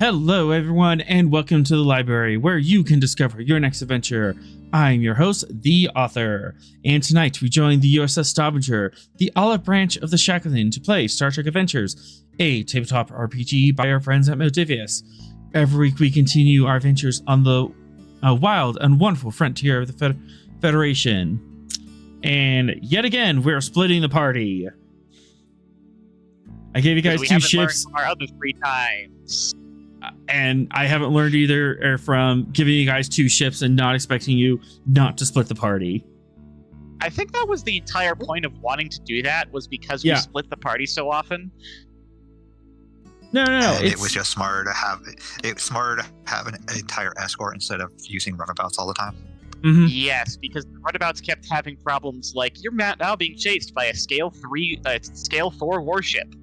Hello, everyone, and welcome to the library where you can discover your next adventure. I'm your host, the author, and tonight we join the USS Stavanger, the olive branch of the Shackleton, to play Star Trek Adventures, a tabletop RPG by our friends at Modivius. Every week we continue our adventures on the wild and wonderful frontier of the Federation. And yet again, we're splitting the party. I gave you guys two ships. Our other 3 times. And I haven't learned either from giving you guys 2 ships and not expecting you not to split the party. I think that was the entire point of wanting to do that, was because we split the party so often. No. It was just smarter to have an entire escort instead of using runabouts all the time. Mm-hmm. Yes, because the runabouts kept having problems like you're now being chased by a scale 4 warship.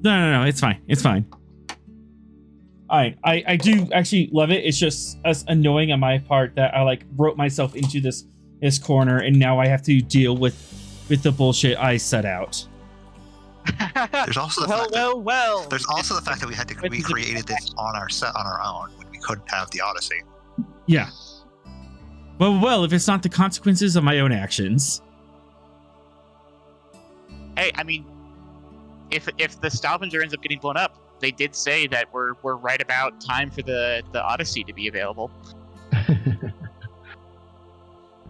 No, it's fine. I do actually love it. It's just as annoying on my part that I wrote myself into this corner, and now I have to deal with the bullshit I set out. There's also the There's also the fact that we created this on our own when we couldn't have the Odyssey. Yeah. Well, if it's not the consequences of my own actions. Hey, I mean, if the Stavanger ends up getting blown up, they did say that we're right about time for the Odyssey to be available.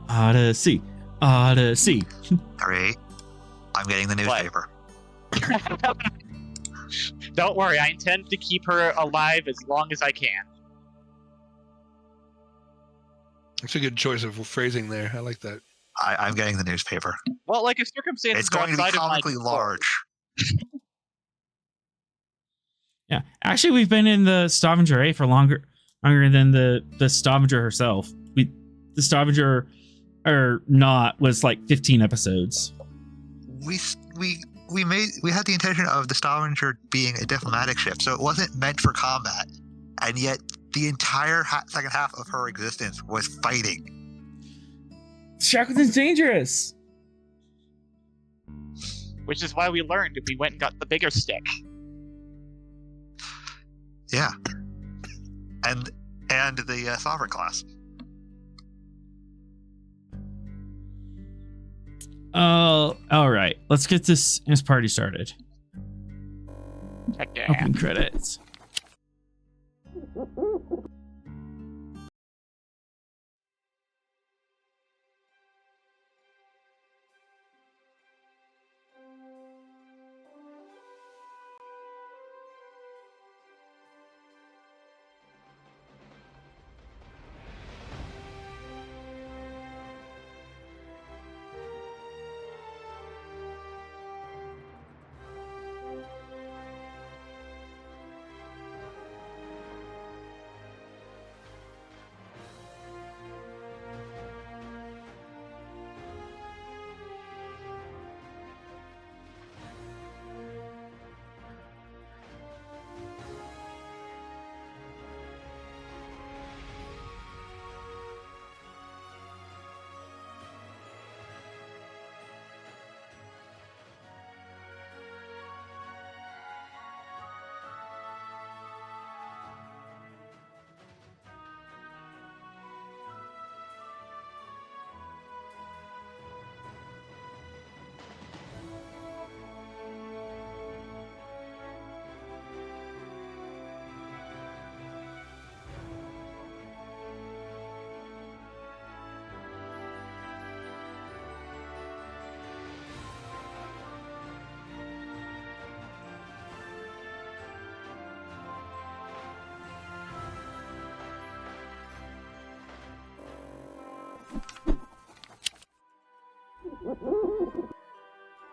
Odyssey. 3. I'm getting the newspaper. Don't worry, I intend to keep her alive as long as I can. That's a good choice of phrasing there. I like that. I'm getting the newspaper. Well, if circumstances it's going to be comically large. Yeah, actually, we've been in the Stavanger for longer than the Stavanger herself. The Stavanger was 15 episodes. We had the intention of the Stavanger being a diplomatic ship, so it wasn't meant for combat, and yet the entire second half of her existence was fighting. Shackleton's dangerous. Which is why we learned we went and got the bigger stick. Yeah. And the Sovereign class. Oh, all right. Let's get this party started. Heck yeah. Open credits.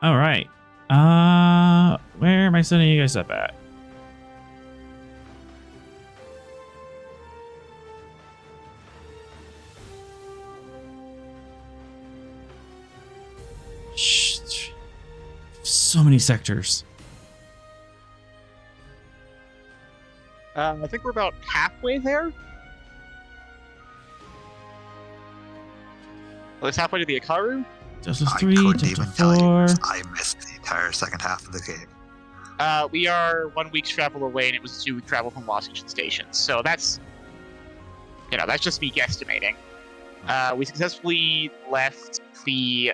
All right. Where am I sending you guys up at? Shh. So many sectors. I think we're about halfway there. At least halfway to the Akaru. Delta I 3, couldn't Delta even tell you. 4. I missed the entire second half of the game. We are 1 week's travel away, and it was 2 week travel from Washington Station. So that's just me guesstimating. We successfully left the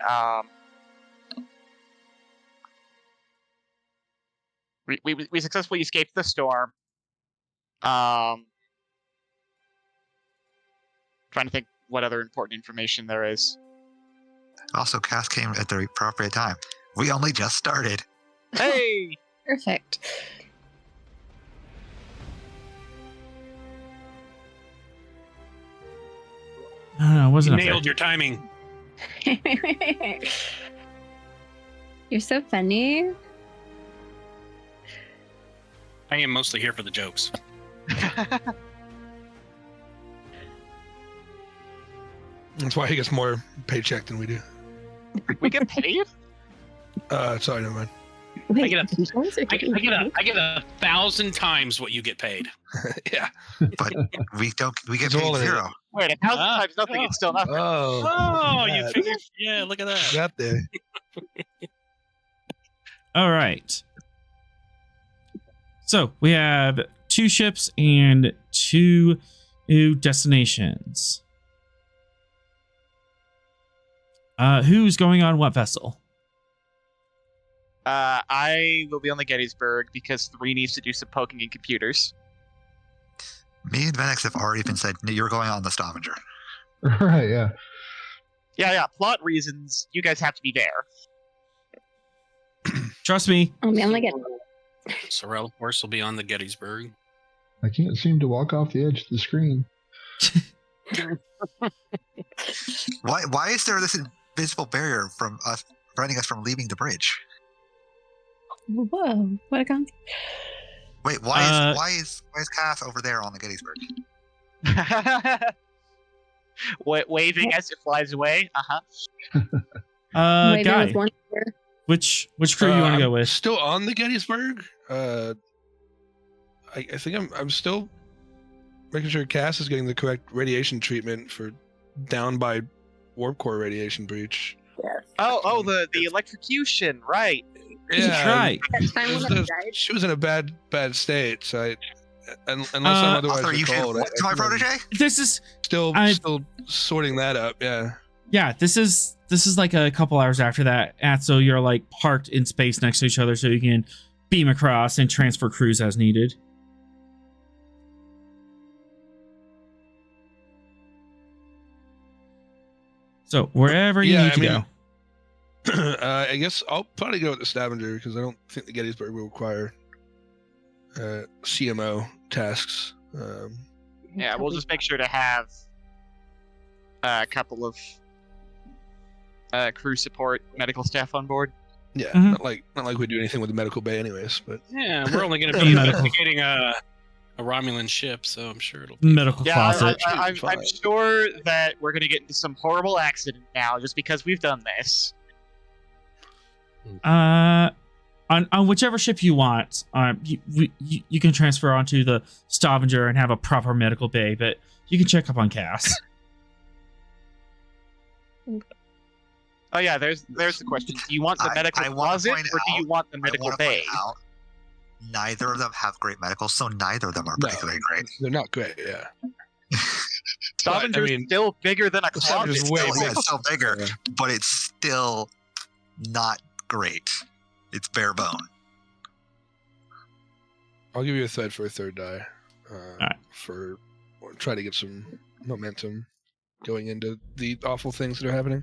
we successfully escaped the storm. Trying to think what other important information there is. Also, Cass came at the appropriate time. We only just started. Hey! Perfect. I don't know, it wasn't You nailed your timing. You're so funny. I am mostly here for the jokes. That's why he gets more paycheck than we do. We get paid? Sorry, never mind. Wait, I get I get 1,000 times what you get paid. Yeah. But we get It's all paid in it. 0. Wait, 1,000 times nothing, it's still nothing. Oh. Oh, yeah. you figured? Yeah, look at that. Got there. All right. So we have 2 ships and 2 new destinations. Who's going on what vessel? I will be on the Gettysburg because 3 needs to do some poking in computers. Me and Venix have already been said, you're going on the Stavanger. Right, yeah. Yeah, plot reasons, you guys have to be there. Trust me. Oh man, like it. Sorrel, of course, will be on the Gettysburg. I can't seem to walk off the edge of the screen. Why is there this invisible barrier from us preventing us from leaving the bridge? Whoa, what a con. Wait, why is Cass over there on the Gettysburg? Waving as it flies away. Maybe Guy, with one ear. which crew you want to go I'm with? Still on the Gettysburg. I think I'm still making sure Cass is getting the correct radiation treatment for down by warp core radiation breach. Oh, the electrocution, right. That's right. That time when I died. She was in a bad state, so unless I'm otherwise Arthur, you should recalled, to my protege? This is still sorting that up. Yeah. this is like a couple hours after that. And so you're like parked in space next to each other, so you can beam across and transfer crews as needed. So wherever you need to go. I guess I'll probably go with the Stavanger because I don't think the Gettysburg will require CMO tasks. Yeah, we'll just make sure to have a couple of crew support medical staff on board. Yeah, Mhm. not like we do anything with the medical bay, anyways. But Yeah, we're only going to be investigating a Romulan ship, so I'm sure it'll be Medical Yeah, closet. I'm sure that we're going to get into some horrible accident now just because we've done this. On whichever ship you want, you can transfer onto the Stavanger and have a proper medical bay, but you can check up on Cass. Oh yeah, there's the question. Do you want the medical I wanna closet, point or do you out- want the I medical wanna bay? point out, neither of them have great medicals, so neither of them are particularly great. they're not great. Yeah. Stavanger's I mean, still bigger than a the closet. Stavanger's way Still, yeah, it's still bigger, Yeah. but it's still not great. It's bare bone. I'll give you a thread for a third die. Alright. For try to get some momentum going into the awful things that are happening.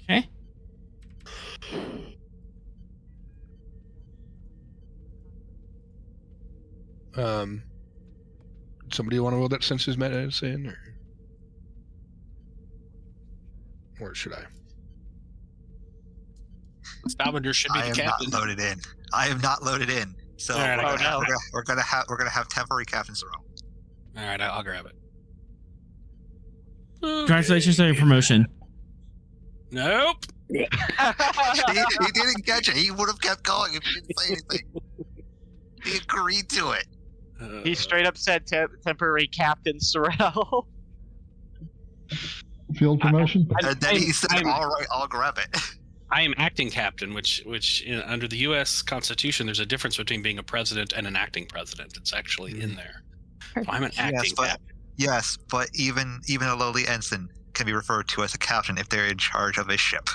Okay. Somebody want to roll that senses medicine, or should I? Stavanger should be I the am captain. not loaded in. I am not loaded in. So All right, we're gonna have temporary captain's row. All right, I'll grab it. Congratulations on your promotion. Nope. He didn't catch it. He would have kept going if he didn't say anything. He agreed to it. He straight up said temporary Captain Sorrel. Field promotion? And then he said, all right, I'll grab it. I am acting captain, which under the U.S. Constitution, there's a difference between being a president and an acting president. It's actually in there. So I'm an acting captain. Yes, but even a lowly ensign can be referred to as a captain if they're in charge of a ship.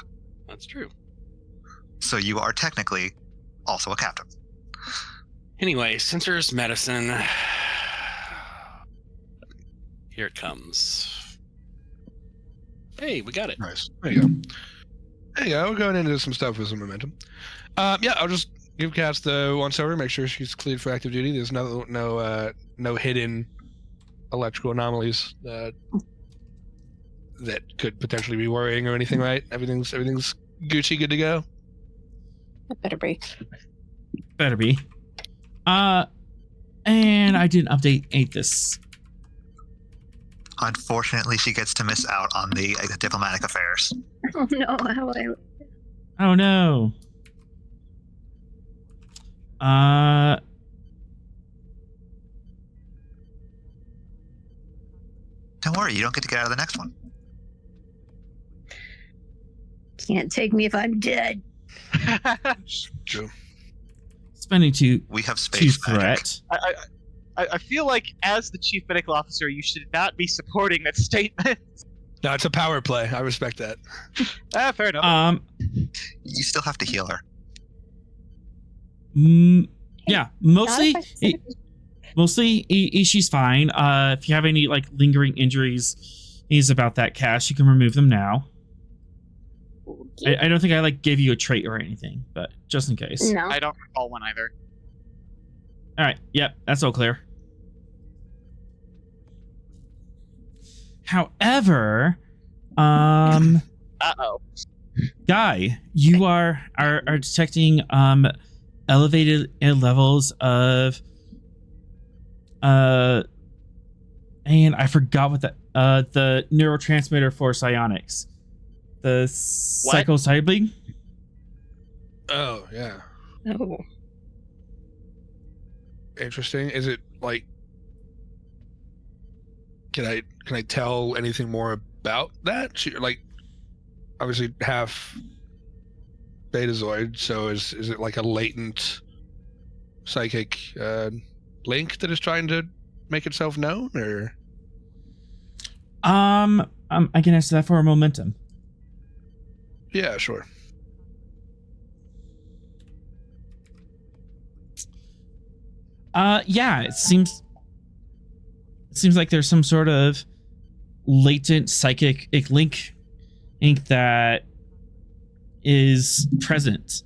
That's true. So you are technically also a captain. Anyway, sensors, medicine. Here it comes. Hey, we got it. Nice. There you go. There you go. We're going into some stuff with some momentum. Yeah, I'll just give Cass the once over, make sure she's cleared for active duty. There's no hidden electrical anomalies that could potentially be worrying or anything, right? Everything's Gucci, good to go. That better be. Better be. And I didn't update this. Unfortunately, she gets to miss out on the diplomatic affairs. Oh no, how I... Oh no. Don't worry, you don't get to get out of the next one. Can't take me if I'm dead. True. Spending We have to space magic. threat. I feel like as the chief medical officer, you should not be supporting that statement. No, it's a power play. I respect that. Fair enough. You still have to heal her. Yeah, mostly she's fine. If you have any like lingering injuries, is about that Cash, you can remove them now. I don't think I like gave you a trait or anything, but just in case. No. I don't recall one either. All right. Yep, that's all clear. However, Uh-oh. Guy, you are detecting elevated levels of and I forgot what the neurotransmitter for psionics. The psychocycline. Oh, yeah. Oh. Interesting. Is it like can I tell anything more about that? Like obviously half Betazoid, so is it like a latent psychic link that is trying to make itself known, or I can answer that for a momentum. yeah, sure. Yeah, it seems like there's some sort of latent psychic link that is present.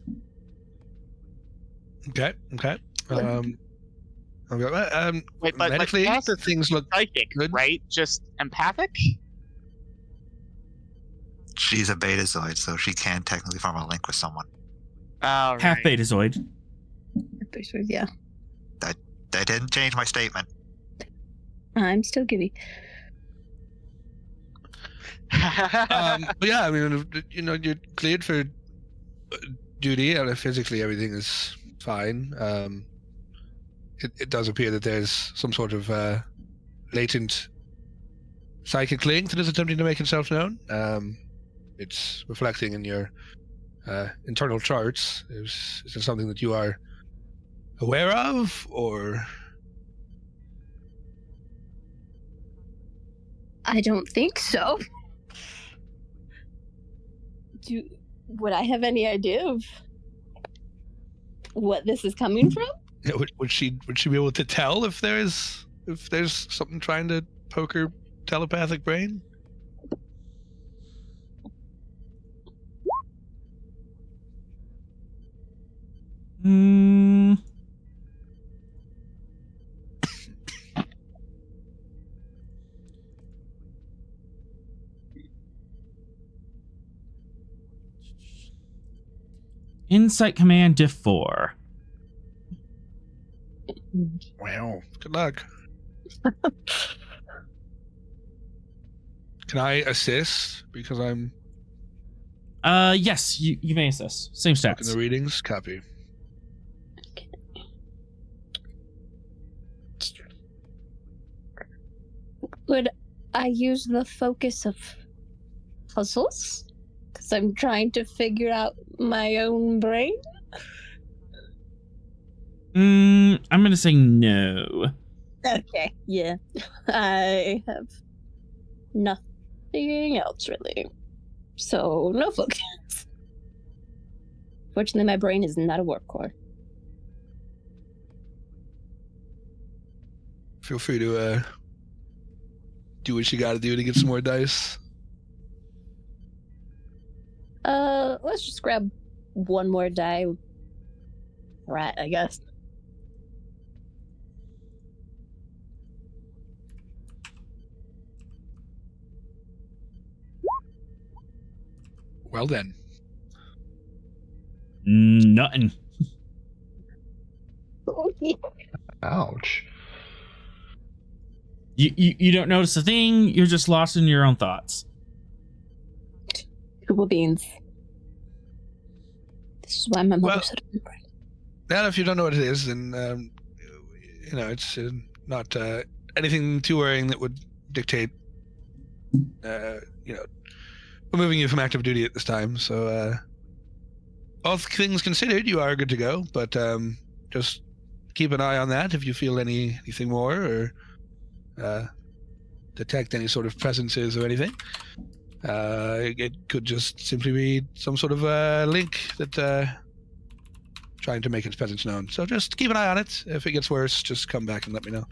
Okay. Wait, but medically, like, the things look psychic, good. right? Just empathic? She's a Betazoid, so she can technically form a link with someone. Oh, right. Half Betazoid. Yeah. That didn't change my statement. I'm still giddy. But yeah, I mean, you're cleared for duty, and physically everything is fine. It does appear that there's some sort of latent psychic link that is attempting to make itself known. It's reflecting in your internal charts. Is it something that you are aware of, or? I don't think so. Would I have any idea of what this is coming from? Would she be able to tell if there's something trying to poke her telepathic brain? Insight Command Diff 4. Wow. Good luck. Can I assist because I'm Yes, you may assess. Same Look in stats. the readings. Copy. Would I use the focus of puzzles? Because I'm trying to figure out my own brain? I'm gonna say no. Okay, yeah. I have nothing else, really. So, no focus. Fortunately, my brain is not a warp core. Feel free to do what you got to do to get some more dice. Let's just grab one more die. Right, I guess. Well then. Nothing. Ouch. You don't notice a thing. You're just lost in your own thoughts. Cool beans. This is why my mother Well- said it. Now, if you don't know what it is, then it's not anything too worrying that would dictate, removing you from active duty at this time. So, all things considered, you are good to go. But just keep an eye on that if you feel anything more or detect any sort of presences or anything. It could just simply be some sort of link that. Trying to make its presence known. So just keep an eye on it. If it gets worse, just come back and let me know.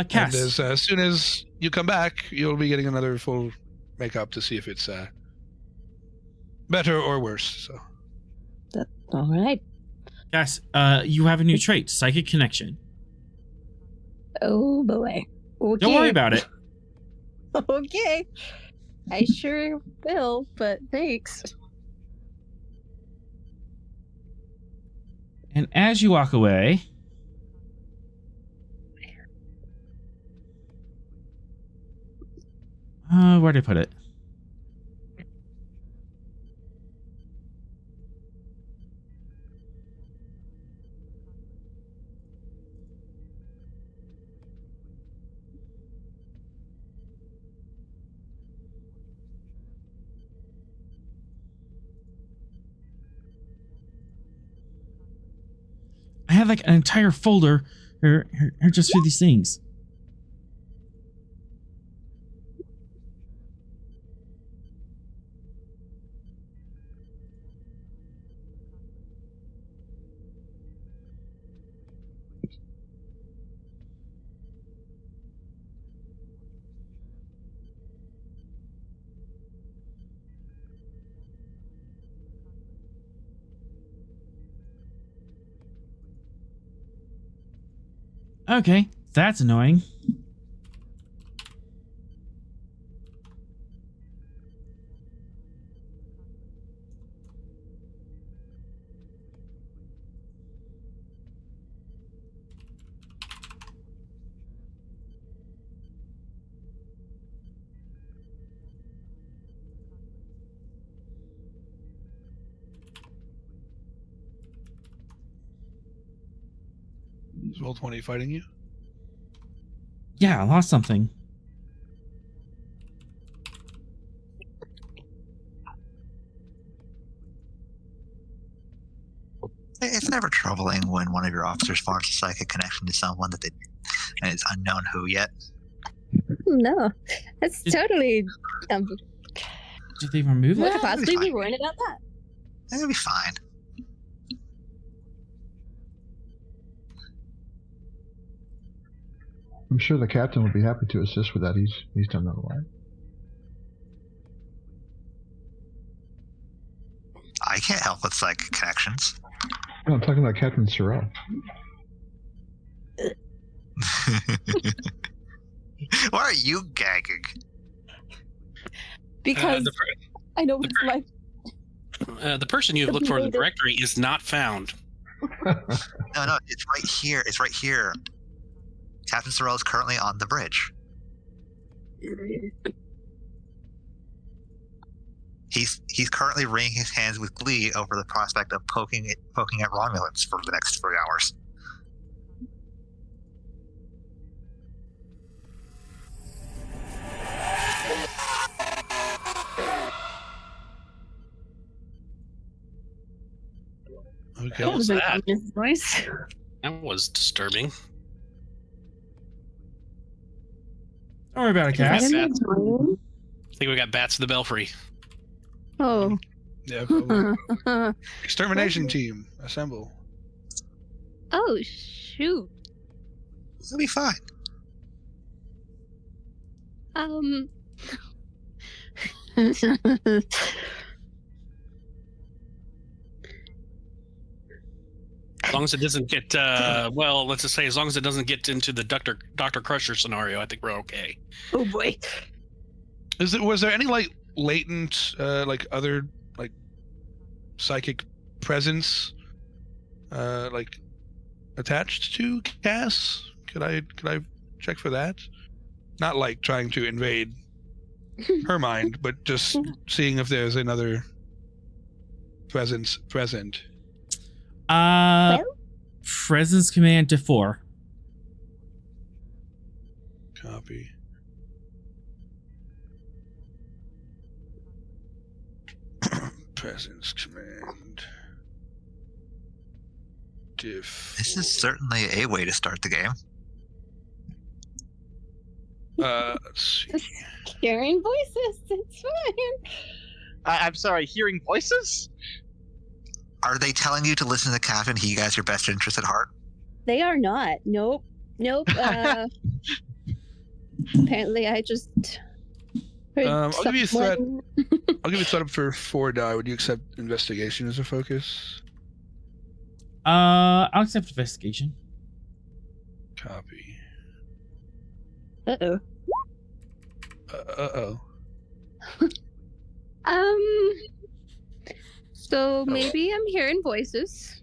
Cass. And as soon as you come back, you'll be getting another full makeup to see if it's better or worse. So All right. Cass, you have a new trait, Psychic Connection. Oh boy. Okay. Don't worry about it. Okay. I sure will, but thanks. And as you walk away, where did I put it? I had like an entire folder or just for these things. Okay, that's annoying. is Roll20 fighting you? Yeah, I lost something. It's never troubling when one of your officers forms a psychic connection to someone that and it's unknown who yet. No, that's totally. Did they remove What it? could possibly be fine. worried about that? It'll be fine. I'm sure the captain would be happy to assist with that. He's done that a lot. I can't help with psychic connections. No, I'm talking about Captain Sorrell. Why are you gagging? Because I know it's like The person you have looked for in the directory is not found. No, it's right here. It's right here. Captain Sorrell is currently on the bridge. He's currently wringing his hands with glee over the prospect of poking at Romulans for the next 3 hours. Okay. What was an that? ominous voice. That was disturbing. Don't worry about it, Cass. Is that Cass. in my dream? I think we got bats in the belfry. Oh. Yeah. Probably. Extermination team, assemble. Oh, shoot. It'll be fine. As long as it doesn't get, well, let's just say, as long as it doesn't get into the Dr. Crusher scenario, I think we're okay. Oh boy. Was there any like latent like other like psychic presence like attached to Cass? Could I check for that? Not like trying to invade her mind, but just seeing if there's another presence present. Presence command to 4. Copy. Presence command. Diff. This is certainly a way to start the game. Let's see. Hearing voices. It's fine. I'm sorry, hearing voices? Are they telling you to listen to the captain? He has your best interest at heart. They are not. Nope. Apparently, I just. heard I'll give you a threat. someone- I'll give you a threat up for 4 die. Would you accept investigation as a focus? I'll accept investigation. Copy. Uh-oh. Uh-oh. So maybe I'm hearing voices.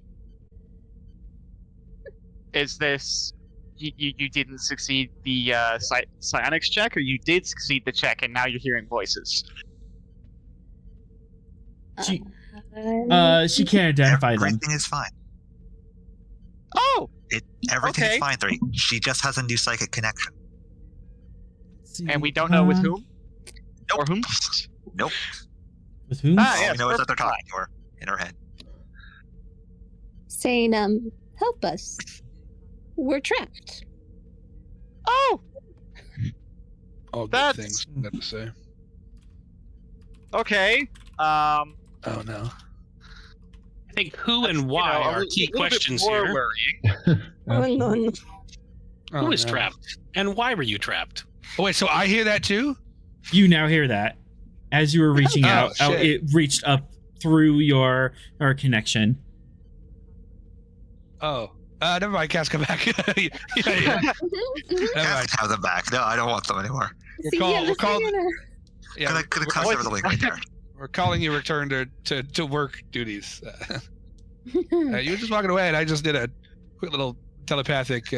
Is this you didn't succeed the psionics check, or you did succeed the check and now you're hearing voices? She can't identify them. Everything is fine. Oh, Everything Okay. is fine, 3. She just has a new psychic connection. and we don't know with whom or whom. Nope. With whom? Ah, All yeah, we know is that they're perfect. talking to her in her head. Saying, help us. We're trapped. Oh, All good That's- things, I have to say. okay. Oh no. I think who That's, and why a are little- key a little bit questions more here. worrying. Oh, no. Oh, Who is no. trapped? And why were you trapped? Oh wait, so I hear that too? You now hear that. As you were reaching Oh, out, shit. it reached up through your connection. Oh. Never mind, Cass, come back. yeah. Never Cass mind. can have them back. No, I don't want them anymore. We're called. Yeah, Could have cussed over the link right there. we're calling you return to work duties. You were just walking away, and I just did a quick little telepathic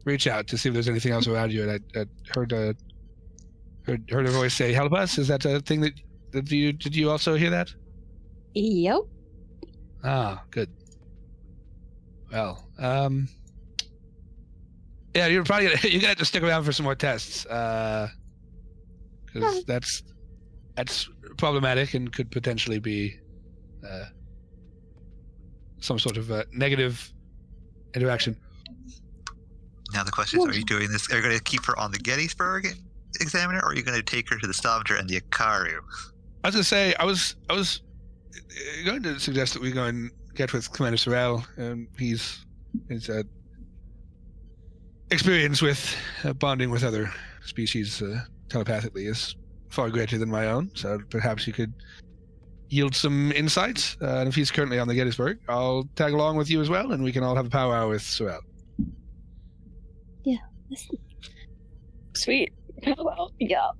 reach out to see if there's anything else around you, and I heard a voice say, "Help us!" Is that a thing that you did? You also hear that? Yep. Ah, good. Well, yeah, you're gonna have to stick around for some more tests, because that's problematic and could potentially be some sort of negative interaction. Now the question is, are you doing this? Are you going to keep her on the Gettysburg Examiner, or are you going to take her to the Stavanger and the Akaru? I was gonna say I was going to suggest that we go and get with Commander Sorrell. His experience with bonding with other species telepathically is far greater than my own, so perhaps you could yield some insights. And if he's currently on the Gettysburg, I'll tag along with you as well, and we can all have a powwow with Sorrell. Sweet. Well, yeah.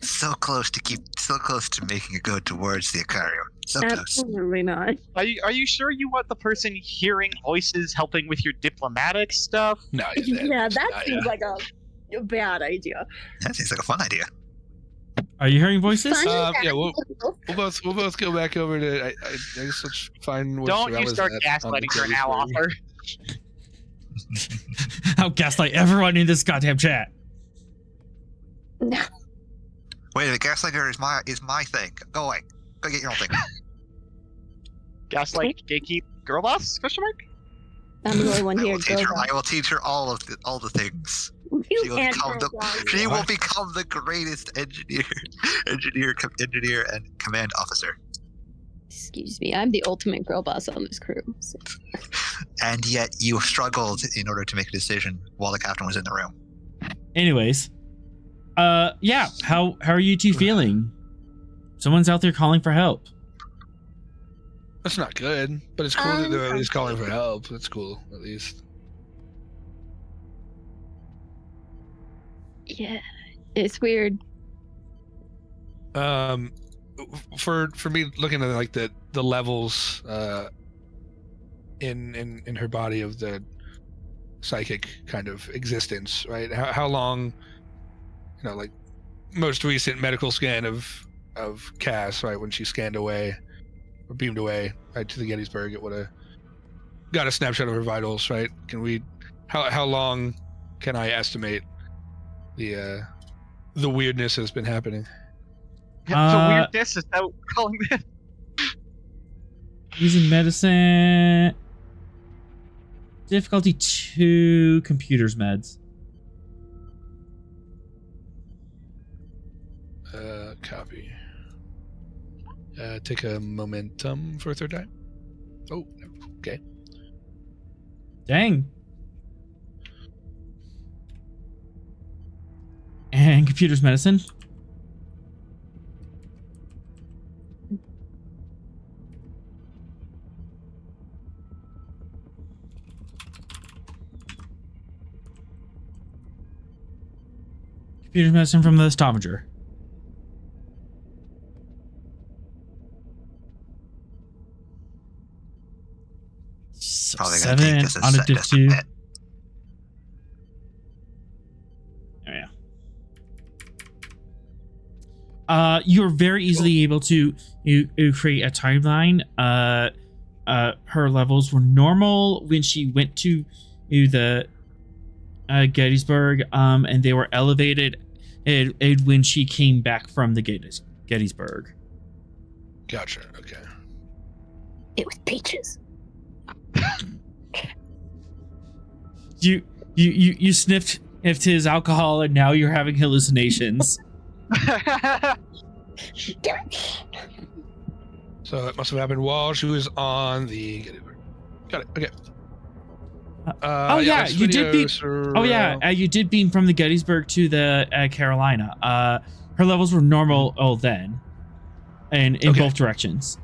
So close to making it go towards the Akaru. So close. Absolutely not. Are you sure you want the person hearing voices helping with your diplomatic stuff? No, Yeah, that seems like a bad idea. That seems like a fun idea. Are you hearing voices? Fun. Yeah, we'll both go back over to. I guess let's find. What Don't you Sorel is start at on the gaslighting her now, Gettysburg. author. I'll gaslight everyone in this goddamn chat. No. Wait a minute, gaslighter is my thing. Go away. Go get your own thing. Gaslight, gatekeep, girl boss? Question mark? I'm the only one here. I will teach her all the things. She will become the greatest engineer and command officer. Excuse me, I'm the ultimate girl boss on this crew. So. And yet you struggled in order to make a decision while the captain was in the room. Anyways, yeah. How are you two feeling? Someone's out there calling for help. That's not good, but it's cool that they're at least calling for help. That's cool, at least. Yeah, it's weird. For me, looking at like the levels in her body of the psychic kind of existence, right? How long, like most recent medical scan of Cass, right, when she scanned away or beamed away right to the Gettysburg, it would have got a snapshot of her vitals, right? How long can I estimate the weirdness has been happening? The weirdness is that what we're calling it? Using medicine. Difficulty 2, computers meds. Copy. Take a momentum for a third time. Oh, okay. Dang. And computers medicine. Computers medicine from the Stavanger. Probably gonna take 7 just a on a sec- diff just a 2. bit. Oh, yeah. You're very easily able to you create a timeline. Her levels were normal when she went to the Gettysburg, and they were elevated when she came back from the Gettysburg. Gotcha. Okay. It was peaches. You sniffed his alcohol, and now you're having hallucinations. So it must have happened while she was on the Gettysburg. Got it. Okay. You did beam. You did beam from the Gettysburg to the Carolina. Her levels were normal then, and in both directions.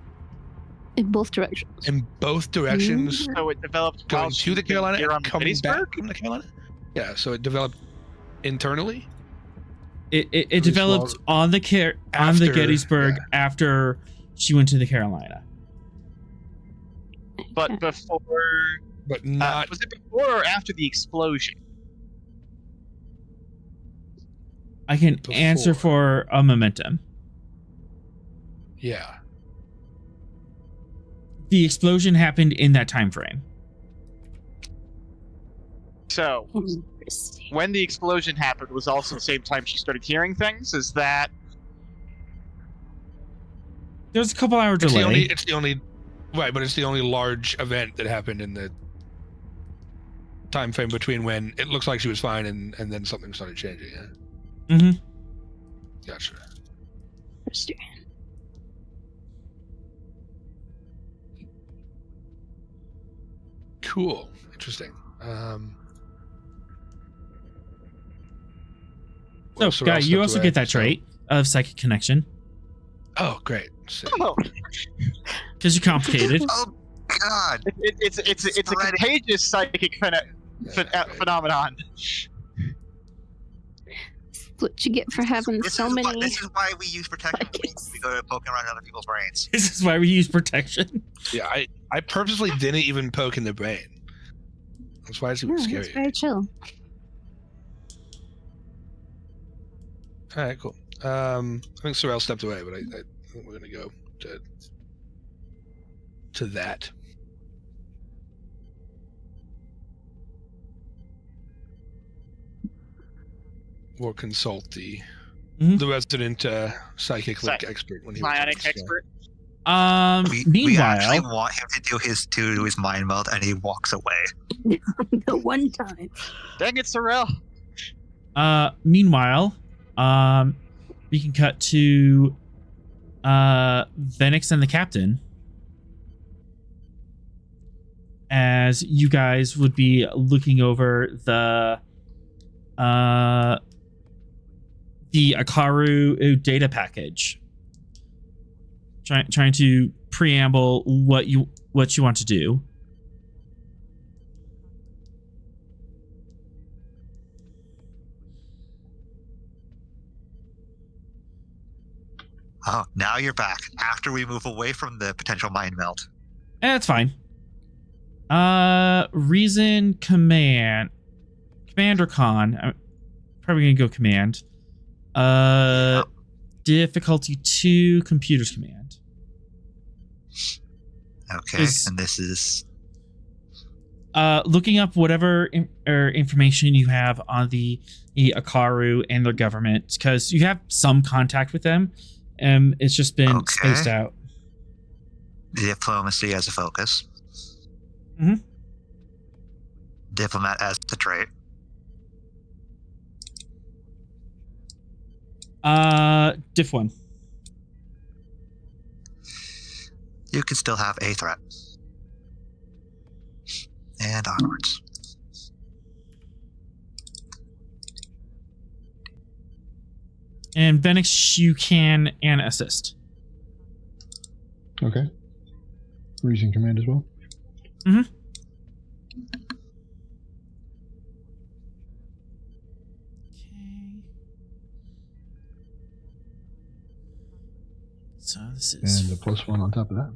In both directions. In both directions. So it developed Going while to the Carolina here on and coming Gettysburg? back from the Carolina. Yeah. So it developed internally. It developed on the Gettysburg after she went to the Carolina. But before. But not. Was it before or after the explosion? I can answer for a momentum. Yeah. The explosion happened in that time frame. So, when the explosion happened was also the same time she started hearing things? Is that... There's a couple hour delay. It's the only but it's the only large event that happened in the time frame between when it looks like she was fine and then something started changing. Yeah. Mm-hmm. Gotcha. Cool. Interesting. So, Guy, you also get that trait of psychic connection. Oh, great. Oh. Because you're complicated. Oh God! It's a contagious psychic phenomenon. What you get for having so many. This is why we use protection. We go poking around other people's brains. This is why we use protection. Yeah, I purposely didn't even poke in the brain. That's why it's even scary. It's very chill. All right, cool. I think Sorrel stepped away, but I think we're gonna go to that. Or consult the resident psychic expert when he Psionic returns, expert. We actually want him to do his mind meld, and he walks away. The one time. Dang it, Sorrel. Meanwhile, we can cut to Venix and the captain, as you guys would be looking over the Akaru data package, trying to preamble what you want to do. Oh, now you're back. After we move away from the potential mind melt. That's fine. Reason Commander Con. I'm probably gonna go Command. Difficulty 2, Computers Command. Okay, and this is looking up whatever information you have on the Akaru and their government, because you have some contact with them. It's just been spaced out. Diplomacy as a focus. Mm-hmm. Diplomat as the trait. Diff 1. You can still have a threat. And onwards. And Venix, you can assist. Okay. Reason Command as well. Mm-hmm. Okay. So this is... And a +1 on top of that.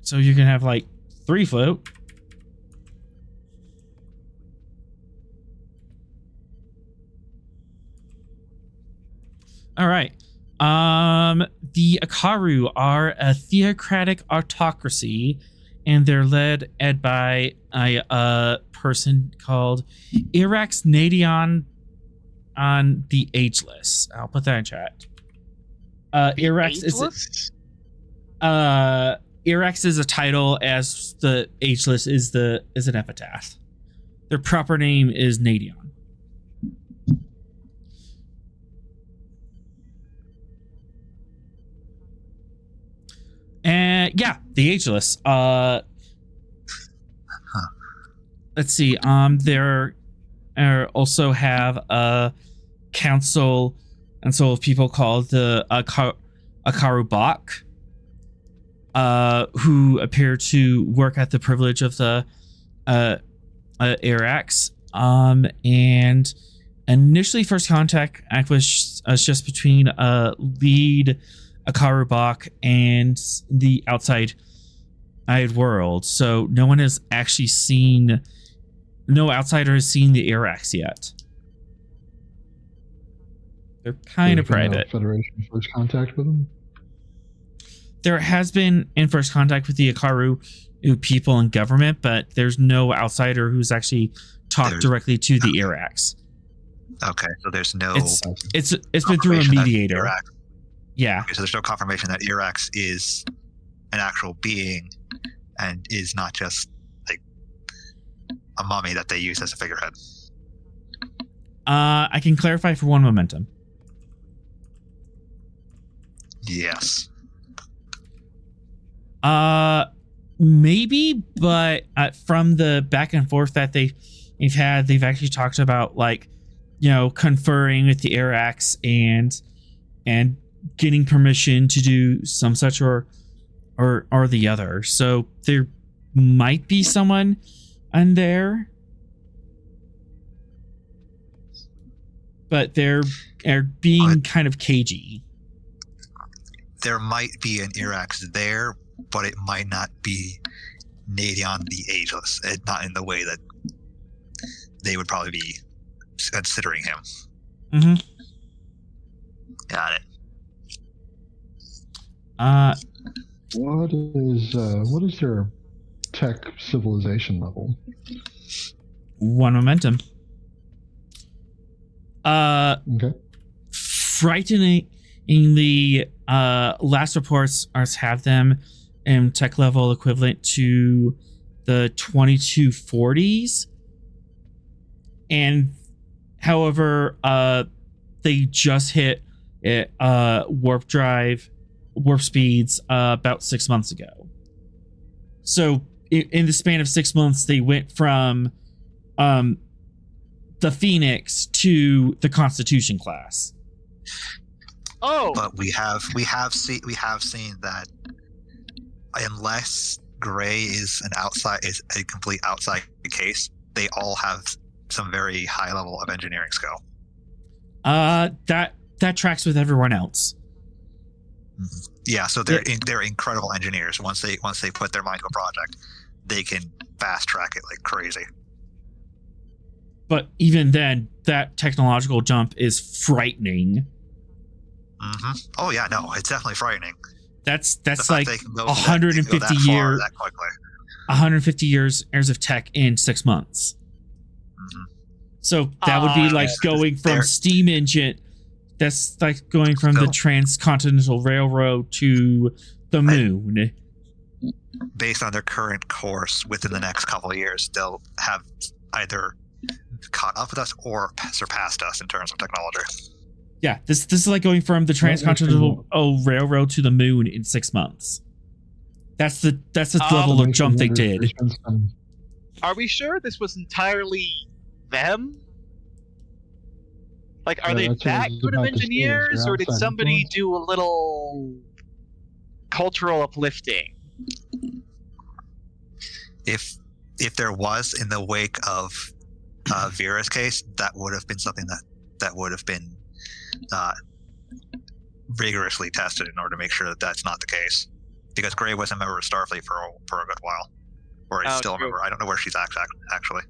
So you can have like 3 float. All right. The Akaru are a theocratic autocracy, and they're led by a person called Irax Nadion on the Ageless. I'll put that in chat. Irax is Irax is a title, as the Ageless is an epitaph. Their proper name is Nadion. And yeah, the Ageless. Let's see. There also have a council of people called the Akaru Bach, who appear to work at the privilege of the Irax. And initially, first contact was just between lead Akaru Bach and the outside world. So no one has actually seen, no outsider has seen the Irax yet. They're kind of private. Federation first contact with them? There has been in first contact with the Akaru people and government, but there's no outsider who's actually talked directly to the Irax. Okay, so there's no. It's been through a mediator. Yeah. Okay, so there's no confirmation that Irax is an actual being and is not just like a mummy that they use as a figurehead. I can clarify for one momentum. Yes. Maybe, but from the back and forth that they've had, they've actually talked about, like, you know, conferring with the Irax and getting permission to do some such or the other. So there might be someone in there, but they're being kind of cagey. There might be an Irax there, but it might not be Nadion the Ageless, not in the way that they would probably be considering him. Mm-hmm. Got it. What is their tech civilization level? 1 momentum. Okay. Frighteningly, last reports have them in tech level equivalent to the 2240s. And however, they just hit warp speeds about 6 months ago. So in the span of 6 months, they went from the Phoenix to the Constitution class. Oh, But we have seen that unless Gray is a complete outside case, they all have some very high level of engineering skill. That tracks with everyone else. Mm-hmm. Yeah, so they're incredible engineers. Once they put their mind to a project, they can fast track it like crazy. But even then, that technological jump is frightening. Mm-hmm. Oh yeah, no, it's definitely frightening. That's like 150 years. 150 years of tech in 6 months. Mm-hmm. So that would be like going from steam engine. That's like going from the Transcontinental Railroad to the moon. Based on their current course, within the next couple of years, they'll have either caught up with us or surpassed us in terms of technology. Yeah, this is like going from the Transcontinental Railroad to the moon in 6 months. That's the level of jump they did. Are we sure this was entirely them? Like, are they that good of engineers, or did somebody do a little cultural uplifting? If there was, in the wake of Vera's case, that would have been something that would have been rigorously tested in order to make sure that that's not the case. Because Gray was a member of Starfleet for a good while, or is still a member. I don't know where she's actually.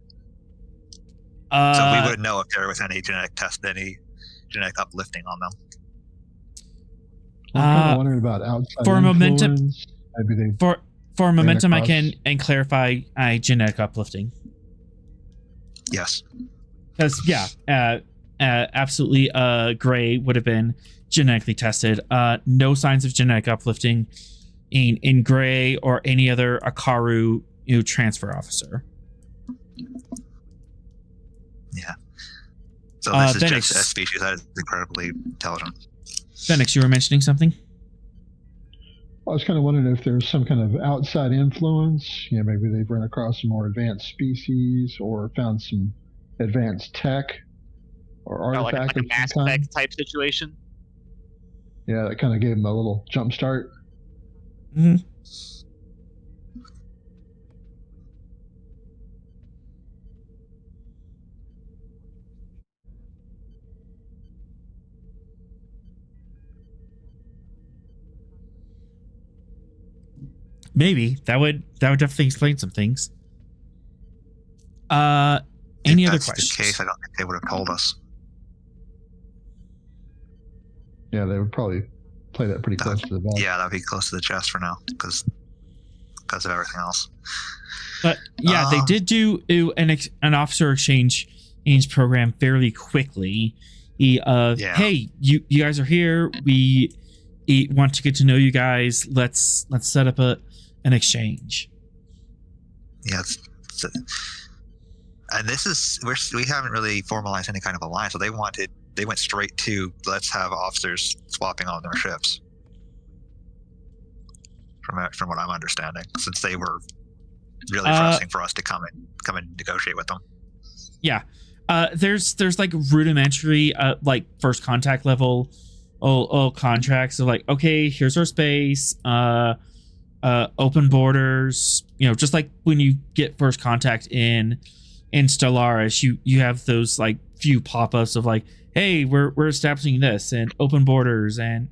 So we wouldn't know if there was any genetic uplifting on them. I'm kind of wondering about outside for momentum. Maybe they for momentum, I can clarify genetic uplifting. Yes. Because absolutely, Gray would have been genetically tested. No signs of genetic uplifting in Gray or any other Akaru transfer officer. Yeah. So this is Phoenix. just a species that is incredibly intelligent. Phoenix, you were mentioning something? I was kind of wondering if there's some kind of outside influence. Maybe they've run across some more advanced species or found some advanced tech or artifact like a Mass Effect type situation. Yeah, that kind of gave them a little jump start. Mm-hmm. Maybe that would definitely explain some things. Any other questions? If that's the case, I don't think they would have told us. Yeah, they would probably play that pretty close to the vest. Yeah, that'd be close to the chest for now, because of everything else. But yeah, they did do an officer exchange program fairly quickly. Hey, you guys are here. We want to get to know you guys. Let's set up an exchange. Yeah, and this is we haven't really formalized any kind of alliance. So they went straight to let's have officers swapping on their ships. From what I'm understanding, since they were really pressing for us to come and negotiate with them. Yeah, there's like rudimentary like first contact level contracts of like, okay, here's our space, open borders, just like when you get first contact in Stellaris, you have those like few pop-ups of like, hey, we're establishing this and open borders and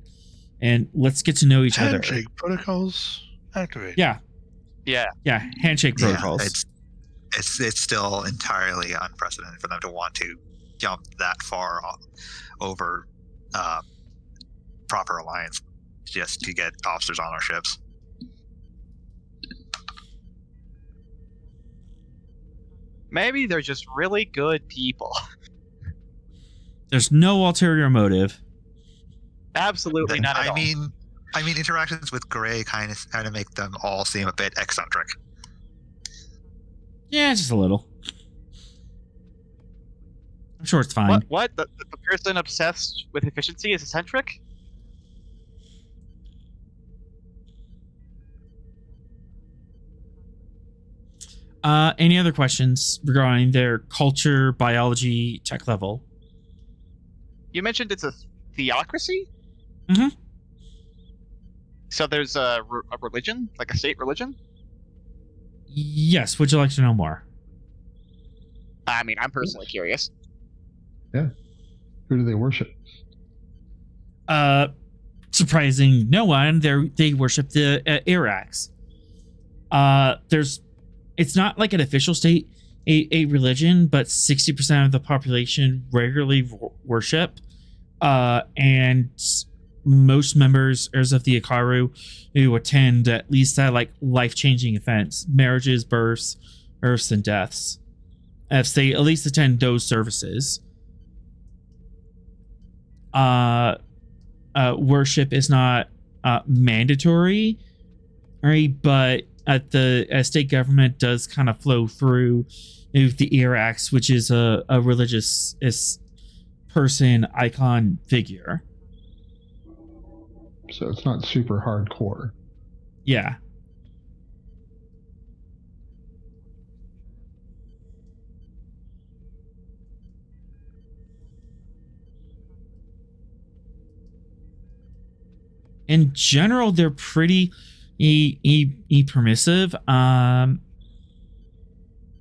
let's get to know each other. Handshake protocols activate. Yeah, Yeah. handshake Yeah, protocols. it's still entirely unprecedented for them to want to jump that far over proper alliance just to get officers on our ships. Maybe they're just really good people. There's no ulterior motive. Absolutely not at all. I mean, interactions with Gray kind of make them all seem a bit eccentric. Yeah, just a little. I'm sure it's fine. What? The person obsessed with efficiency is eccentric? Any other questions regarding their culture, biology, tech level? You mentioned it's a theocracy? Mm-hmm. So there's a religion? Like a state religion? Yes, would you like to know more? I mean, I'm personally curious. Yeah. Who do they worship? Surprising no one. They worship the Iraqs. It's not like an official state, a religion, but 60% of the population regularly worship. And most members of the Akaru who attend at least like life-changing events, marriages, births, and deaths. If they at least attend those services. Worship is not mandatory, right? But the state government does kind of flow through the Iraqs, which is a religious person icon figure. So it's not super hardcore. Yeah. In general, they're pretty permissive.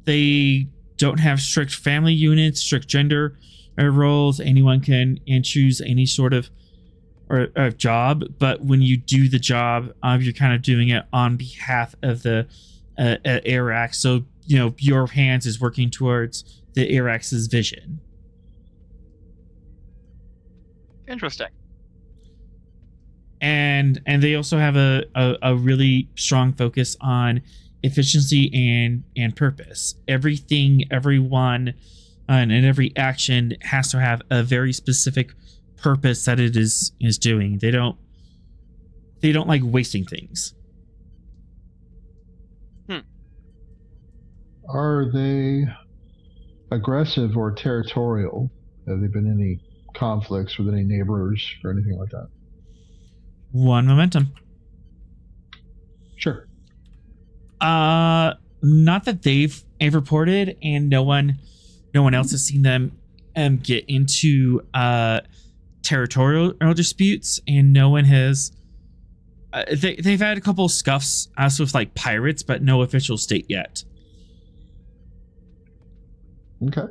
They don't have strict family units, strict gender roles. Anyone can choose any sort of job, but when you do the job, you're kind of doing it on behalf of the Iraq. So your hands is working towards the Iraq's vision. Interesting. And they also have a really strong focus on efficiency and purpose. Everything, everyone, and every action has to have a very specific purpose that it is doing. They don't like wasting things. Are they aggressive or territorial? Have there been any conflicts with any neighbors or anything like that? One momentum. Sure. Not that they've reported, and no one else has seen them get into territorial disputes, and no one has. They've had a couple of scuffs as with like pirates, but no official state yet. Okay.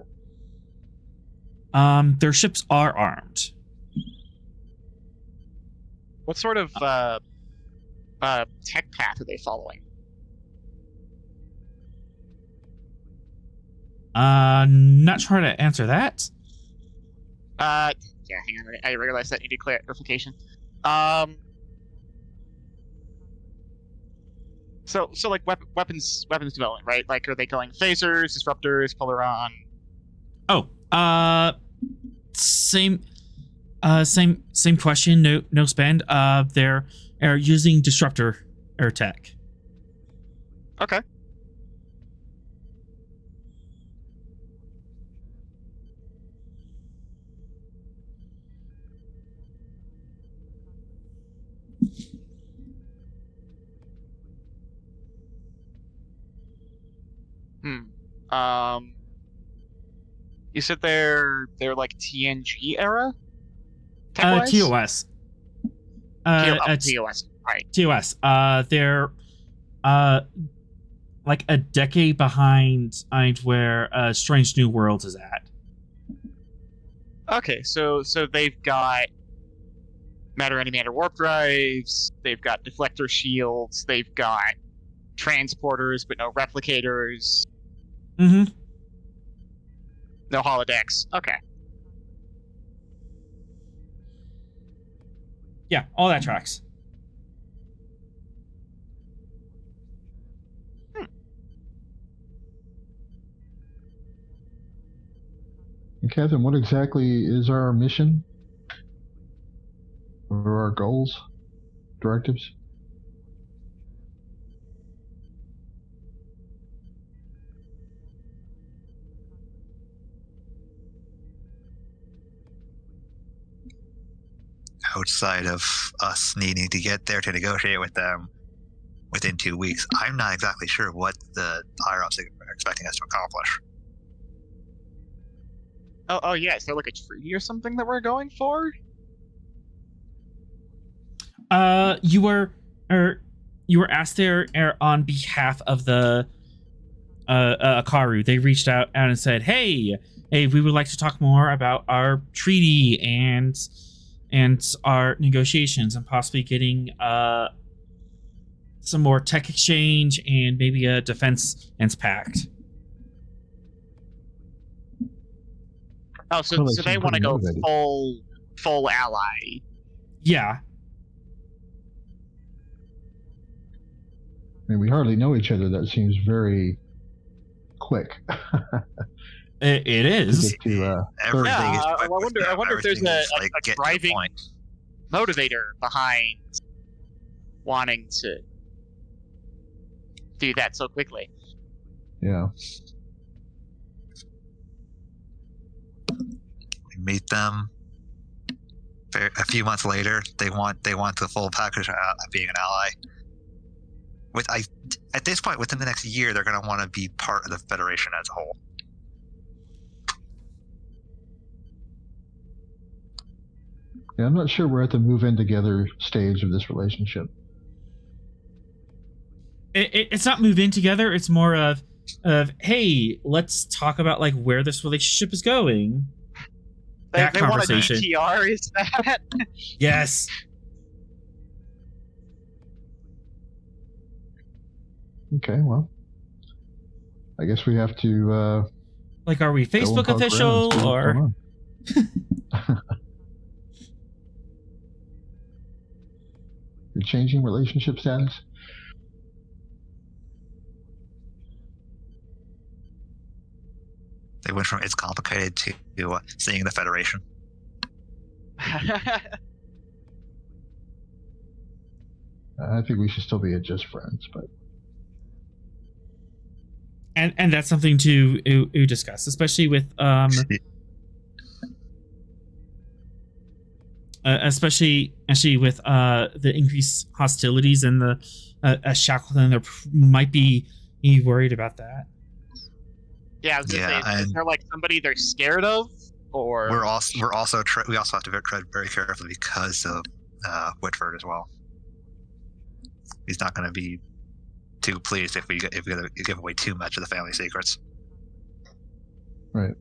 Their ships are armed. What sort of tech path are they following? Not sure how to answer that. Yeah, hang on. I realized that needed clarification. So like weapons development, right? Like, are they going phasers, disruptors, Polaron? Oh, same question. No spend. They're using disruptor air tech. Okay. You said they're like TNG era? TOS. TOS, right. TOS. They're like a decade behind where Strange New Worlds is at. Okay, so they've got matter-antimatter warp drives. They've got deflector shields. They've got transporters, but no replicators. Mm-hmm. No holodecks. Okay. Yeah, all that tracks. And Catherine, what exactly is our mission? What are our goals? Directives? Outside of us needing to get there to negotiate with them within 2 weeks, I'm not exactly sure what the higher-ups are expecting us to accomplish. Oh yeah, is there like a treaty or something that we're going for? You were asked there on behalf of the Akaru. They reached out and said, "Hey, we would like to talk more about our treaty and our negotiations, and possibly getting some more tech exchange and maybe a defense pact." Oh, so they want to go full ally. Yeah. I mean, we hardly know each other. That seems very quick. It is. Everything Yeah, is I wonder if there's a get to the driving point. motivator behind wanting to do that so quickly. Yeah. We meet them. A few months later, they want the full package of being an ally. At this point, within the next year, they're going to want to be part of the Federation as a whole. Yeah, I'm not sure we're at the move in together stage of this relationship. It's not move in together. It's more of hey, let's talk about like where this relationship is going. They want a conversation. DTR, is that? Yes. Okay, well, I guess we have to. Like, are we Facebook official or? You're changing relationship status? They went from it's complicated to seeing the Federation. I think we should still be just friends, but. And that's something to discuss, especially with especially with the increased hostilities and the Shackleton. There might be worried about that. Yeah, I was gonna say, is there like somebody they're scared of, or we also have to tread very carefully because of Whitford as well. He's not going to be too pleased if we give away too much of the family secrets. Right.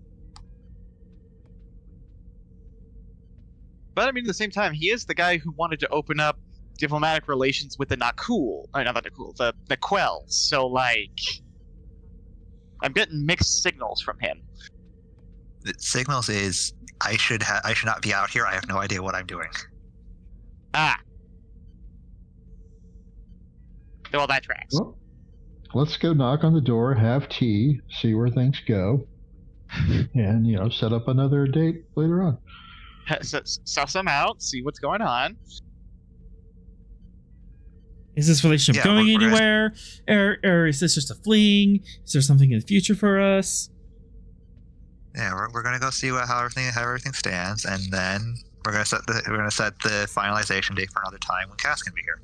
But I mean, at the same time, he is the guy who wanted to open up diplomatic relations with the Nakul, not the Nakul, the Quells. So like, I'm getting mixed signals from him. The signals is I should not be out here. I have no idea what I'm doing. Ah. Well, that tracks. Well, let's go knock on the door, have tea, see where things go, and set up another date later on. Suss them out, see what's going on. Is this relationship going anywhere, or is this just a fling? Is there something in the future for us? Yeah, we're gonna go see how everything stands, and then we're gonna set the finalization date for another time when Cass can be here.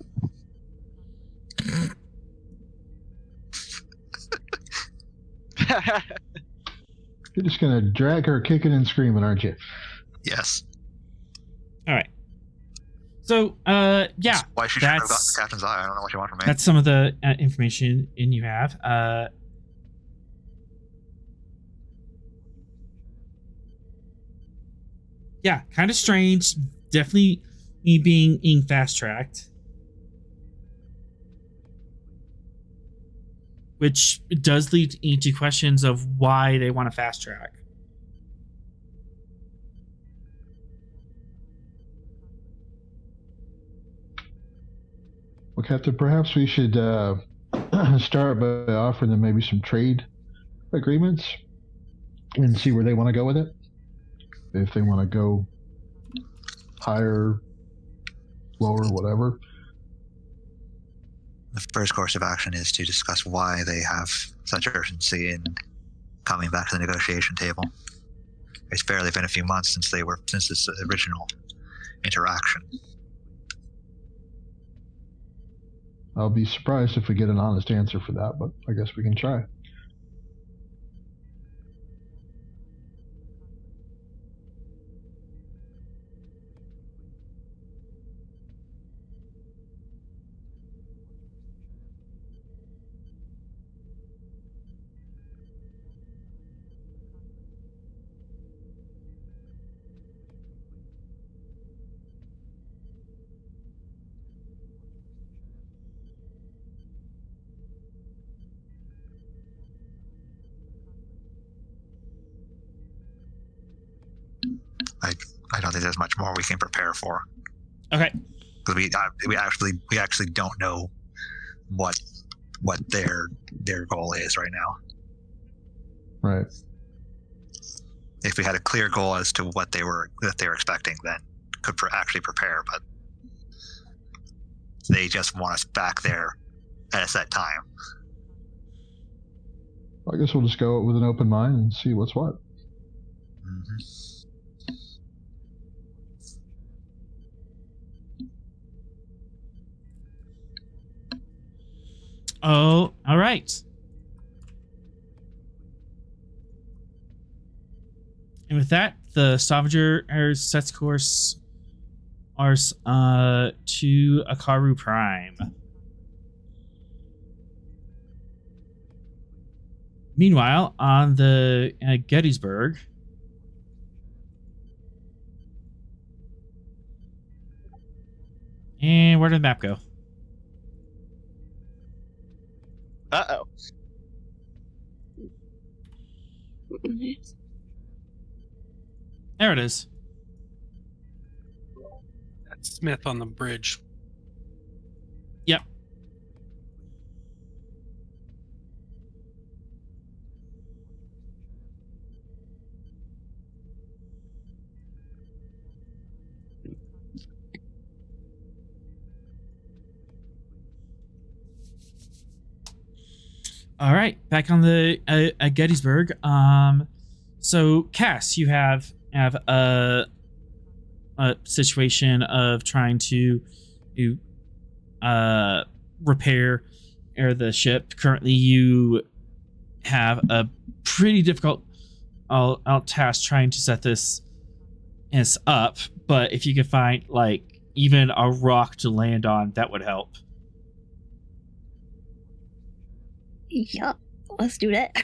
You're just gonna drag her kicking and screaming, aren't you? Yes. All right. So, yeah. Why she should have gotten the captain's eye. I don't know what you want from me. That's some of the information you have. Yeah, kind of strange. Definitely being fast-tracked. Which does lead into questions of why they want to fast-track. Well, Captain, perhaps we should start by offering them maybe some trade agreements and see where they want to go with it. If they want to go higher, lower, whatever. The first course of action is to discuss why they have such urgency in coming back to the negotiation table. It's barely been a few months since this original interaction. I'll be surprised if we get an honest answer for that, but I guess we can try. I don't think there's much more we can prepare for. Okay. Because we actually don't know what their goal is right now. Right. If we had a clear goal as to what they were expecting, then could actually prepare. But they just want us back there at a set time. I guess we'll just go with an open mind and see what's what. Mm-hmm. Oh, all right. And with that, the Stavanger sets course to Akaru Prime. Meanwhile, on the Gettysburg, and where did the map go? Uh-oh. There it is. That's Smith on the bridge. Yep. All right, back on the Gettysburg. So Cass, you have a situation of trying to repair the ship. Currently, you have a pretty difficult task trying to set this up. But if you could find like even a rock to land on, that would help. Yeah, let's do that.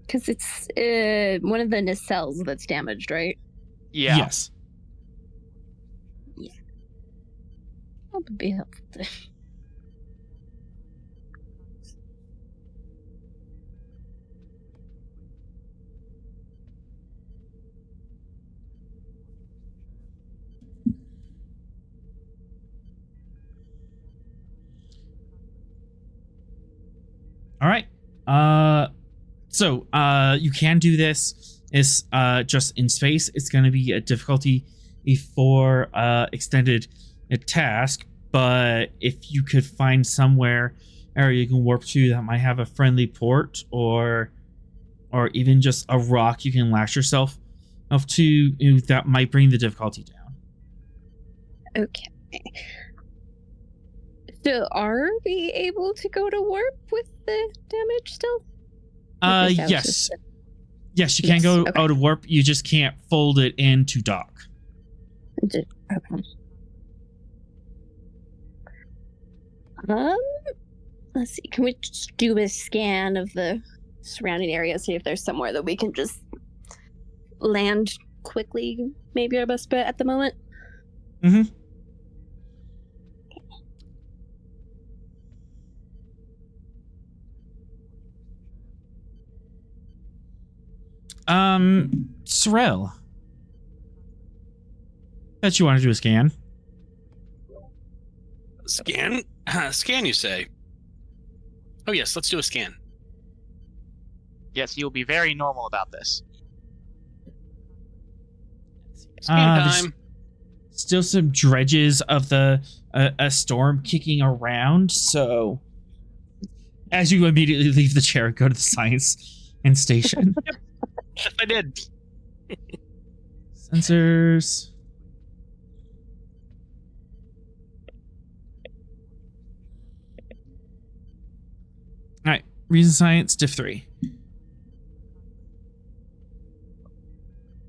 Because it's one of the nacelles that's damaged, right? Yeah. Yes. Yeah. That would be helpful. All right. So you can do this. It's just in space. It's going to be a difficulty for extended task. But if you could find somewhere area you can warp to that might have a friendly port, or even just a rock you can lash yourself up to, that might bring the difficulty down. Okay. So are we able to go to warp with the damage still? Yes. Yes, you can go out of warp. You just can't fold it into dock. Okay. Let's see. Can we just do a scan of the surrounding area, see if there's somewhere that we can just land quickly, maybe our best bet at the moment. Mm-hmm. Sorrel. Bet you want to do a scan. Scan? Scan, you say? Oh, yes, let's do a scan. Yes, you'll be very normal about this. Scan There's time. still some dredges of the a storm kicking around, so as you immediately leave the chair and go to the science and station. Yes, I did. Sensors. All right, reason science, diff 3.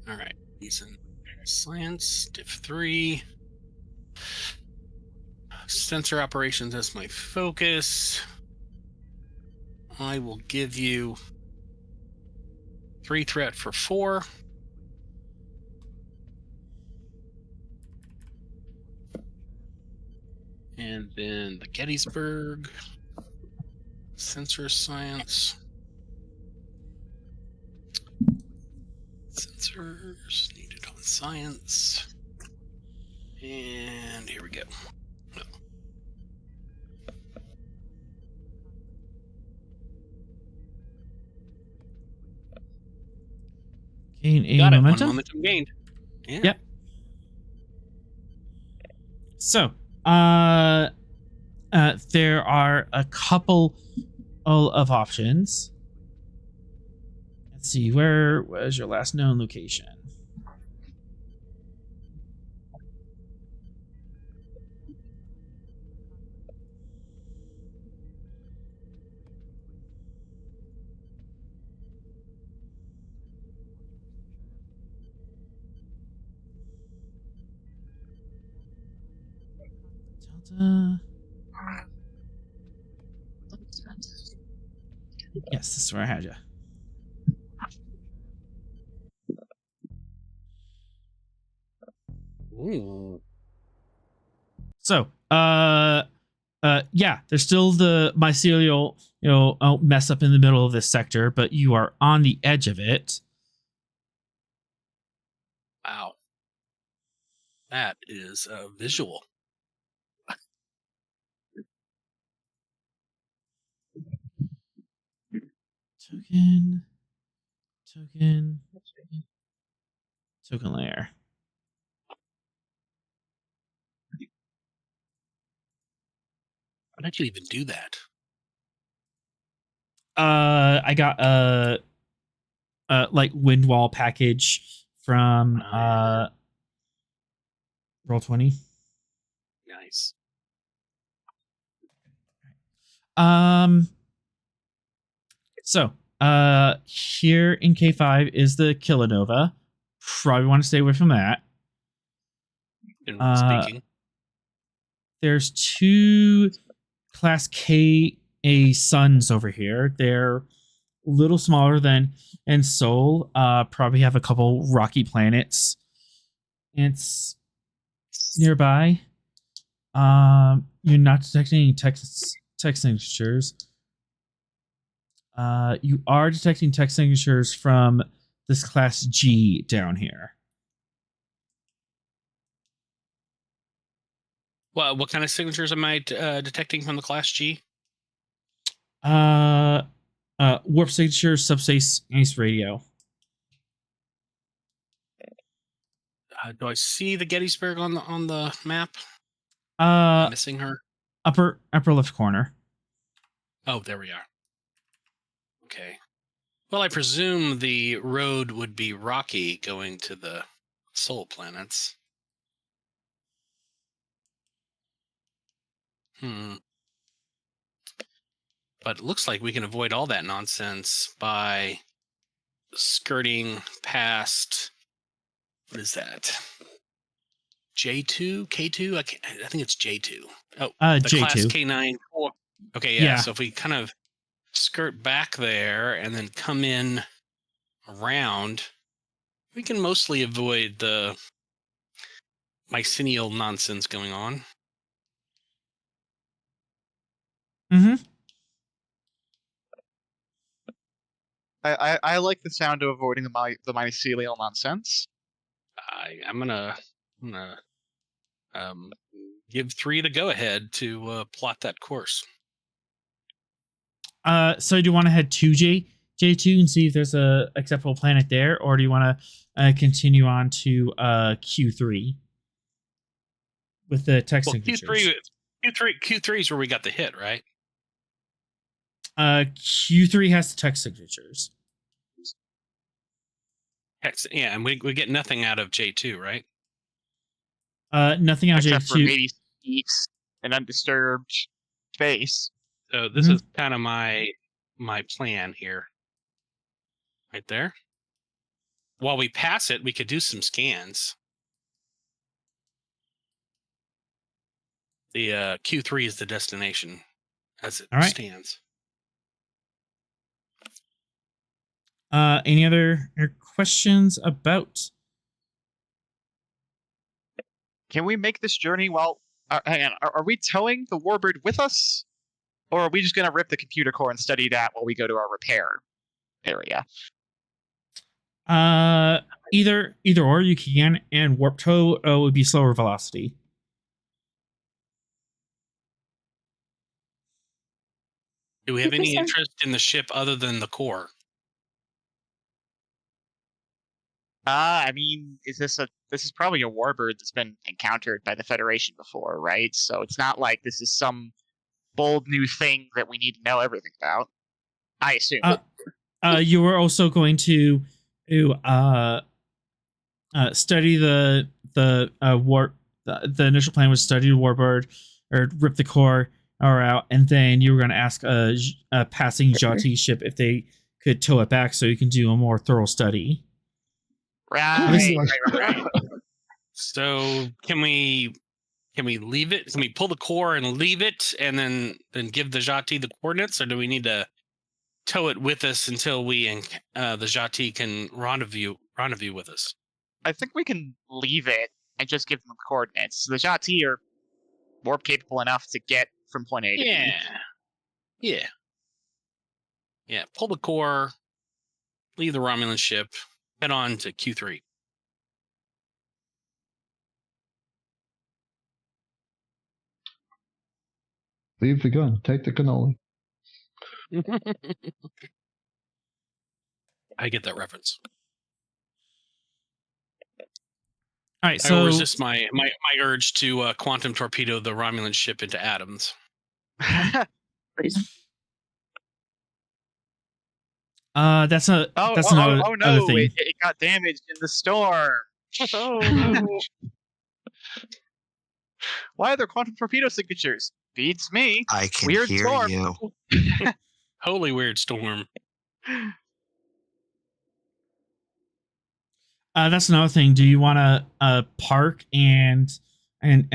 All right, reason science, diff 3. Sensor operations as my focus. I will give you 3 threat for 4. And then the Gettysburg. Sensor science. Sensors needed on science. And here we go. No. Gain a Got it. momentum. 1 momentum gained. Yeah. Yep. So, there are a couple of options. Let's see, where was your last known location? Delta. Yes, this is where I had you. Ooh. So, yeah, there's still the mycelial, mess up in the middle of this sector, but you are on the edge of it. Wow. That is a visual. Token layer. How did you even do that? I got like wind wall package from Roll20. Nice. So here in K5 is the Kilonova. Probably want to stay away from that. Generally speaking. There's 2 Class Ka suns over here. They're a little smaller than Sol. Probably have a couple rocky planets. It's nearby. You're not detecting any text signatures. You are detecting text signatures from this Class G down here. Well, what kind of signatures am I detecting from the Class G? Warp signature, subspace, ace radio. Do I see the Gettysburg on the map? Missing her. Upper left corner. Oh, there we are. Okay. Well, I presume the road would be rocky going to the Sol planets. But it looks like we can avoid all that nonsense by skirting past. What is that? J2? K2? I think it's J2. Oh, the J2. Class K9. Okay, yeah. So if we kind of skirt back there and then come in around We can mostly avoid the mycelial nonsense going on. Mm-hmm. I like the sound of avoiding the mycelial nonsense. I'm gonna give 3 the go ahead to plot that course. So do you want to head to J2 and see if there's a acceptable planet there, or do you want to continue on to Q3 with the tech signatures? Q3 is where we got the hit, right? Q3 has the tech signatures. Yeah, and we get nothing out of J2, right? Nothing out of Except for J2. maybe eats an undisturbed space. So this is kind of my plan here. Right there. While we pass it, we could do some scans. The Q3 is the destination as it stands. Any other questions about? Can we make this journey while... hang on, are we towing the warbird with us? Or are we just going to rip the computer core and study that while we go to our repair area? Either or you can, and warp tow would be slower velocity. Do we have any interest in the ship other than the core? I mean, this is probably a warbird that's been encountered by the Federation before, right? So it's not like this is some bold new thing that we need to know everything about. I assume. You were also going to study the warp. The initial plan was study the warbird or rip the core or out, and then you were going to ask a passing Jati ship if they could tow it back so you can do a more thorough study. Right. So can we leave it? Can we pull the core and leave it, and then give the Jati the coordinates, or do we need to tow it with us until we the Jati can rendezvous with us? I think we can leave it and just give them the coordinates. The Jati are warp capable enough to get from point A to B. Yeah. Pull the core, leave the Romulan ship, head on to Q3. Leave the gun. Take the cannoli. I get that reference. All right, so I resist my urge to quantum torpedo the Romulan ship into atoms. That's another oh no! other thing. It got damaged in the storm. Oh no! Why are there quantum torpedo signatures? Beats me. I can weird hear storm. you. Holy weird storm. That's another thing. Do you want to park and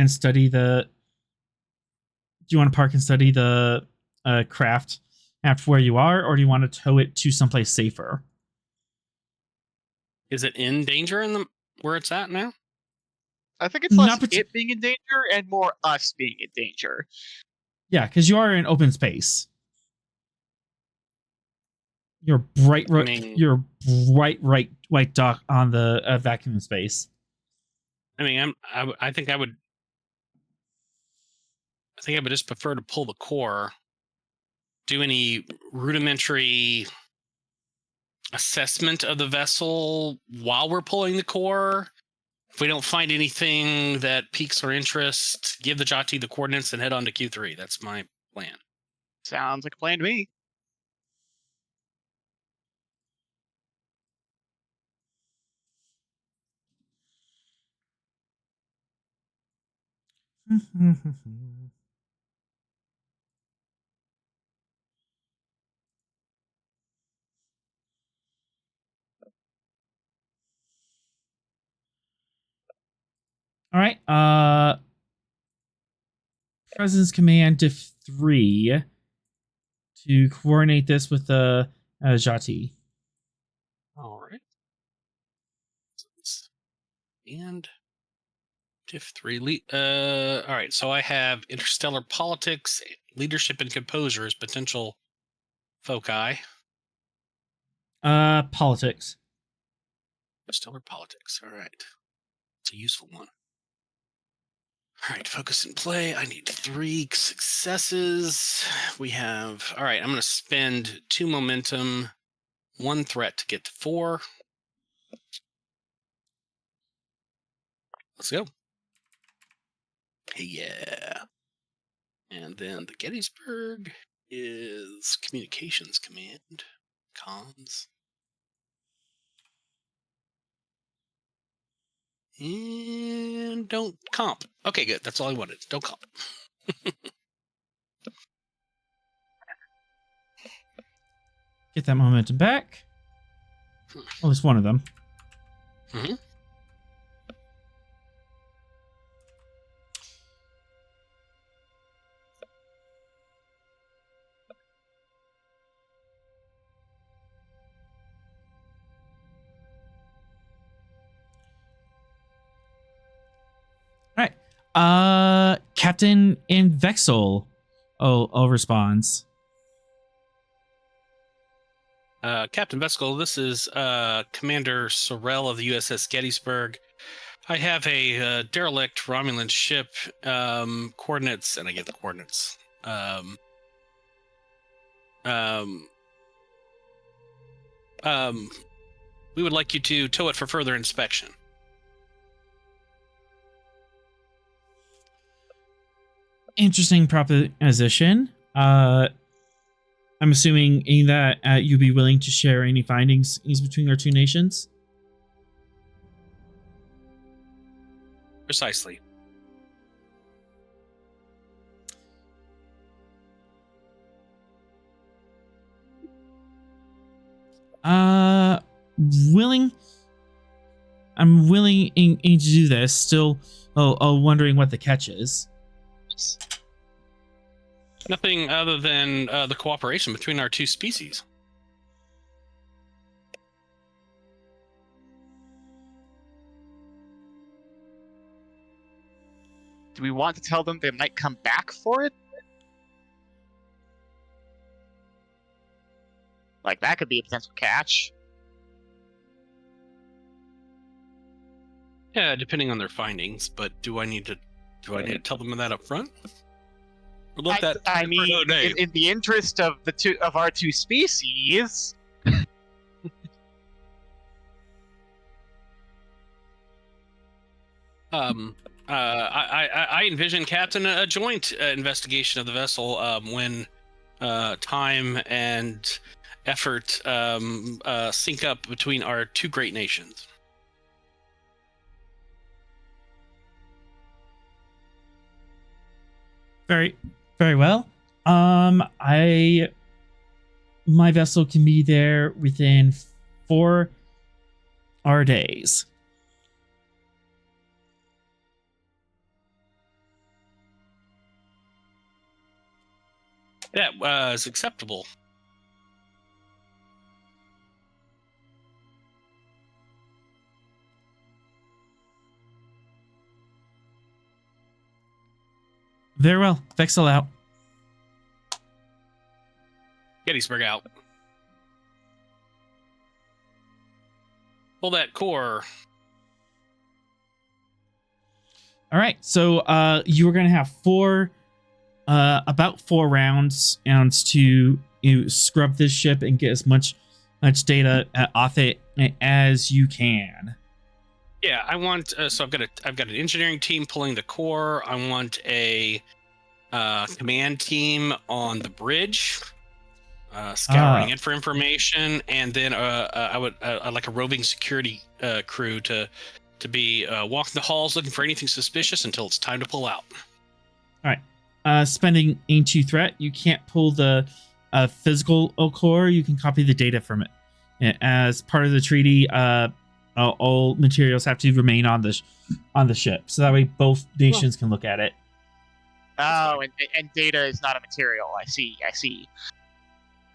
study the? Do you want to park and study the craft after where you are, or do you want to tow it to someplace safer? Is it in danger where it's at now? I think it's less it being in danger and more us being in danger. Yeah, because you are in open space. You're bright white dot on the vacuum space. I mean, I think I would just prefer to pull the core. Do any rudimentary assessment of the vessel while we're pulling the core. If we don't find anything that piques our interest, give the Jati the coordinates and head on to Q3. That's my plan. Sounds like a plan to me. All right. President's Command Diff 3 to coordinate this with the Jati. All right. those. And Diff 3. All right, so I have interstellar politics, leadership, and composure as potential foci. Politics. Interstellar politics. All right. It's a useful one. All right, focus and play. I need 3 successes. We have... All right, I'm going to spend 2 momentum, 1 threat to get to 4. Let's go. Yeah. And then the Gettysburg is communications command. Comms. And don't comp. Okay, good. That's all I wanted. Don't comp. Get that momentum back. At least one of them. Mm-hmm. All right. Captain in Vexel. Responds. Captain Veskel, this is Commander Sorrell of the USS Gettysburg. I have a derelict Romulan ship, coordinates, and I get the coordinates. We would like you to tow it for further inspection. Interesting proposition. I'm assuming that you'd be willing to share any findings between our two nations. Precisely. Willing. I'm willing to do this. Still, wondering what the catch is. Nothing other than the cooperation between our 2 species. Do we want to tell them they might come back for it? Like, that could be a potential catch. Yeah, depending on their findings. But do I need to tell them that up front? Or let that I mean, in the interest of our two species. I envision, Captain, a joint investigation of the vessel when time and effort sync up between our 2 great nations. Very, very well. My vessel can be there within 4 days. That was acceptable. Very well. Vexel out. Gettysburg out. Pull that core. All right. So you are going to have about 4 rounds to scrub this ship and get as much data off it as you can. Yeah, I want. So I've got an engineering team pulling the core. I want a command team on the bridge, scouring it for information, and then I would like a roving security crew to be walking the halls looking for anything suspicious until it's time to pull out. All right. Spending into threat, you can't pull the physical core. You can copy the data from it. As part of the treaty, all materials have to remain on the ship, so that way both nations can look at it. Oh, and data is not a material. I see.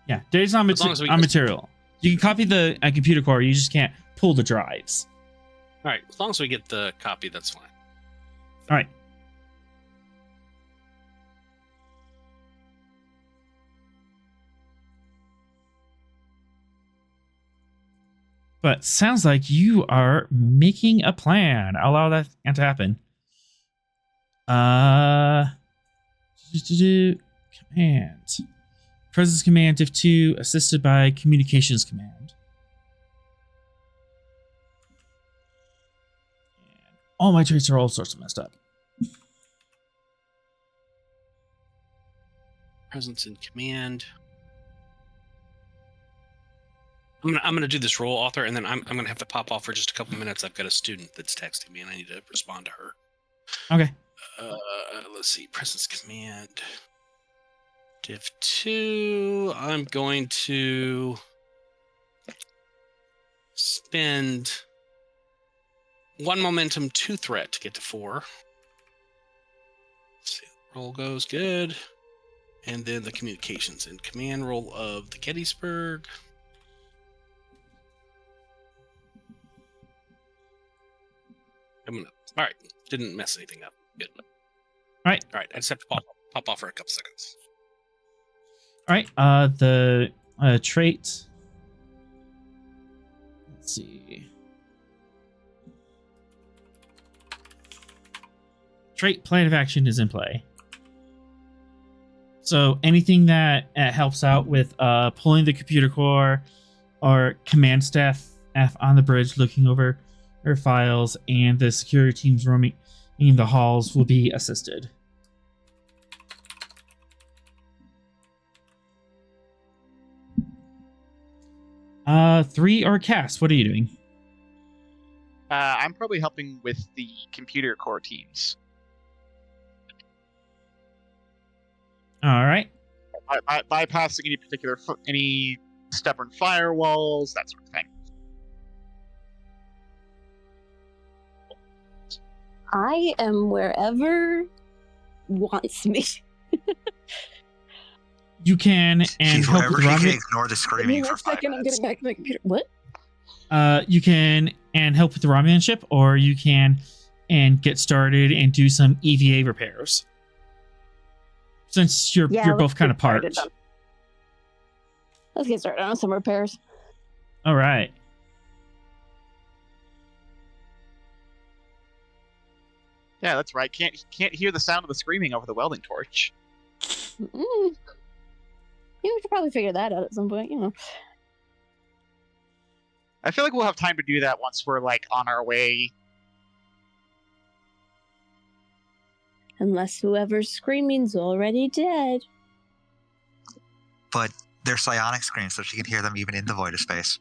Yeah, data's not material. You can copy the computer core. You just can't pull the drives. All right, as long as we get the copy, that's fine. All right. But sounds like you are making a plan. I'll allow that to happen. Command. Presence command if 2 assisted by communications command. And all my traits are all sorts of messed up. Presence in command. I'm gonna do this roll, author, and then I'm gonna have to pop off for just a couple minutes. I've got a student that's texting me, and I need to respond to her. Okay. Let's see. Presence command. Div 2. I'm going to spend 1 momentum, 2 threat to get to 4. Let's see. Roll goes good. And then the communications and command roll of the Gettysburg. All right. Didn't mess anything up. Good. All right. All right. I just have to pop off for a couple seconds. All right. The trait. Let's see. Trait plan of action is in play. So anything that helps out with pulling the computer core or command staff on the bridge looking over her files and the security teams roaming in the halls will be assisted. 3 or cast. What are you doing? I'm probably helping with the computer core teams. All right. Bypassing any stubborn firewalls, that sort of thing. I am wherever wants me. You can and She's help with wherever she can Romulan. ignore the Give screaming me for 1 5 second, I'm minutes. getting back to my computer. What? You can and help with the Romulan ship, or you can and get started and do some EVA repairs. Since you're both kind of parked. Let's get started on some repairs. All right. Yeah, that's right. Can't hear the sound of the screaming over the welding torch. Yeah, we should probably figure that out at some point, you know. I feel like we'll have time to do that once we're like on our way. Unless whoever's screaming's already dead. But they're psionic screams, so she can hear them even in the void of space.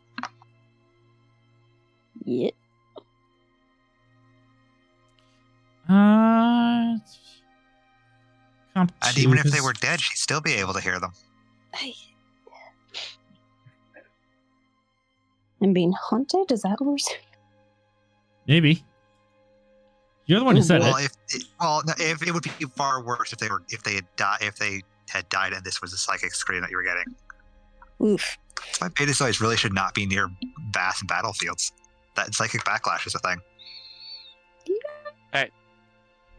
Yep. And even if they were dead, she'd still be able to hear them. I'm being haunted? Is that what we're saying? Maybe. You're the one who said it. If it would be far worse if they had died and this was a psychic scream that you were getting. Oof. That's why beta zoids really should not be near vast battlefields. That psychic backlash is a thing.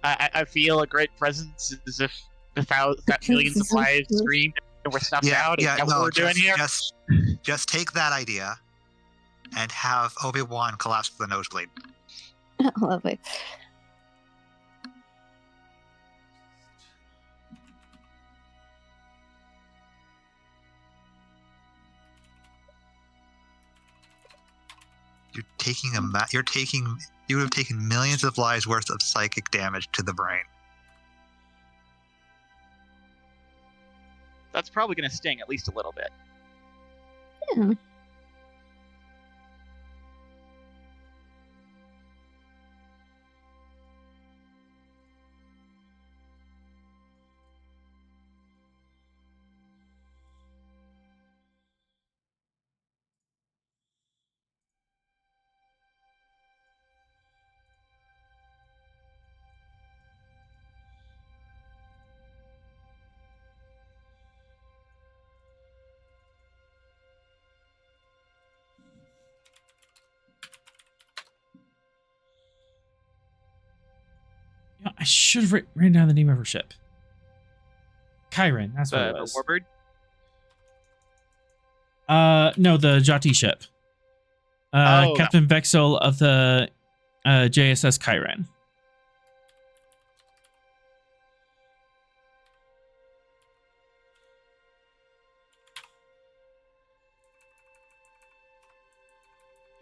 I feel a great presence as if that millions of lives screamed and were snuffed out. Is that what we're doing here? Just take that idea and have Obi-Wan collapse with a nosebleed. Lovely. You would have taken millions of lives worth of psychic damage to the brain. That's probably going to sting at least a little bit. Yeah. I should have written down the name of her ship. Chiron, that's what it The was. Warbird. No, the Jati ship. Oh, Captain Vexel of the JSS Chiron.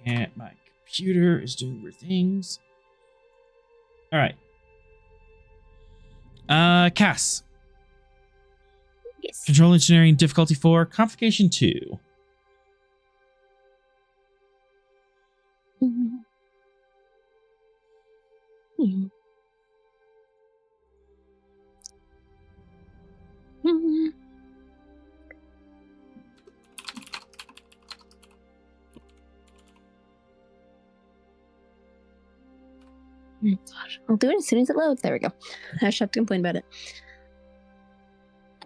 And my computer is doing weird things. All right. Cass. Yes. Control engineering difficulty 4, complication 2. Mhm. Mhm. Mhm. Gosh, I'll do it as soon as it loads. There we go. I should have to complain about it.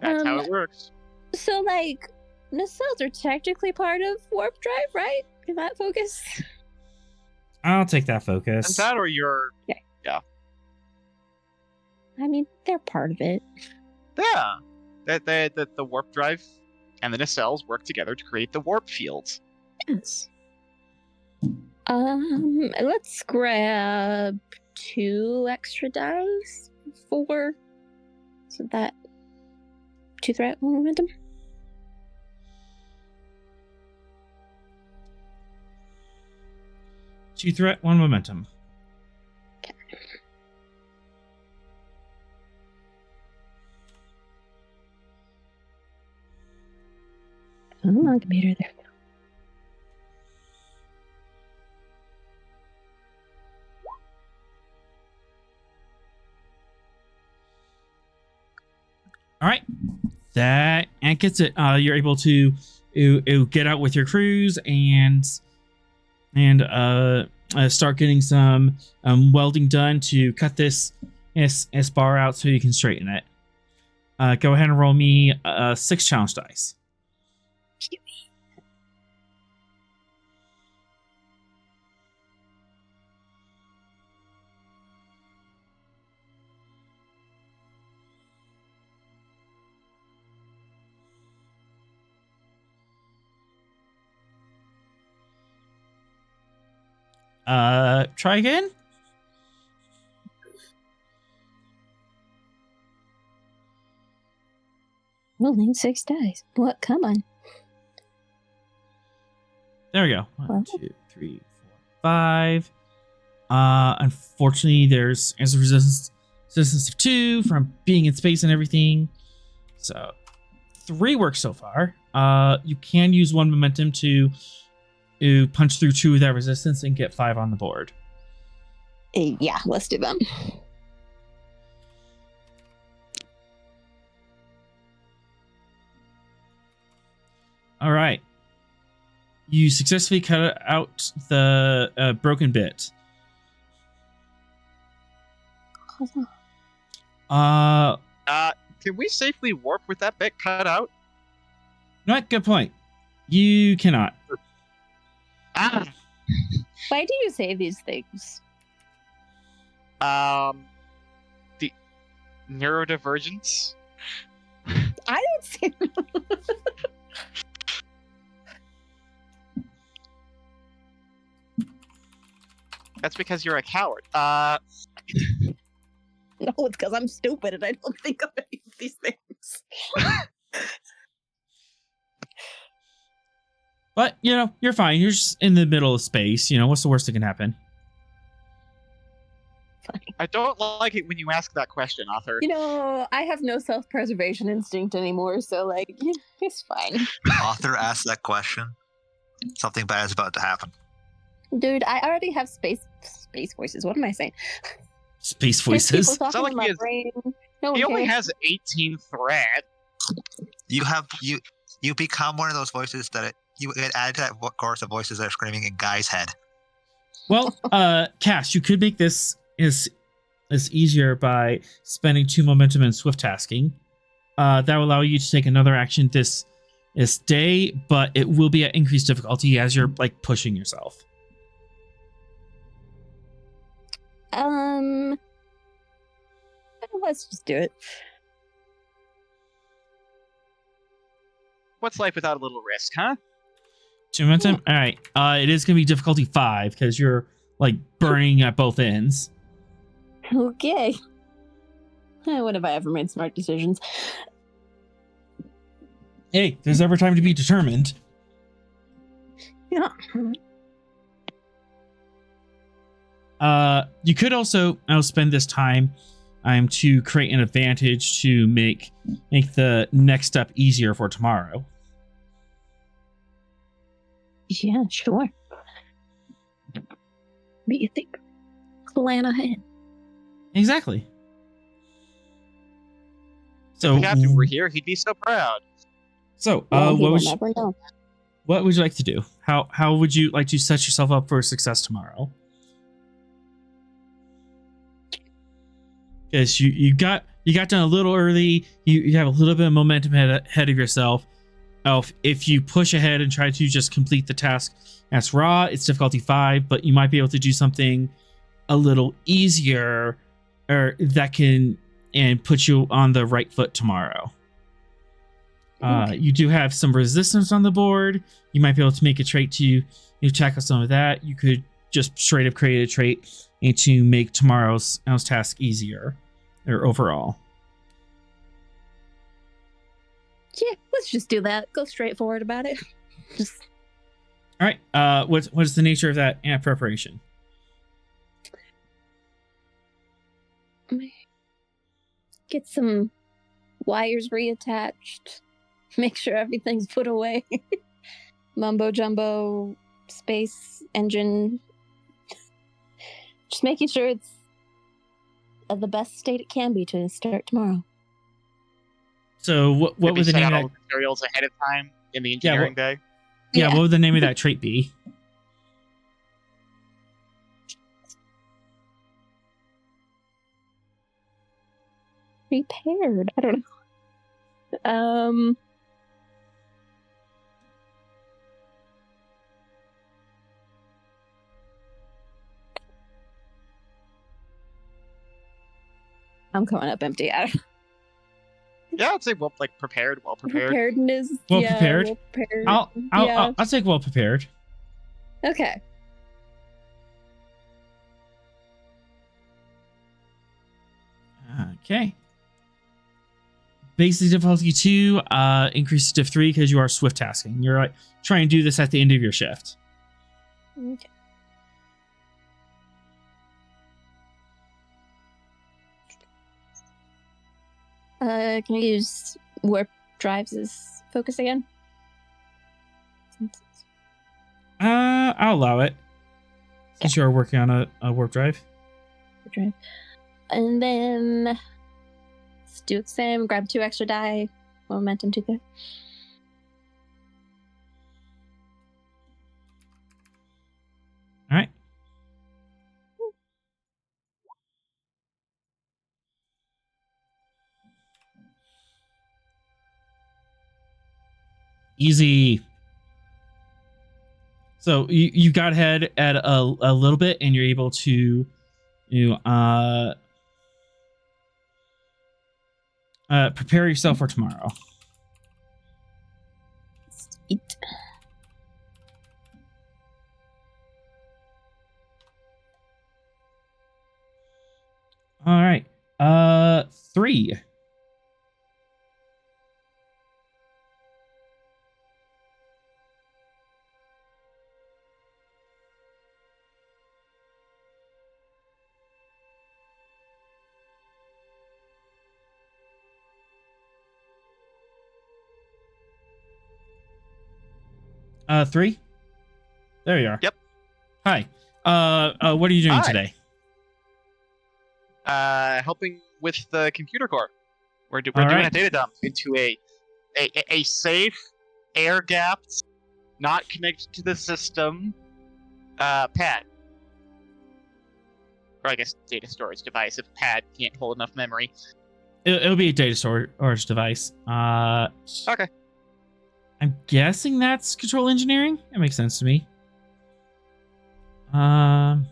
that's how it works. So, like, nacelles are technically part of warp drive, right? Is that focus? I'll take that focus. Is that or your? I mean, they're part of it. Yeah. The warp drive and the nacelles work together to create the warp fields. Yes. Let's grab 2 extra dice for so that 2 threat, 1 momentum. Two threat, 1 momentum. Oh, my computer there. All right. That gets it. You're able to get out with your crews and start getting some welding done to cut this bar out so you can straighten it. Go ahead and roll me 6 challenge dice. Try again. Rolling 6 dice. What? Come on. There we go. 1, Well. 2, 3, 4, 5. Unfortunately, there's a resistance of 2 from being in space and everything. So 3 works so far. You can use 1 momentum to punch through 2 of that resistance and get 5 on the board. Yeah, let's do them. All right. You successfully cut out the broken bit. Can we safely warp with that bit cut out? Not good point. You cannot. Ah. Why do you say these things? The neurodivergence. I didn't say That's because you're a coward. No, it's because I'm stupid and I don't think of any of these things. But, you're fine. You're just in the middle of space. What's the worst that can happen? I don't like it when you ask that question, author. I have no self-preservation instinct anymore, so, it's fine. Author asked that question. Something bad is about to happen. Dude, I already have space voices. What am I saying? Space There's people voices. talking Sound like in my he is- brain. No one He only cares. has 18 thread. You become one of those voices that you get added to that chorus of voices that are screaming in Guy's head. Well, Cass, you could make this is easier by spending 2 momentum and swift tasking. That will allow you to take another action this day, but it will be at increased difficulty as you're pushing yourself. let's just do it. What's life without a little risk, huh? 2 momentum. All right. It is gonna be difficulty 5 because you're like burning at both ends. Okay. When have I ever made smart decisions? Hey, there's ever time to be determined. Yeah. You could also spend this time to create an advantage to make the next step easier for tomorrow. Yeah, sure. What do you think? Plan ahead. Exactly. So If the captain were here, he'd be so proud. So, Well, he what will would never know. you like to do? How would you like to set yourself up for success tomorrow? Because you got done a little early. You have a little bit of momentum ahead of yourself. If you push ahead and try to just complete the task as raw, it's difficulty 5, but you might be able to do something a little easier, or that can and put you on the right foot tomorrow. Okay. You do have some resistance on the board. You might be able to make a trait to tackle some of that. You could just straight up create a trait and to make tomorrow's task easier or overall. Yeah, let's just do that. Go straightforward about it. Just All right. What's the nature of that preparation? get some wires reattached. Make sure everything's put away. Mumbo jumbo, space engine. Just making sure it's at the best state it can be to start tomorrow. So what Maybe would the set name out of all that? the materials ahead of time in the engineering day? Yeah, what would the name of that trait be? Prepared. I don't know. I'm coming up empty. Yeah, I'd say well prepared. Preparedness. Well yeah, prepared. Well prepared. I'll take well prepared. Okay. Okay. Basic difficulty 2, increases to 3 because you are swift tasking. You're like trying to do this at the end of your shift. Okay. Can I use warp drives as focus again? I'll allow it. Since you are working on a warp drive. Drive. And then let's do the same. Grab 2 extra die. Momentum 2 there. All right. Easy. So you got ahead at a little bit, and you're able to prepare yourself for tomorrow. Eat. All right. 3. Three. There you are. Yep. Hi. What are you doing Hi. today? Helping with the computer core. We're doing Alright. a data dump into a safe, air-gapped, not connected to the system pad. Or I guess data storage device if pad can't hold enough memory. It'll be a data storage device. Okay. I'm guessing that's control engineering. That makes sense to me. And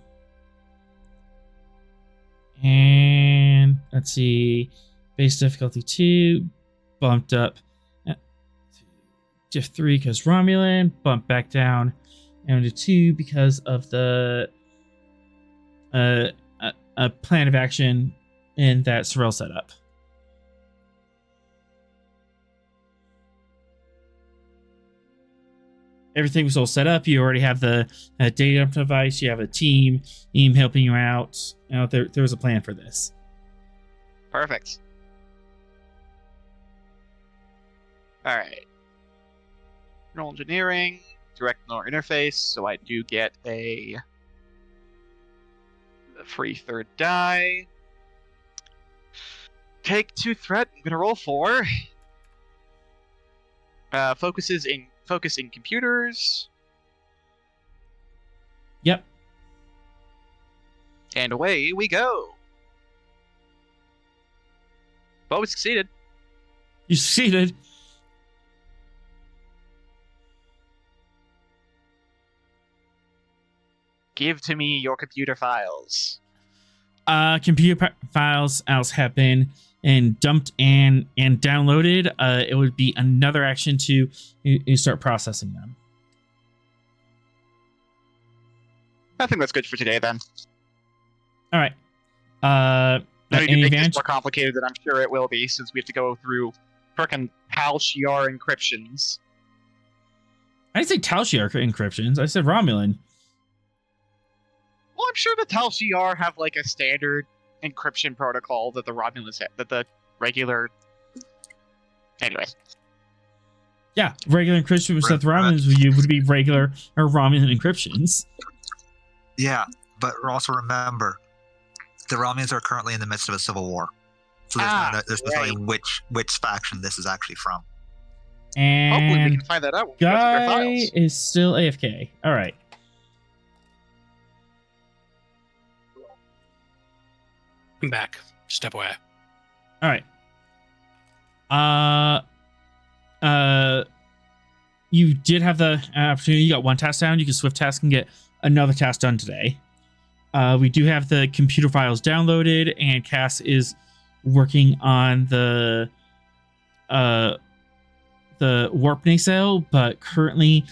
let's see, base difficulty 2, bumped up diff 3 because Romulan, bumped back down and to 2 because of the a plan of action in that Sorrel setup. Everything was all set up. You already have the data dump device. You have a team helping you out. You know, there was a plan for this. Perfect. All right. Neural engineering, direct neural interface. So I do get a free third die. Take 2 threat. I'm gonna roll 4. Focus in computers. Yep. And away we go. Well, we succeeded. You succeeded. Give to me your computer files. Computer files have been dumped and downloaded. It would be another action to you start processing them. I think that's good for today then. All right. No need to Any make this advantage? more complicated than I'm sure it will be, since we have to go through frickin' Tal-Shiar encryptions. I didn't say Tal-Shiar encryptions. I said Romulan. Well, I'm sure the Tal-Shiar have like a standard encryption protocol that the Romulans have, that the regular. Anyways. Yeah, regular encryption with Seth Romulans would be regular or Romulan encryptions. Yeah, but also remember, the Romulans are currently in the midst of a civil war, so there's no telling which faction this is actually from. And hopefully we can find that out when we go through their Guy files. is still AFK. All right. I'm back. Step away. All right. You did have the opportunity. You got one task down. You can swift task and get another task done today. We do have the computer files downloaded, and Cass is working on the warp nacelle, but currently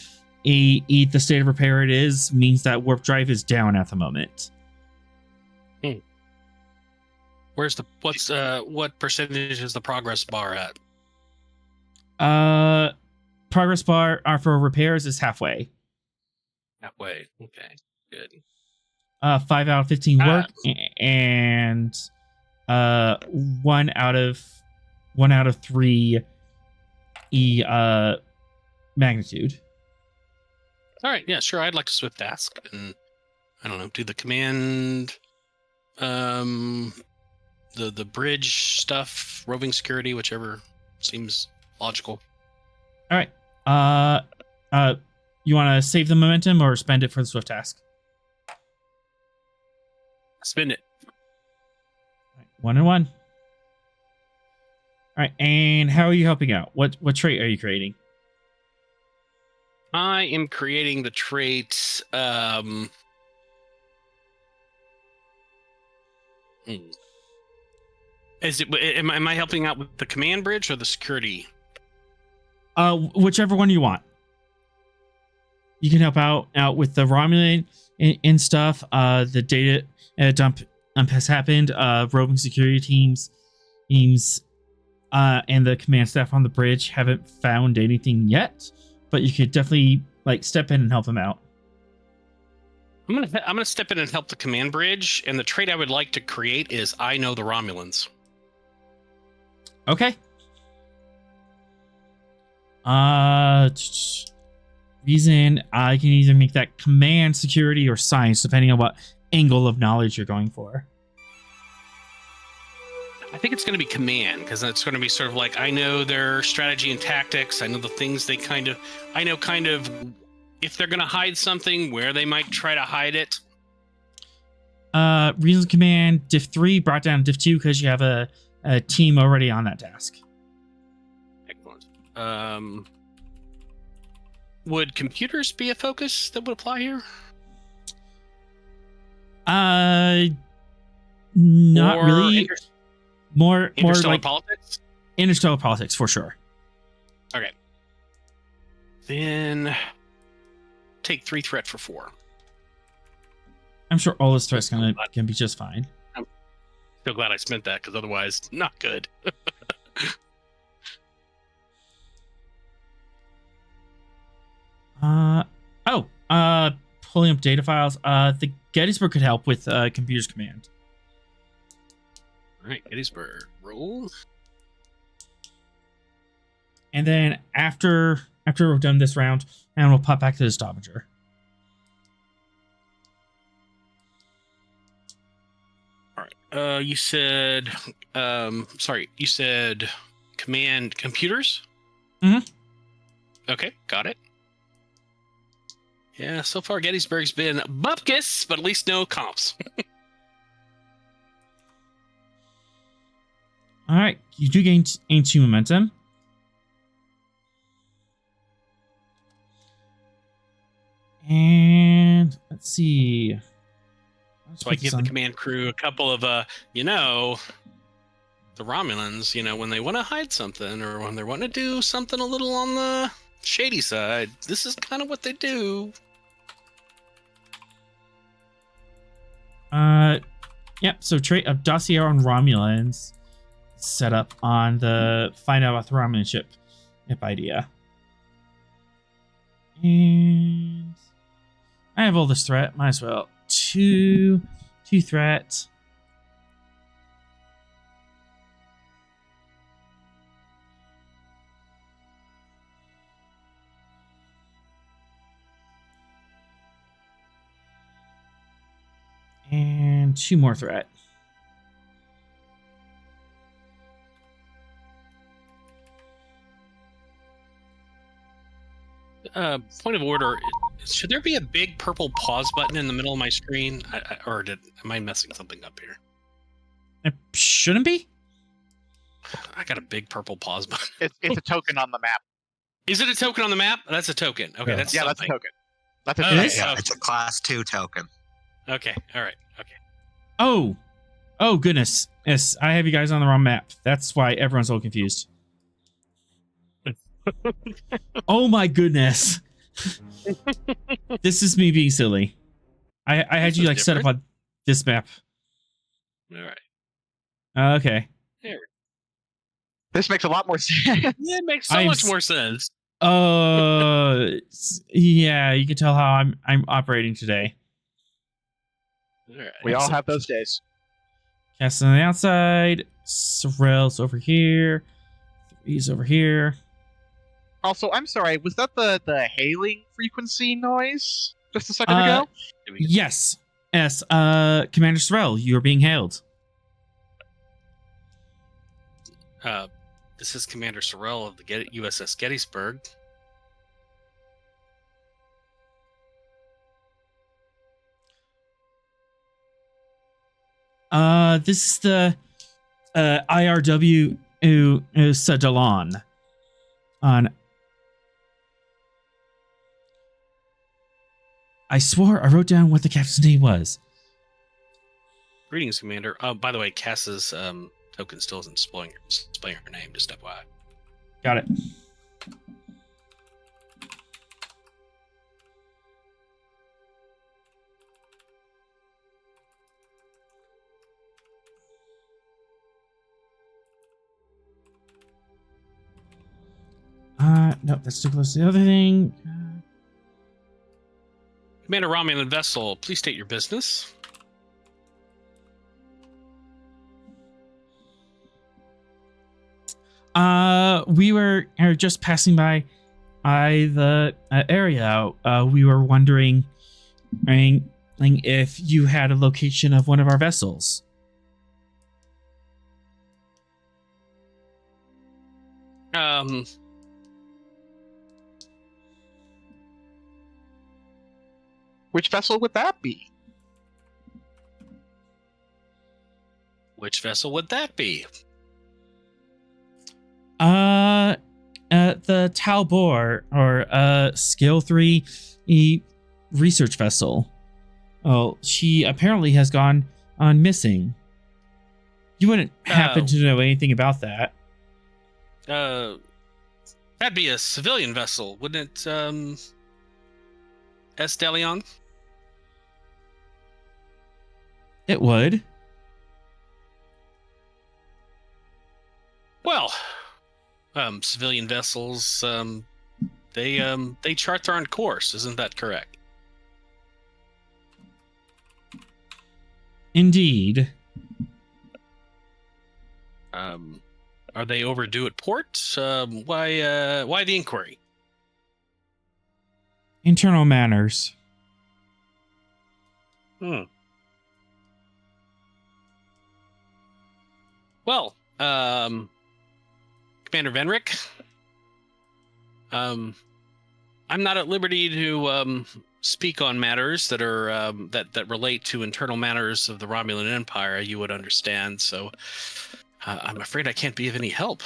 the state of repair it is means that warp drive is down at the moment. Where's what percentage is the progress bar at? Progress bar for repairs is halfway. Halfway. Okay. Good. 5 out of 15 work, and 1 out of 3 magnitude. All right. Yeah, sure. I'd like to swift task and I don't know, do the command, the bridge stuff, roving security, whichever seems logical. All right. You want to save the momentum or spend it for the swift task? Spend it. All right, 1 and 1. All right. And how are you helping out? What trait are you creating? I am creating the trait. Am I helping out with the command bridge or the security? Whichever one you want. You can help out with the Romulan and stuff. The data dump has happened. Roving security teams, and the command staff on the bridge haven't found anything yet, but you could definitely step in and help them out. I'm gonna step in and help the command bridge, and the trait I would like to create is I know the Romulans. Okay. Reason I can either make that command, security, or science, depending on what angle of knowledge you're going for. I think it's going to be command, because it's going to be sort of like, I know their strategy and tactics. I know the things I know kind of if they're going to hide something, where they might try to hide it. Reason command, diff 3 brought down diff 2 because you have a team already on that task. Excellent. Would computers be a focus that would apply here? Not Or really. more Interstellar like politics? interstellar politics for sure. Okay. Then take 3 threat for 4. I'm sure all this threats can be just fine. So glad I spent that, because otherwise, not good. Pulling up data files. The Gettysburg could help with computers command. All right, Gettysburg, roll. And then after we're done this round, and we'll pop back to the Stavanger. All right. You said, you said command computers? Mhm. Okay, got it. Yeah, so far Gettysburg's been bupkis, but at least no comps. All right, you do gain 2 momentum. And let's see. So I give the command crew a couple of, the Romulans, when they want to hide something or when they want to do something a little on the shady side, this is kind of what they do. Yep. So trait of dossier on Romulans set up on the find out about the Romulan ship idea. And I have all this threat. Might as well. 2 threat. And 2 more threat. Point of order. Should there be a big purple pause button in the middle of my screen? Am I messing something up here? It shouldn't be. I got a big purple pause button. It's a token on the map. Is it a token on the map? That's a token. Okay, Yeah. that's Yeah, something. that's a token. That's a Oh, token. is? Yeah, Okay. it's a class 2 token. Okay, all right, okay. Oh goodness. Yes, I have you guys on the wrong map. That's why everyone's so confused. Oh my goodness. This is me being silly. I had This you is like set up different. on this map. All right. Okay. This makes a lot more sense. Yeah, it makes so I'm much s- more sense. Yeah, you can tell how I'm operating today. All right. We all have those days. Cast on the outside. Sorrel's over here. 3's over here. Also, I'm sorry, was that the hailing frequency noise just a second Uh, ago? Yes. Yes. Commander Sorrel, you are being hailed. This is Commander Sorrel of the USS Gettysburg. This is the IRW Sadalon on. I swore I wrote down what the captain's name was. Greetings, Commander. Oh, by the way, Cass's token still isn't displaying her name, just FYI. Got it. No, that's too close to the other thing. Commander Romulan vessel, please state your business. We were just passing by the area. We were wondering if you had a location of one of our vessels. Which vessel would that be? Which vessel would that be? The Talbor or Skill 3 research vessel. Oh, she apparently has gone on missing. You wouldn't happen to know anything about that. That'd be a civilian vessel, wouldn't it, S. DeLeon? It would. Well, civilian vessels, they chart their own course, isn't that correct? Indeed. Are they overdue at port? Why the inquiry? Internal matters. Well, Commander Venrick, I'm not at liberty to speak on matters that are that relate to internal matters of the Romulan Empire. You would understand, so I'm afraid I can't be of any help.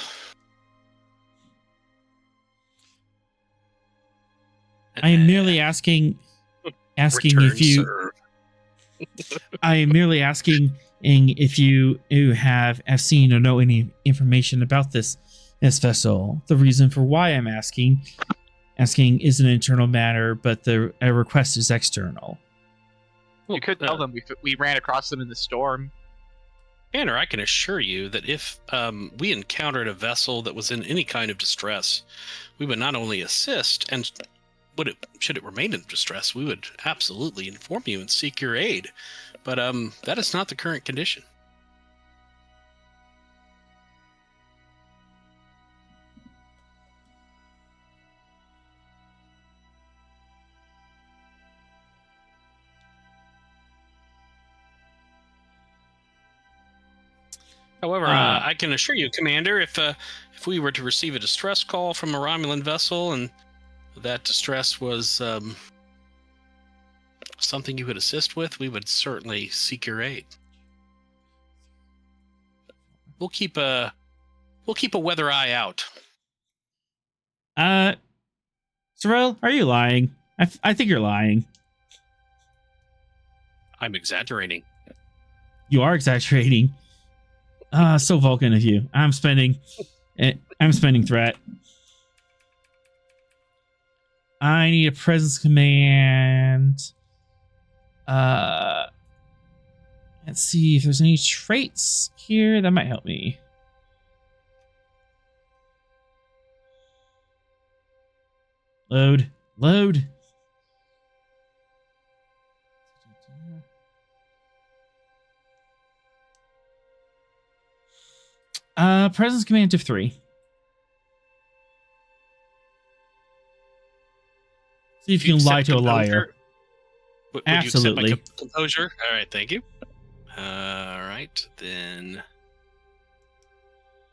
I am merely asking if you. Serve. I am merely asking if you have seen or know any information about this vessel. The reason for why I'm asking is an internal matter, but the request is external. You could tell them we ran across them in the storm. Banner, I can assure you that if we encountered a vessel that was in any kind of distress, we would not only assist, and should it remain in distress, we would absolutely inform you and seek your aid. But that is not the current condition. However, I can assure you, Commander, if we were to receive a distress call from a Romulan vessel and that distress was something you could assist with, we would certainly seek your aid. We'll keep a weather eye out. Sorrel, are you lying? I think you're lying. I'm exaggerating. You are exaggerating. So Vulcan of you. I'm spending threat. I need a presence command. Let's see if there's any traits here that might help me. Load. Presence command of 3. See if you can lie to a liar. Would Absolutely. you accept my composure? All right, thank you. All right, then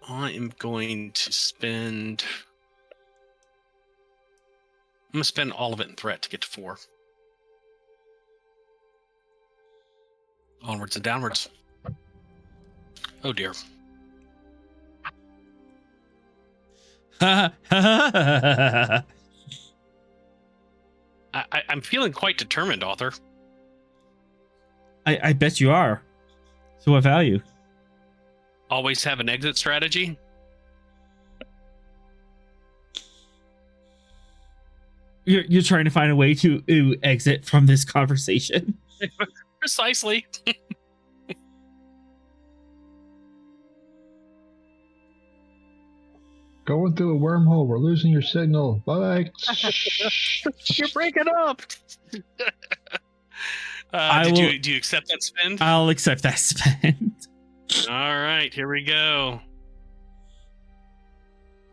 I am going to spend. I'm going to spend all of it in threat to get to 4. Onwards and downwards. Oh dear. I'm feeling quite determined, author. I bet you are. So what value? Always have an exit strategy. You're trying to find a way to exit from this conversation. Precisely. Going through a wormhole. We're losing your signal. Bye. You're breaking up. Do you accept that spend? I'll accept that spend. All right, here we go.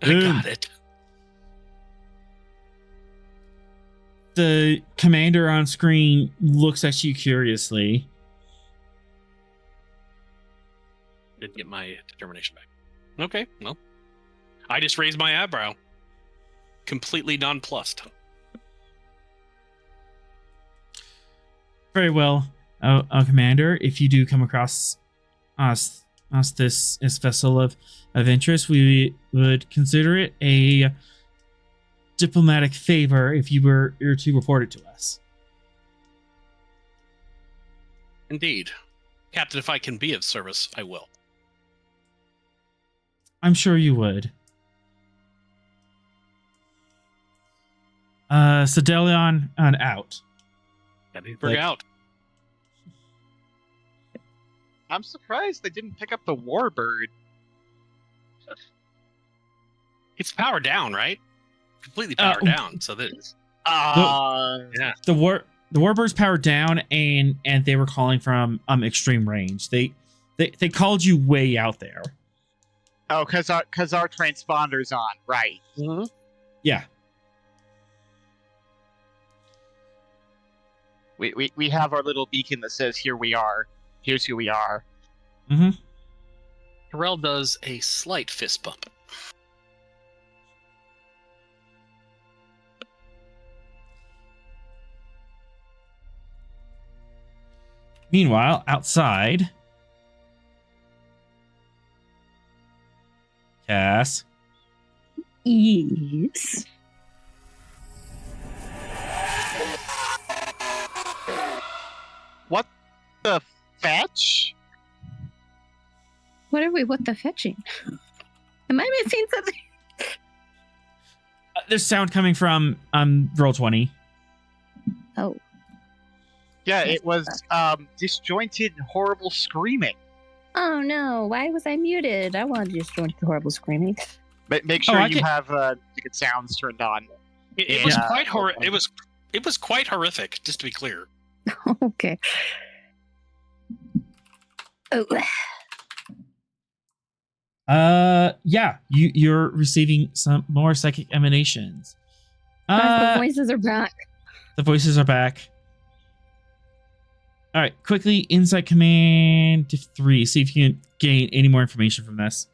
Boom. I got it. The commander on screen looks at you curiously. Didn't get my determination back. Okay, well, I just raised my eyebrow. Completely nonplussed. Very well, Commander. If you do come across us this vessel of interest, we would consider it a diplomatic favor if you were to report it to us. Indeed. Captain, if I can be of service, I will. I'm sure you would. Sedelion on out. Gettysburg out. I'm surprised they didn't pick up the Warbird. It's powered down, right? Completely powered down. So that yeah. The Warbird's powered down, and they were calling from extreme range. They called you way out there. Oh, because our transponder's on, right? Mm-hmm. Yeah. We have our little beacon that says, "Here we are. Here's who we are." Mm-hmm. Terrell does a slight fist bump. Meanwhile, outside, Cass. Yes. What the fetch? What the fetching? Am I missing something? There's sound coming from Roll20. Oh. Yeah, it was disjointed, horrible screaming. Oh no, why was I muted? I wanted to just join the horrible screaming. Make sure you have good sounds turned on. It was quite It was quite horrific, just to be clear. Okay. Oh. Yeah, you're receiving some more psychic emanations. The voices are back. The voices are back. All right, quickly, Insight Command to 3. See if you can gain any more information from this.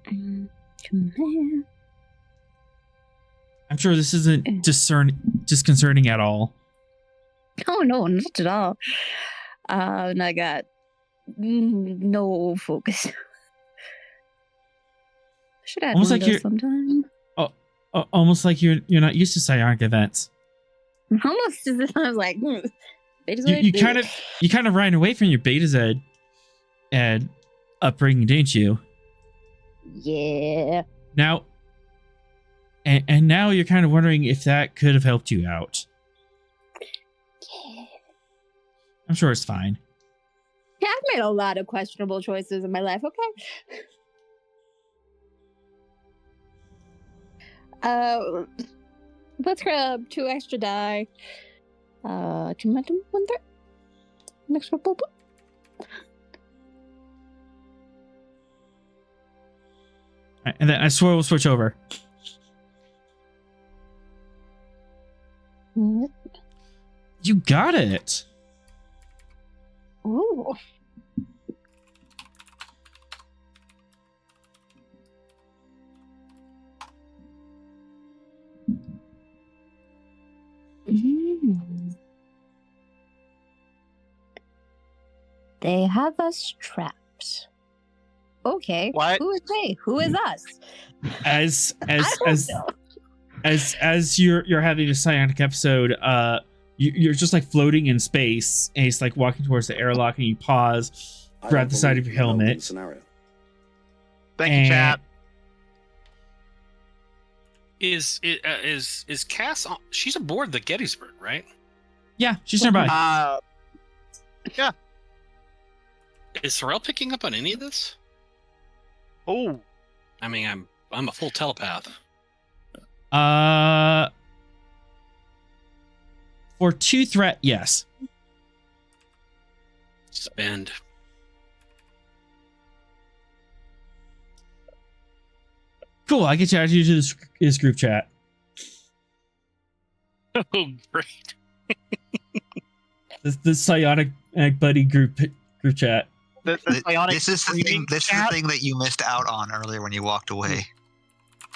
Command. I'm sure this isn't disconcerting at all. Oh no, not at all. And I got no focus. Should add Almost one like of those sometime. Almost like you're not used to psionic events. Almost as if I was like, you kind of ran away from your Beta Z and upbringing, didn't you? Yeah. Now, and now you're kind of wondering if that could have helped you out. Yeah. I'm sure it's fine. Yeah, I've made a lot of questionable choices in my life. Okay. Let's grab 2 extra die. 2 momentum, 1 threat. Next one, boop. Right, and then I swear we'll switch over. Yep. You got it. Ooh. They have us trapped. Okay. What? Who is they? Who is us? As I don't know. as you're having a psionic episode, you're just like floating in space, and it's like walking towards the airlock, and you pause, grab the side of your helmet. Thank you, chat. Is Cass on? She's aboard the Gettysburg, right? Yeah, she's nearby. Yeah. Is Sorrel picking up on any of this? Oh. I mean, I'm a full telepath. For 2 threat, yes. Spend. Cool. I get you added you to this group chat. Oh, great. The psionic buddy group chat. The psionic This is the thing. This is the thing that you missed out on earlier when you walked away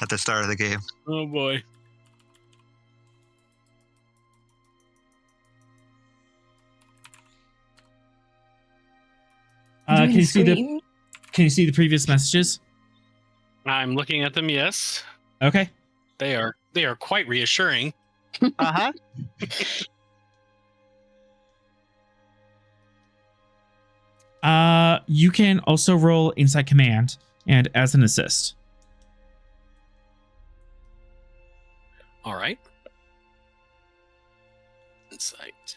at the start of the game. Oh boy. Can you see the previous messages? I'm looking at them. Yes, Okay. they are quite reassuring. you can also roll Insight Command and as an assist. All right. Insight.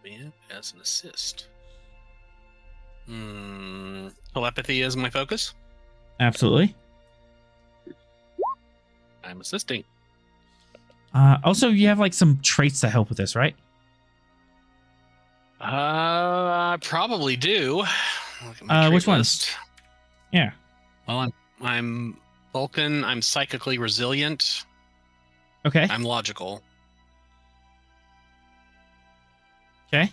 Man, as an assist. Telepathy is my focus. Absolutely. I'm assisting. Also, you have like some traits that help with this, right? I probably do. Which ones? Yeah. Well, I'm Vulcan. I'm psychically resilient. Okay. I'm logical. Okay.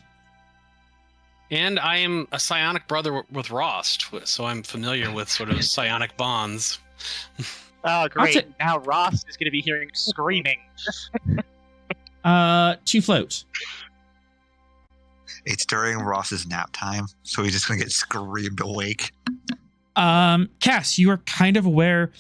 And I am a psionic brother with Rost, so I'm familiar with sort of psionic bonds. Oh, great. Now Ross is going to be hearing screaming. 2 float. It's during Ross's nap time, so he's just gonna get screamed awake. Cass, you are kind of aware.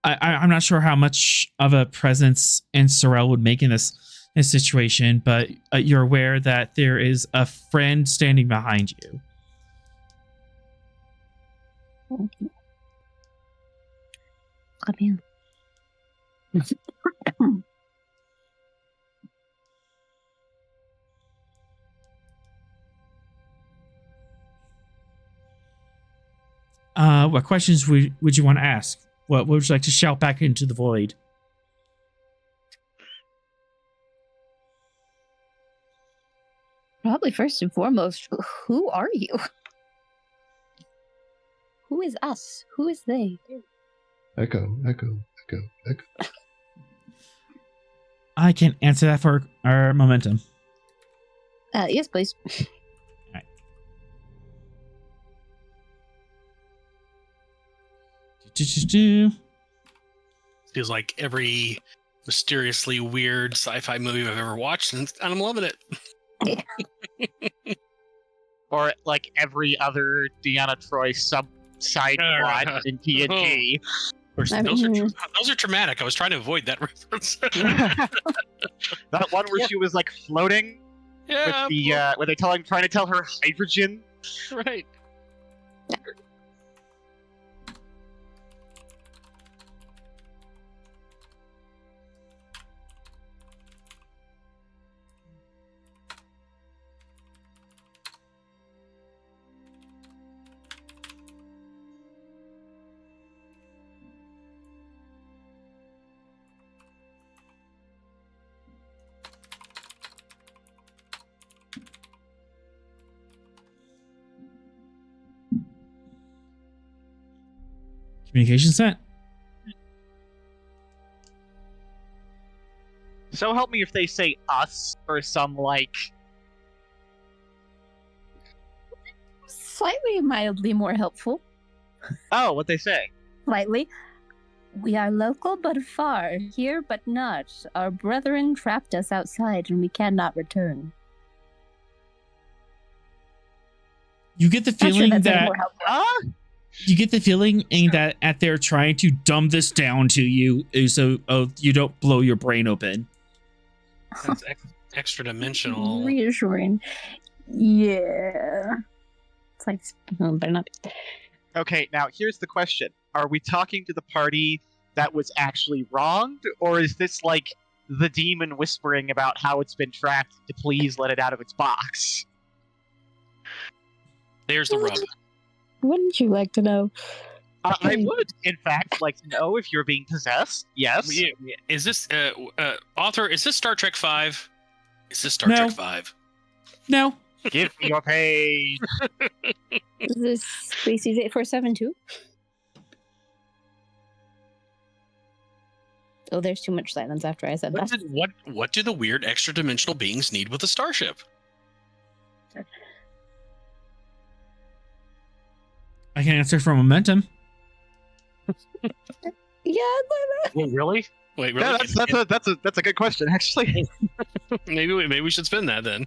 I'm not sure how much of a presence and Sorrel would make in this situation, but you're aware that there is a friend standing behind you. Come in. What questions would you want to ask? What would you like to shout back into the void? Probably first and foremost, who are you? Who is us? Who is they? Echo, echo, echo, echo. I can answer that for our momentum. Yes, please. Feels like every mysteriously weird sci-fi movie I've ever watched, and I'm loving it. Or like every other Deanna Troy side plot in TNG. Those are traumatic. I was trying to avoid that reference. That one where she was like floating Yeah, with the where they trying to tell her hydrogen. right. Communication sent. So help me if they say us or some like Slightly mildly more helpful. oh, what they say. Slightly. We are local but far, here but not. Our brethren trapped us outside and we cannot return. You get the Not sure feeling that's any that more helpful. you get the feeling that they're trying to dumb this down to you so you don't blow your brain open. That's extra dimensional. Reassuring. Yeah. It's like, better not. Okay, now here's the question. Are we talking to the party that was actually wronged, or is this like the demon whispering about how it's been trapped to please let it out of its box? There's the rub. Wouldn't you like to know? I would, in fact, like to know if you're being possessed. Yes. Yeah. Is this author? Is this Star Trek 5? Is this Star No. Trek 5? No. Give me your page. Is this Species 8472? Oh, there's too much silence after I said that. What do the weird extra dimensional beings need with a starship? I can answer for momentum. Yeah, Wait, really? Wait, really? Yeah, that's a good question, actually. maybe we should spin that then.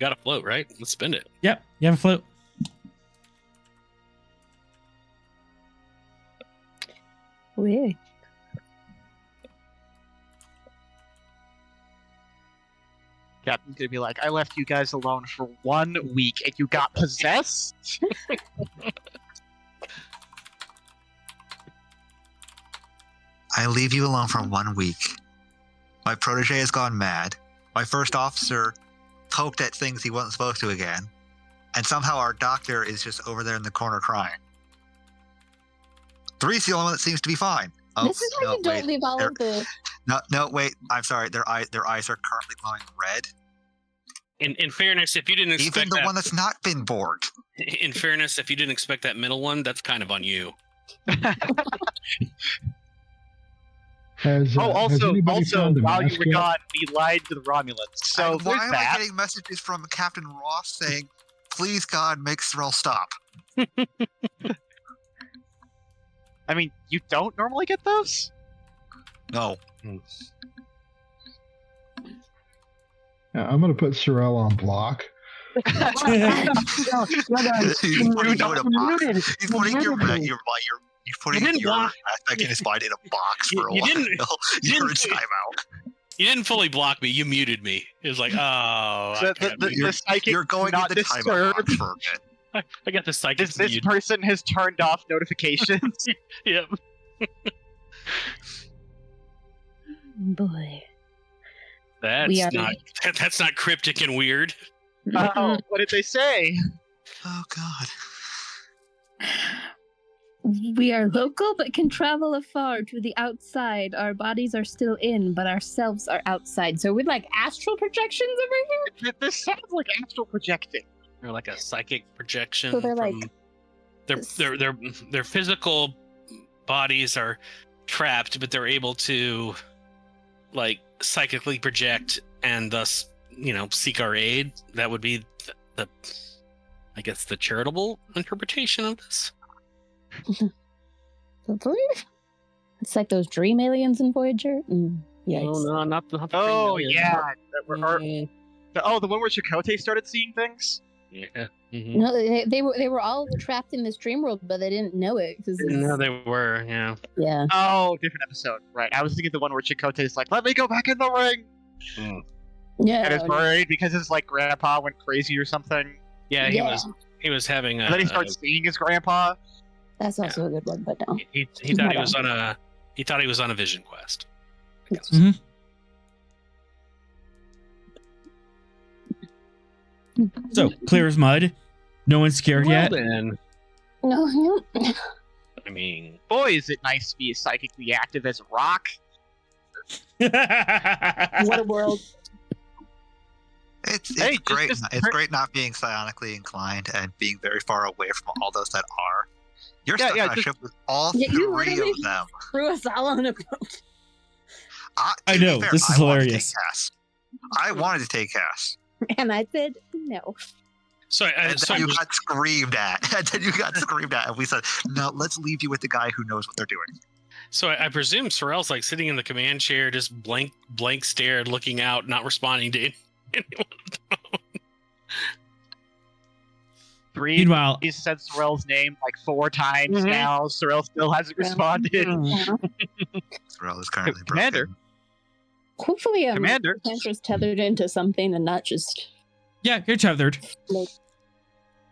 Got a float, right? Let's spin it. Yep. You have a float. weird. Captain's gonna be like, I left you guys alone for 1 week and you got possessed? I leave you alone for 1 week. My protege has gone mad. My first officer poked at things he wasn't supposed to again. And somehow our doctor is just over there in the corner crying. 3's the only one that seems to be fine. Oh, This is why you don't leave all of the. No, wait. I'm sorry. Their eyes are currently glowing red. In fairness, if you didn't expect Even the that, one that's not been bored. in fairness, if you didn't expect that middle one, that's kind of on you. Has anybody found the while you mask were yet? gone, we lied to the Romulans. So And why there's am I that. getting messages from Captain Ross saying, "Please God, make Thrill stop"? I mean, you don't normally get those? No. Yeah, I'm going to put Sorrel on block. He's putting you in a box. He's putting your aspect in his mind in a box for a while. You're in timeout. You didn't fully block me. You muted me. It was like, oh, The psychic You're going not into timeout disturbed. box for a bit. I got the psychic. This person has turned off notifications. Yep. Boy. That's not cryptic and weird. Oh, what did they say? Oh God. We are local but can travel afar to the outside. Our bodies are still in, but ourselves are outside. So we're like astral projections over here? This sounds like astral projecting. They're like a psychic projection. So they're from, like- their physical bodies are trapped, but they're able to like psychically project and thus, seek our aid. That would be the I guess the charitable interpretation of this. It's like those dream aliens in Voyager. Yikes. No, not the Oh, thing, yeah. The one where Chakotay started seeing things? Yeah. Mhm. No, they were all trapped in this dream world, but they didn't know it. No, they were, yeah. Yeah. Oh, different episode. Right. I was thinking the one where Chakotay's like, let me go back in the ring! Yeah. And is worried because his grandpa went crazy or something. Yeah, he was having a. And then he starts seeing his grandpa. That's also a good one, but no. He thought he was on a vision quest. So, clear as mud. No one's scared yet. Then, No. I mean, Boy, is it nice to be as psychically active as a rock. What a world. It's Hey, great. just It's great not being psionically inclined and being very far away from all those that are. You're stuck on a ship with all Yeah, you three literally- of them. Threw us all on a boat. I To be know, fair, this is I wanted to hilarious. take Cass. I wanted to take Cass. And I said no. so And then you got screamed at. And we said, no, let's leave you with the guy who knows what they're doing. So I presume Sorrel's like sitting in the command chair, just blank stared, looking out, not responding to anyone. Meanwhile, He's said Sorrel's name 4 times now. Sorrel still hasn't responded. Sorrel is currently Commander. broken. Hopefully, Commander. Sandra's tethered into something and not just yeah, you're tethered.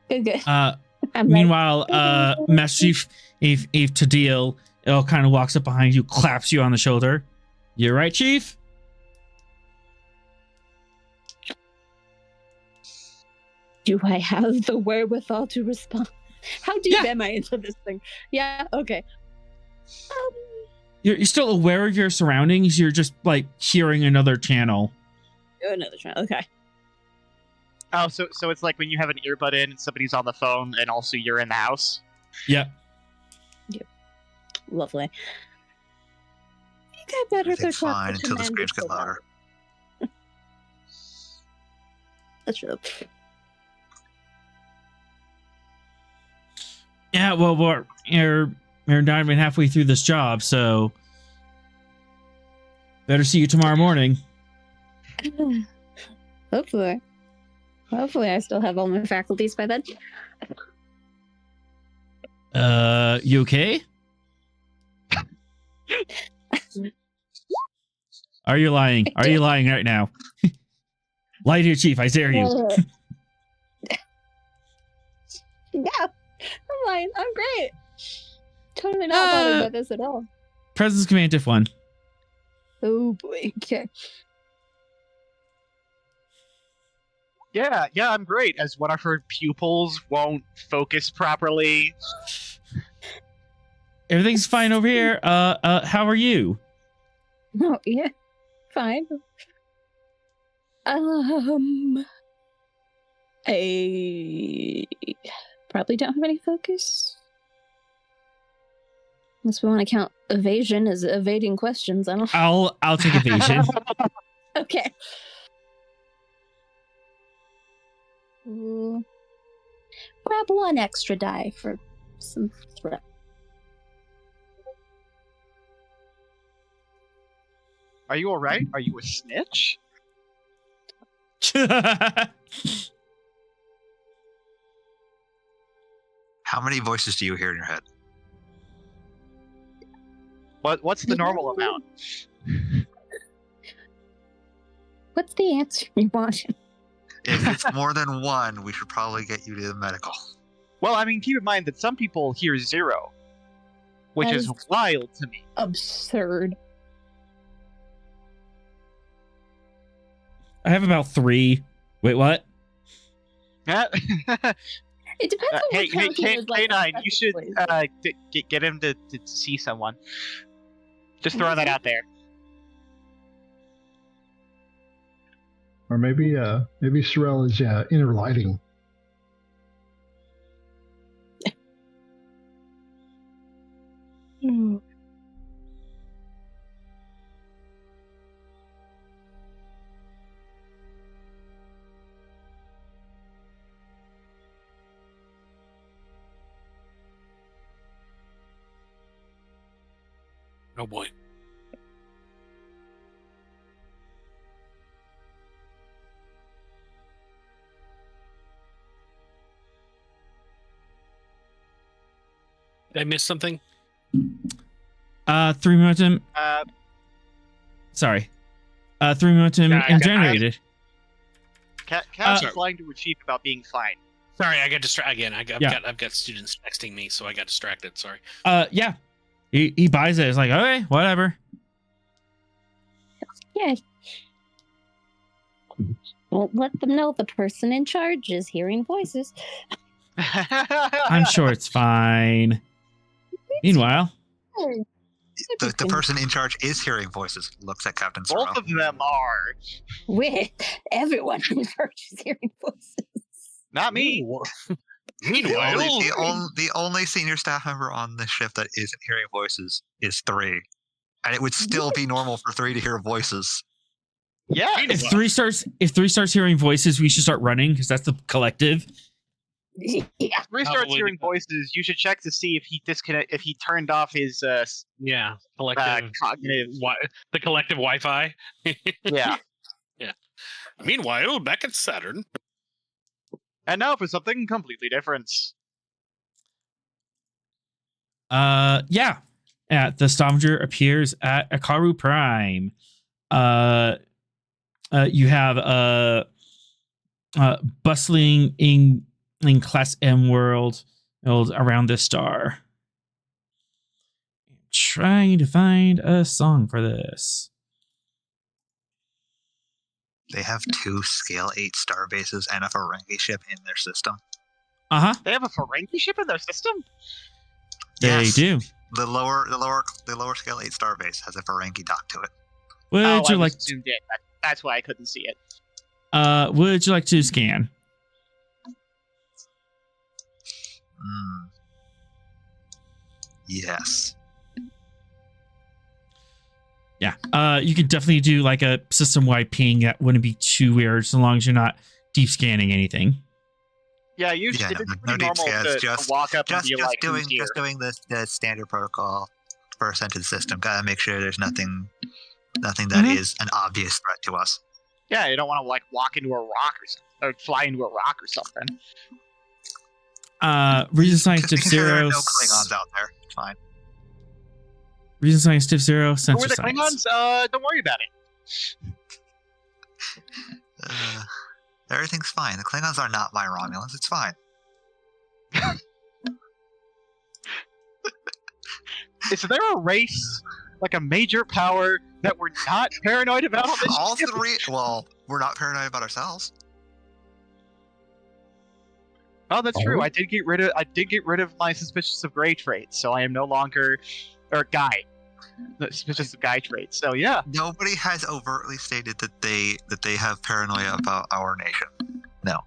good. Meanwhile, Master Chief Eve Tadil kind of walks up behind you, claps you on the shoulder. You right, Chief? Do I have the wherewithal to respond? How deep am I into this thing? Yeah, okay. You're still aware of your surroundings. You're just hearing another channel. Another channel. Okay. Oh, so it's like when you have an earbud in and somebody's on the phone and also you're in the house? Yep. Lovely. I think I better go Everything's talk fine to until the Commander screams get louder. That's true. Yeah, well, you're not even halfway through this job, so better see you tomorrow morning. Hopefully I still have all my faculties by then. You okay? Are you lying? Are you lying right now? Lie to your chief, I dare you. Yeah, I'm fine. I'm great. Totally not bothered by this at all. Presence command if one. Oh boy. Okay. Yeah, I'm great. As one of her pupils won't focus properly. Everything's fine over here. How are you? Oh yeah, fine. I probably don't have any focus. Unless we want to count evasion as evading questions. I don't. I'll take evasion. Okay. Grab one extra die for some threat. Are you alright? Are you a snitch? How many voices do you hear in your head? What's the normal amount? What's the answer you want? If it's more than one, we should probably get you to the medical. Well, I mean, keep in mind that some people hear 0, which That is is- wild to me. Absurd. I have about 3. Wait, what? It depends on Hey, what count he is, like, K9, you should respectively. get him to see someone. Just throwing that out there. Or maybe Sorel is inner lighting. Hmm. Oh boy. Did I miss something? 3 momentum. Sorry. 3 momentum Yeah, and generated. Cass is lying to her chief about being fine. Sorry, I got distracted again. Yeah. I've got students texting me, so I got distracted. Sorry. Yeah. He buys it. It's like, okay, whatever. Yeah. Won't let them know the person in charge is hearing voices. I'm sure it's fine. Meanwhile, The person in charge is hearing voices. Looks at Captain Sorel. Both of them are. With everyone in charge is hearing voices. Not me. Meanwhile, The only senior staff member on the ship that isn't hearing voices is 3. And it would still be normal for 3 to hear voices. Yeah. if 3 starts hearing voices, we should start running because that's the collective. Yeah. If 3 starts Probably hearing the- voices, you should check to see if he turned off his yeah, collective cognitive. the collective Wi-Fi. Yeah. Meanwhile, back at Saturn. And now for something completely different. Yeah. The Stavanger appears at Akaru Prime. You have bustling in Class M world around this star. Trying to find a song for this. They have 2 scale 8 star bases and a Ferengi ship in their system. Uh-huh. They have a Ferengi ship in their system? They Yes. do. The lower scale 8 star base has a Ferengi dock to it. Would I you just like assumed it. That's why I couldn't see it. would you like to scan? Yes. Yeah. You could definitely do like a system-wide ping. That wouldn't be too weird so long as you're not deep scanning anything. Yeah, usually Yeah, it's no pretty deep normal scans, to just- walk up and Just be like, "Who's here?" doing the standard protocol for a sentence system. Gotta make sure there's nothing that is an obvious threat to us. Yeah, you don't want to like walk into a rock or something, or fly into a rock or something. Reason Science Just Div making sure there Zero. are no Klingons out there. It's fine. Reason Science Div Zero. Who Sensor are the Science. Klingons? Don't worry about Everything's fine. The Klingons are not my Romulans. It's fine. Is there a race, like a major power, that we're not paranoid about on this All ship? three. Well, we're not paranoid about ourselves. Oh, that's Are true. we? I did get rid of my suspicious of gray traits, so I am no longer, or guy, suspicious of guy traits. So yeah. Nobody has overtly stated that they have paranoia about our nation. No.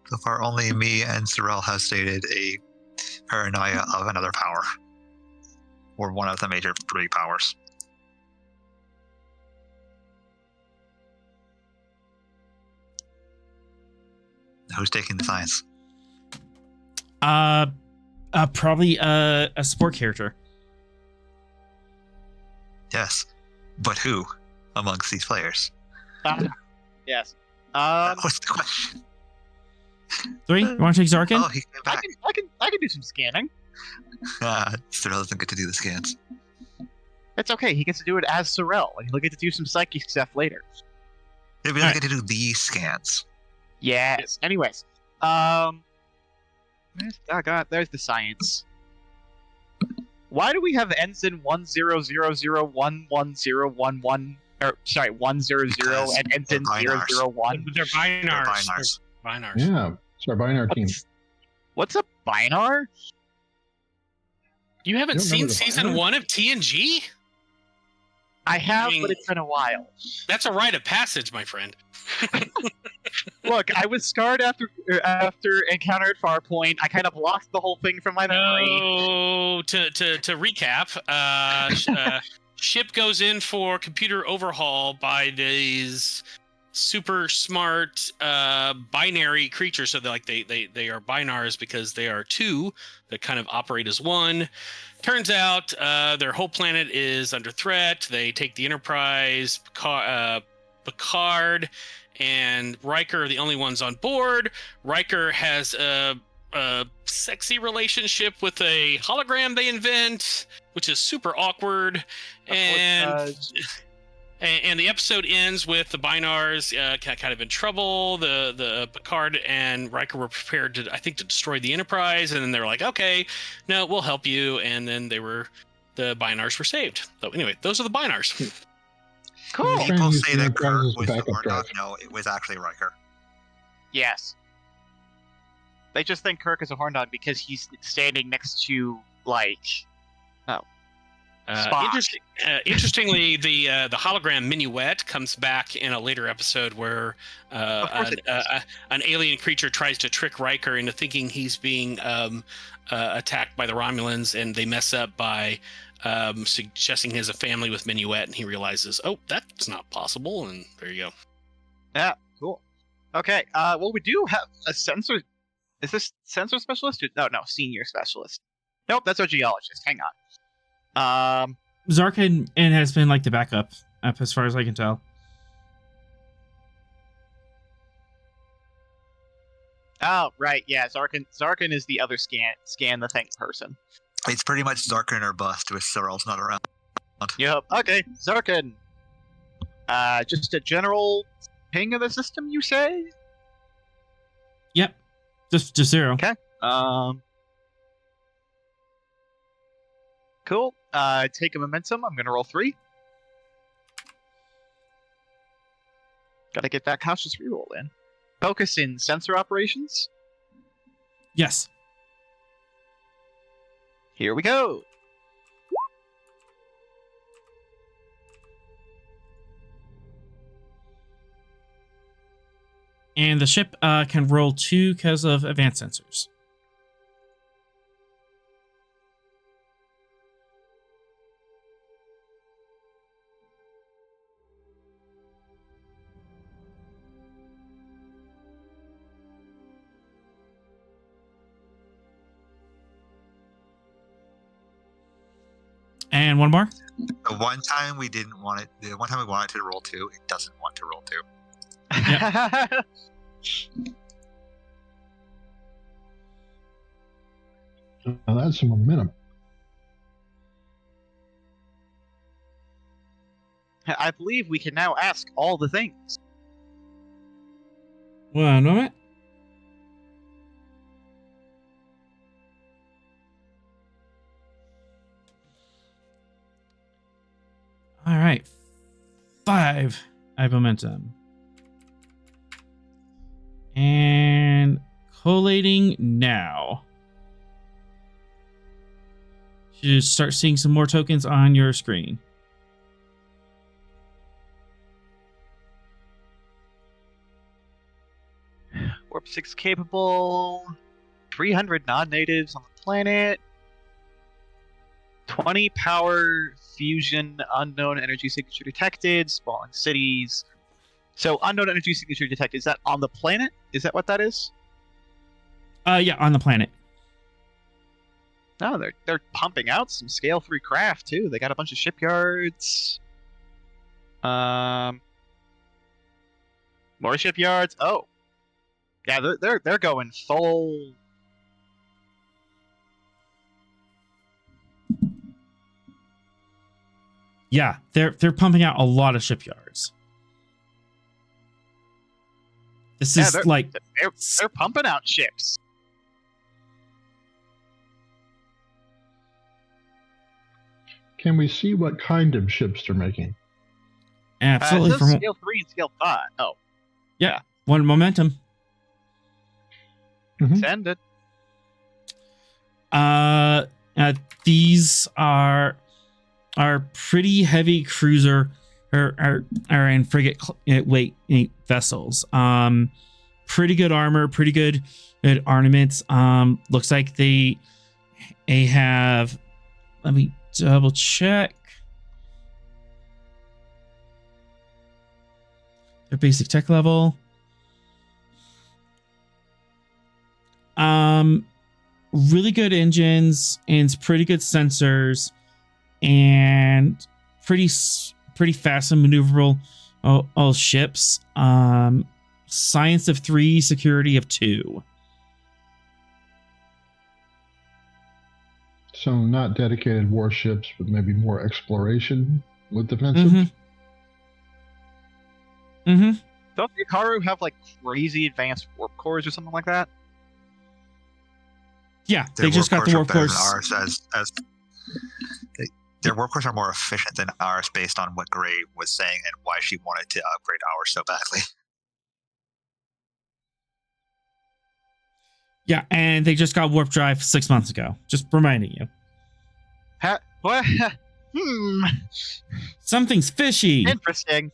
So far, only me and Sorrel have stated a paranoia of another power, or one of the major three powers. Who's taking the science? Probably a support character. Yes, but who amongst these players? Yes. What's the question? 3. You want to take Zarkin? Oh, he came back. I can do some scanning. Sorrel doesn't get to do the scans. It's okay. He gets to do it as Sorrel, and he'll get to do some psychic stuff later. He doesn't get to do these scans. Yes. Anyways, there's the science. Why do we have ensign 10001111 or sorry 100 Because and ensign they're binars. 001? They're binars. They're binars. They're binars. Yeah, it's our binary team. What's a binar? You haven't You don't seen remember the season binars? 1 of TNG? I have, mean- but it's been a while. That's a rite of passage, my friend. Look, I was scarred after Encounter at Farpoint. I kind of lost the whole thing from my memory. No, to recap, ship goes in for computer overhaul by these super smart binary creatures. So they are binars because they are two that kind of operate as one. Turns out their whole planet is under threat. They take the Enterprise, Picard, and Riker are the only ones on board. Riker has a sexy relationship with a hologram they invent, which is super awkward. And the episode ends with the binars kind of in trouble. The Picard and Riker were prepared to destroy the Enterprise, and then they were like, "Okay, no, we'll help you." And then the binars were saved. So anyway, those are the binars. Cool. Trying to People use say the that Enterprise Kirk as a was the backup Horndog. drive. No, it was actually Riker. Yes. They just think Kirk is a horn dog because he's standing next to Spock. Interestingly, the hologram Minuet comes back in a later episode where an alien creature tries to trick Riker into thinking he's being attacked by the Romulans, and they mess up by suggesting he has a family with Minuet, and he realizes, oh, that's not possible, and there you go. Yeah, cool. Okay, well, we do have a sensor. Is this sensor specialist? No, senior specialist. Nope, that's our geologist. Hang on. Zarkin and has been like the backup, as far as I can tell. Oh, right, yeah, Zarkin is the other scan the thing person. It's pretty much Zarkin or bust with Sorrel's not around. Yep, okay, Zarkin. Just a general ping of the system, you say? Yep, just 0. Okay. Cool. Take a momentum. I'm gonna roll 3. Gotta get that cautious reroll in. Focus in sensor operations. Yes. Here we go. And the ship can roll 2 because of advanced sensors. And one more. The one time we didn't want it, the one time we wanted to roll 2, it doesn't want to roll 2. Now that's some momentum. I believe we can now ask all the things. One moment. All right. 5 high momentum. And collating now. You just start seeing some more tokens on your screen. Warp 6 capable. 300 non-natives on the planet. 20 power fusion unknown energy signature detected. Spawning cities. So unknown energy signature detected. Is that on the planet? Is that what that is? Yeah, on the planet. No, they're pumping out some scale 3 craft too. They got a bunch of shipyards. More shipyards. Oh, yeah, they're going full. Yeah, they're pumping out a lot of shipyards. This is like they're pumping out ships. Can we see what kind of ships they're making? absolutely It says scale 3 and scale 5. Oh, yeah, 1 momentum. send it. These are pretty heavy cruiser or and frigate weight vessels. Pretty good armor, pretty good armaments. Looks like they have. Let me double check. Their basic tech level. Really good engines and pretty good sensors and pretty fast and maneuverable all ships. Science of 3, security of 2. So not dedicated warships, but maybe more exploration with defensive. Don't the Akaru have like crazy advanced warp cores or something like that? Yeah, they just got the warp cores. Their warp cores are more efficient than ours based on what Gray was saying and why she wanted to upgrade ours so badly. Yeah, and they just got warp drive 6 months ago. Just reminding you. What? Something's fishy. Interesting.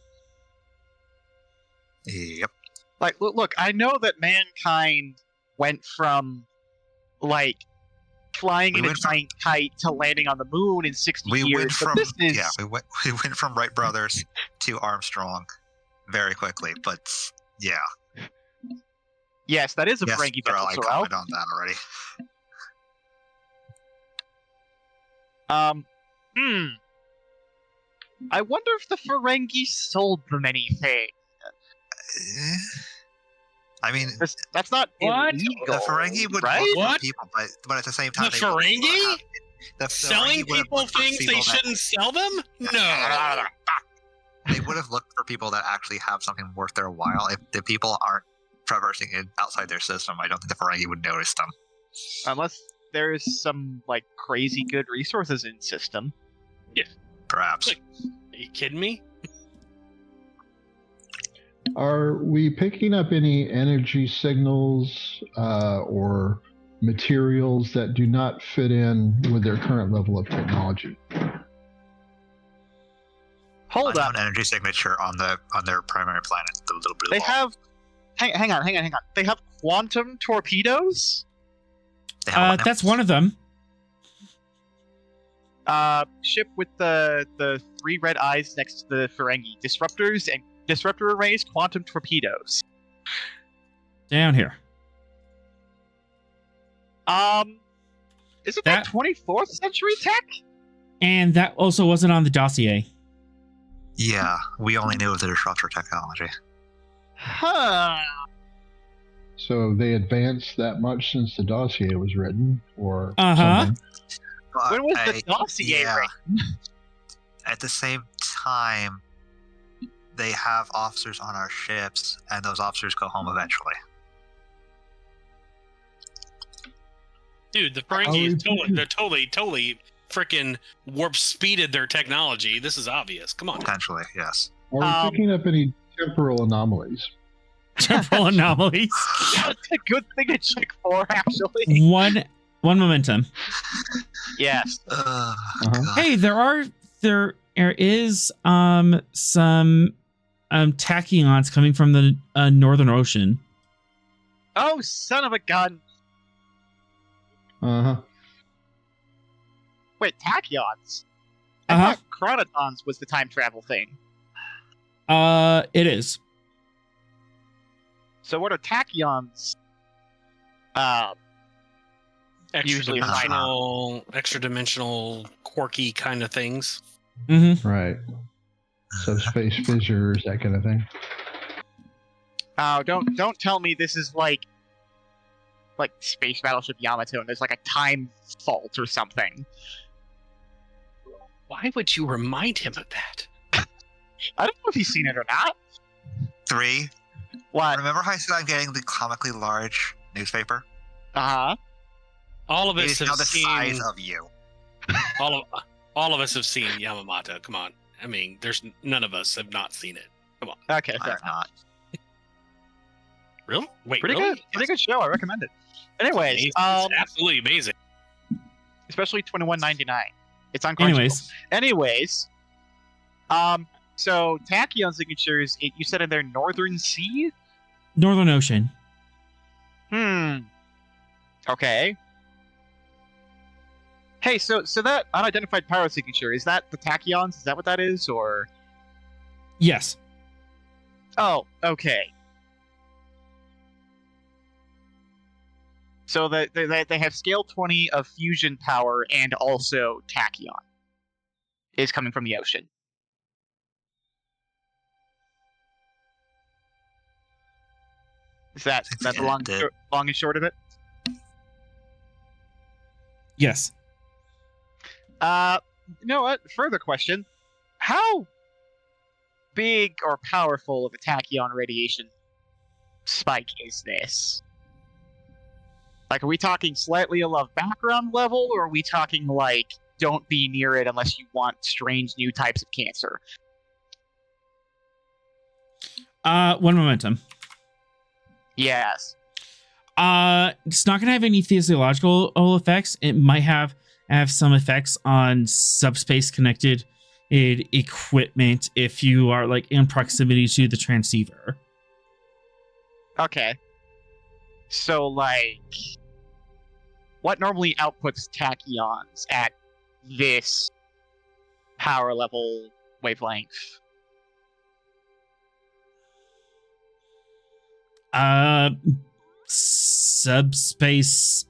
Yep. Like, look, I know that mankind went from, like, flying in a giant kite to landing on the moon in 60 years. We went from Wright brothers to Armstrong very quickly, but yeah. Yes, that is a Ferengi vessel. I commented on that already. I wonder if the Ferengi sold them anything. I mean, that's not illegal. The Ferengi would right? work for people, but at the same time, The Ferengi? Selling people things they shouldn't sell them? No. They would have looked for people that actually have something worth their while. If the people aren't traversing it outside their system, I don't think the Ferengi would notice them. Unless there's some, like, crazy good resources in system. Yeah. Perhaps. Are you kidding me? Are we picking up any energy signals or materials that do not fit in with their current level of technology? Hold on. Energy signature on their primary planet, the little blue They ball. have. Hang on. They have quantum torpedoes. That's one of them. Ship with the 3 red eyes next to the Ferengi. Disruptors and disruptor arrays, quantum torpedoes. Down here. Isn't that 24th century tech? And that also wasn't on the dossier. Yeah, we only knew of the disruptor technology. Huh. So they advanced that much since the dossier was written, or Uh-huh. something? When was the dossier written? At the same time, they have officers on our ships, and those officers go home eventually. Dude, the Ferengi is totally freaking warp speeded their technology. This is obvious. Come on. Potentially, yes. Are we picking up any temporal anomalies? Temporal anomalies. That's a good thing to check for, actually. One momentum. Yes. God. Hey, there is some tachyons coming from the Northern Ocean. Oh, son of a gun. Uh-huh. Wait, tachyons? I thought chronotons was the time travel thing. It is. So what are tachyons? Usually extra dimensional, quirky kind of things. Mm-hmm. Right. Subspace fissures, that kind of thing. Oh, don't tell me this is like Space Battleship Yamato and there's like a time fault or something. Why would you remind him of that? I don't know if he's seen it or not. 3. What? Remember how I said I'm getting the comically large newspaper? Uh-huh. All of It us is have now the seen. size of you. All of us have seen Yamamoto. Come on. I mean, there's none of us have not seen it. Come on. Okay, I fair have enough. not. Really? Wait, Pretty really? good. Pretty good show. I recommend it. Anyways, It's absolutely amazing. especially $21.99. It's on Crunchyroll. Anyways, so tachyon signatures. You said in their Northern Sea. Northern Ocean. Okay. Hey, so that unidentified pyro signature, is that the tachyons? Is that what that is, or? Yes. Oh, okay. So they have scale 20 of fusion power and also tachyon is coming from the ocean. Is that the long and short of it? Yes. You know what? Further question. How big or powerful of a tachyon radiation spike is this? Like, are we talking slightly above background level, or are we talking like, don't be near it unless you want strange new types of cancer? One momentum. Yes. It's not going to have any physiological effects. It might have some effects on subspace connected equipment if you are like in proximity to the transceiver. Okay. So, like, what normally outputs tachyons at this power level wavelength? Subspace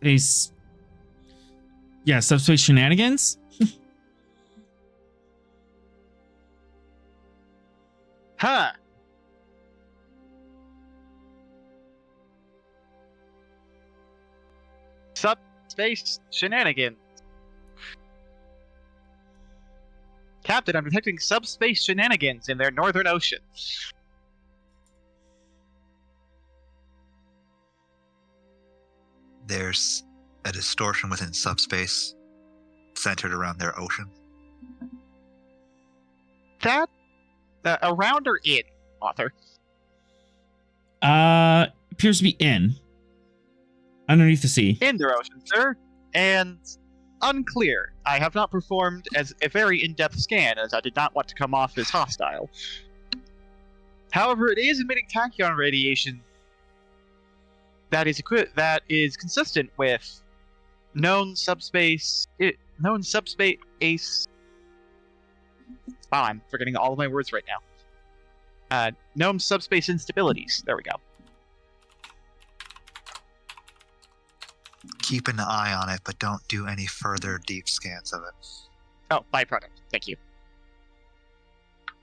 subspace shenanigans. Huh. Subspace shenanigans. Captain, I'm detecting subspace shenanigans in their northern ocean. There's a distortion within subspace centered around their ocean. That around or in, author? Appears to be in. Underneath the sea. In their ocean, sir. And unclear. I have not performed as a very in-depth scan, as I did not want to come off as hostile. However, it is emitting tachyon radiation that is consistent with known subspace. Wow, I'm forgetting all of my words right now. Known subspace instabilities. There we go. Keep an eye on it, but don't do any further deep scans of it. Oh, byproduct. Thank you.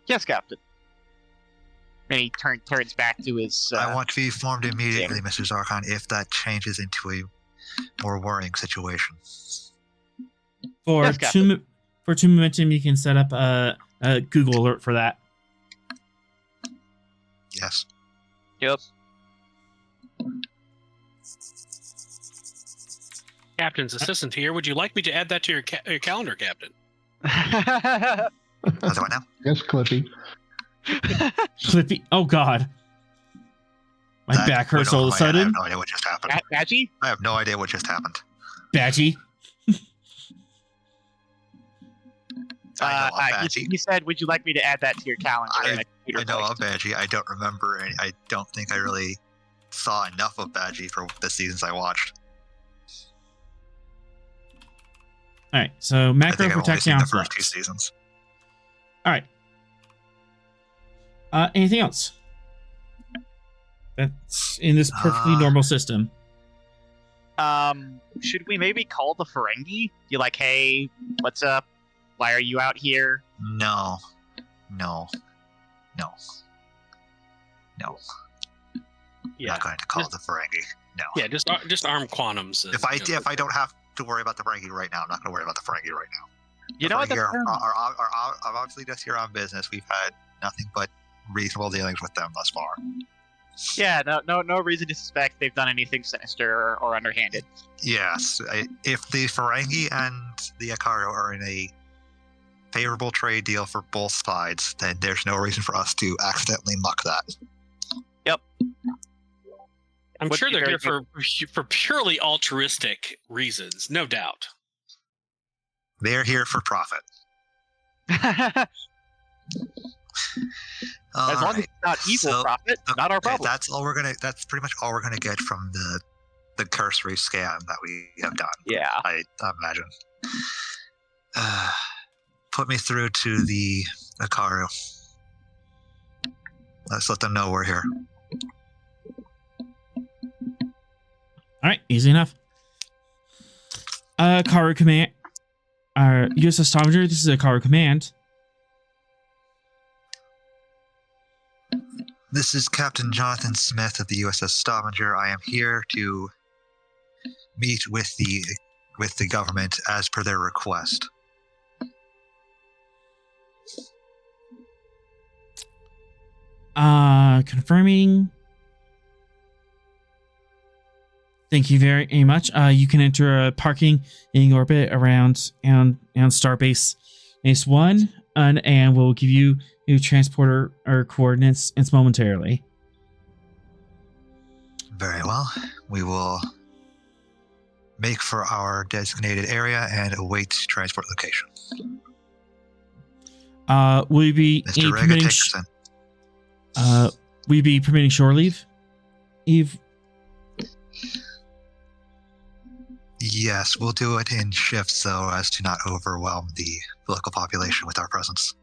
Yes, Captain. And he turns back to his... I want to be informed immediately, Mr. Zarkon, if that changes into a more worrying situation. For Yes, two momentum, you can set up a Google alert for that. Yep. Captain's assistant here. Would you like me to add that to your calendar, Captain? How's it going now? Yes, Clippy. Clippy. Oh God. My That back hurts went all over of a my head. I have sudden. no idea what just happened. Badgie? I have no idea what just happened. Badgie. I know of Badgie. You said, would you like me to add that to your calendar? in a computer I know voice? of Badgie. I don't remember, and I don't think I really saw enough of Badgie for the seasons I watched. All right. So I macro think I've only protect seen down the first 2 flux. seasons. All right. Anything else? That's in this perfectly normal system. Should we maybe call the Ferengi? Be like, hey, what's up? Why are you out here? No. Yeah. Not going to call Just- the Ferengi. No. Yeah, just arm quantums. If I don't have to worry about the Ferengi right now, I'm not going to worry about the Ferengi right now. You The know what? Ferengi That's are obviously just here on business. We've had nothing but reasonable dealings with them thus far. yeah, no reason to suspect they've done anything sinister or underhanded. Yes, if the Ferengi and the Akaru are in a favorable trade deal for both sides, then there's no reason for us to accidentally muck that. I'm Would sure be they're very here for purely altruistic reasons, no doubt. They're here for profit. As long as it's not evil so- profit, not our Okay, problem. That's pretty much all we're gonna get from the cursory scam that we have done. Yeah. I imagine. Put me through to the Akaru. Let's let them know we're here. All right. Easy enough. Akaru command. USS Stavanger. This is Akaru command. This is Captain Jonathan Smith of the USS Stavanger. I am here to meet with the government as per their request. Confirming. Thank you very much. You can enter a parking in orbit around and Starbase S1, and we'll give you new transporter or coordinates momentarily. Very well. We will make for our designated area and await transport location. Will you be Mr. Rega, permitting? take us in. Will you be permitting shore leave? Eve. Yes, we'll do it in shifts so as to not overwhelm the local population with our presence.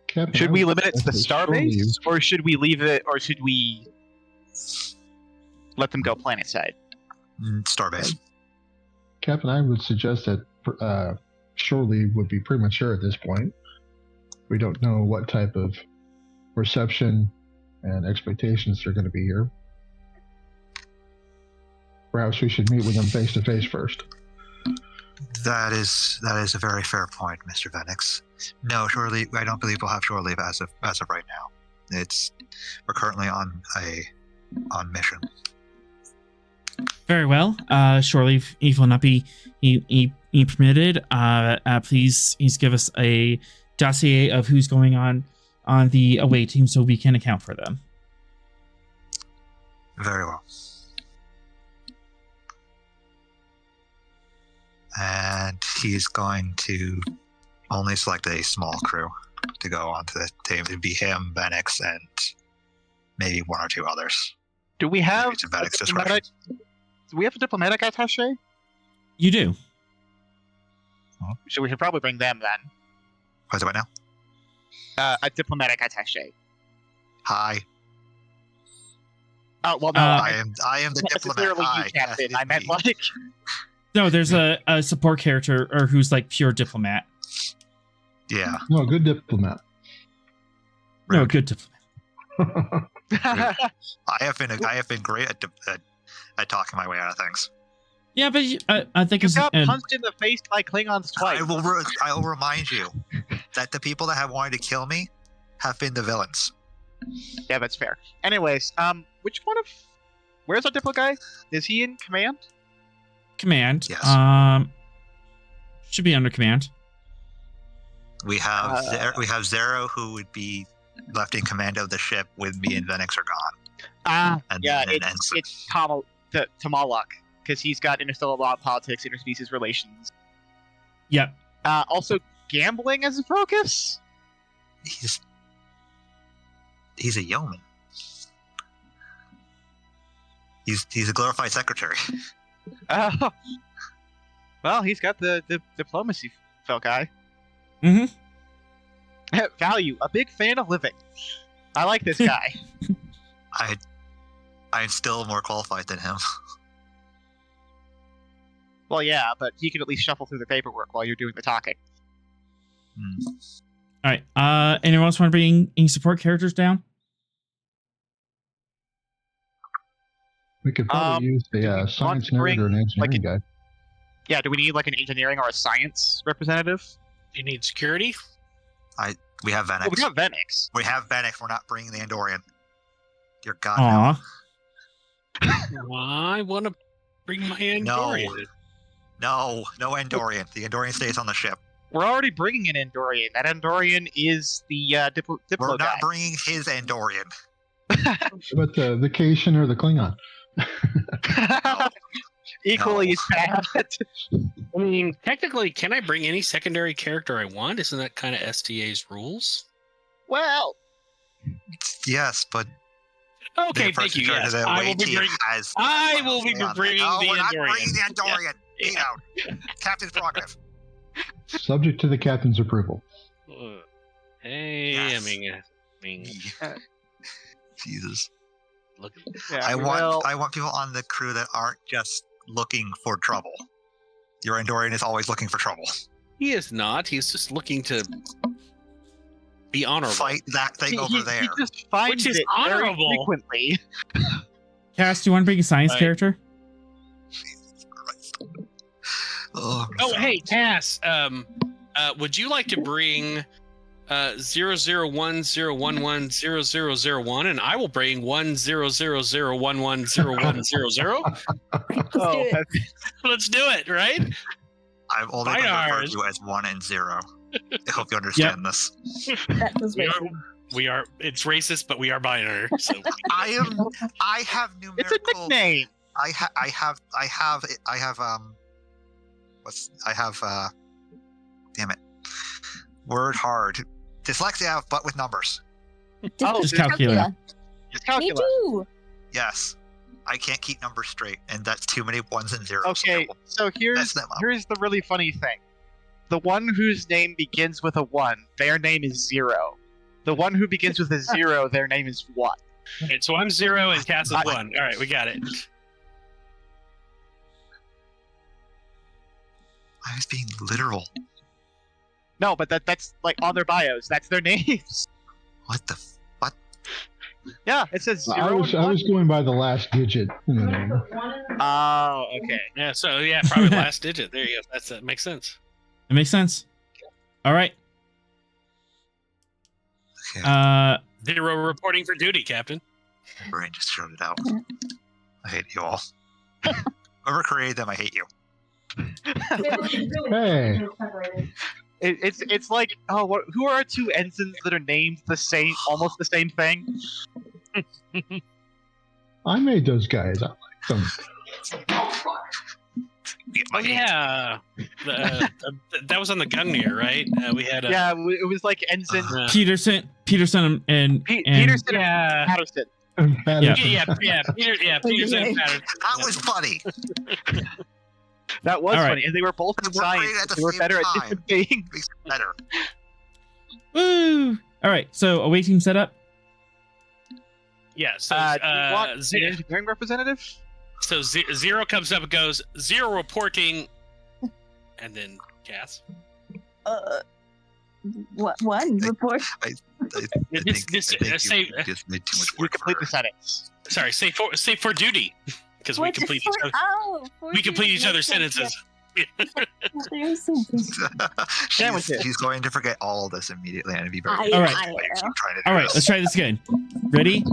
Captain, Should I we would limit it to the suggest shore leave. starbase, or should we leave it, or should we let them go planet side? Starbase. Captain, I would suggest that shore leave would be premature at this point. We don't know what type of reception and expectations are going to be here. Perhaps we should meet with them face to face first. That is a very fair point, Mr. Venix. No, shore leave. I don't believe we'll have shore leave as of right now. We're currently on mission. Very well. Shore leave will not be permitted. Please give us a dossier of who's going on the away team so we can account for them. Very well. And he's going to only select a small crew to go onto the team. It'd be him, Venix, and maybe 1 or 2 others. Do we have Maybe some Venix a disruption. diplomatic? Do we have a diplomatic attaché? You do. So we should probably bring them then. What's it right now? A diplomatic attaché. Hi. Oh well, no. I am the not diplomat. necessarily Hi. you, Captain. Yes, I meant me. like. No, there's a support character or who's like pure diplomat. Yeah. No, good diplomat. No, Rude. good diplomat. I have been great at talking my way out of things. Yeah, but I think You it's got punched in the face by Klingons twice. I will remind you that the people that have wanted to kill me have been the villains. Yeah, that's fair. Anyways, where's our Diplo guy? Is he in command? Command. Yes. Should be under command. We have Zero, who would be left in command of the ship when me and Venix are gone. And Yeah, then it's Tamalak, because he's got interstellar law, politics, interspecies relations. Yep. Also, gambling as a focus? He's a yeoman. He's a glorified secretary. Well, he's got the diplomacy felt guy. Mm-hmm. Value, a big fan of living. I like this guy. I'm still more qualified than him. Well, yeah, but he can at least shuffle through the paperwork while you're doing the talking. All right. Anyone else want to bring any support characters down? We could probably use the science nerd or an engineering guy. Yeah, do we need like an engineering or a science representative? Do you need security? We have Venix. Well, we have Venix. We have Venix. We're not bringing the Andorian. Dear God, no. I want to bring my Andorian. No Andorian. The Andorian stays on the ship. We're already bringing an Andorian. That Andorian is the Diplo We're guy. not bringing his Andorian. But the Cation or the Klingon? Equally as bad. I mean, technically, can I bring any secondary character I want? Isn't that kind of STA's rules? Well, Yes, but Okay, the thank person you. in charge Yes, of the I away will be team bringing. has- I will be No, bringing the we're not Andorian. bringing the Andorian. Yeah. Veto. Captain's prerogative. Subject to the captain's approval. Hey, Yes. I mean, Jesus. look at yeah, I well, want people on the crew that aren't just looking for trouble. Your Andorian is always looking for trouble. he is not. He's just looking to be honorable. Fight that thing over there. He just finds Which is it very honorable. frequently. Cass, do you want to bring a science Right. character? Jesus Christ. Oh, Oh, hey, Cass. Would you like to bring 00101100001, and I will bring 10001100100. Let's do it. Let's do it, right? I'm only going to refer Binars. to you as 1 and 0. I hope you understand this. That was We are. It's racist, but we are binary. So I have It's a numerical. nickname. I have damn it. Word hard. Dyslexia, but with numbers. Oh, Just calculate. Just Me calculus. too. Yes. I can't keep numbers straight, and that's too many ones and zeros. Okay, so Mess here's them up. the really funny thing. The one whose name begins with a 1, their name is 0. The one who begins with a 0, their name is 1. okay, so I'm 0 and Cass is 1. All right, we got it. I was being literal. No, but that's like on their bios. That's their names. What the? Yeah, it says 0 I was going by the last digit in the name. Oh, okay. Yeah. So yeah, probably last digit. There you go. That makes sense. It makes sense. All right. Okay. 0 reporting for duty, Captain. My brain just shut it out. I hate you all. Whoever created them, I hate you. Hey, It's like, oh, who are 2 ensigns that are named the same, almost the same thing? I made those guys. I like them. Oh yeah, that was on the Gungnir, right? We had a Yeah, it was like ensign Peterson and Peterson yeah. and Patterson. Patterson. Yeah, Peterson and Patterson. That was funny. That was All right. funny, and they were both in They weren't great science. at the They were same better at time. different things. Makes it better. woo. All right. So away team setup. Yeah, so Do you want an zero, engineering representative? so 0 comes up and goes 0 reporting, and then Cass. What one report? I This- think, this- I think say- you just made too much You work for complete her. the sentence. Sorry, say for duty, because we What complete for- each other. Oh, for We complete duty each other's makes sense, sentences. There's something. she's going to forget all this immediately and be very All right. All right, let's try this again. Ready?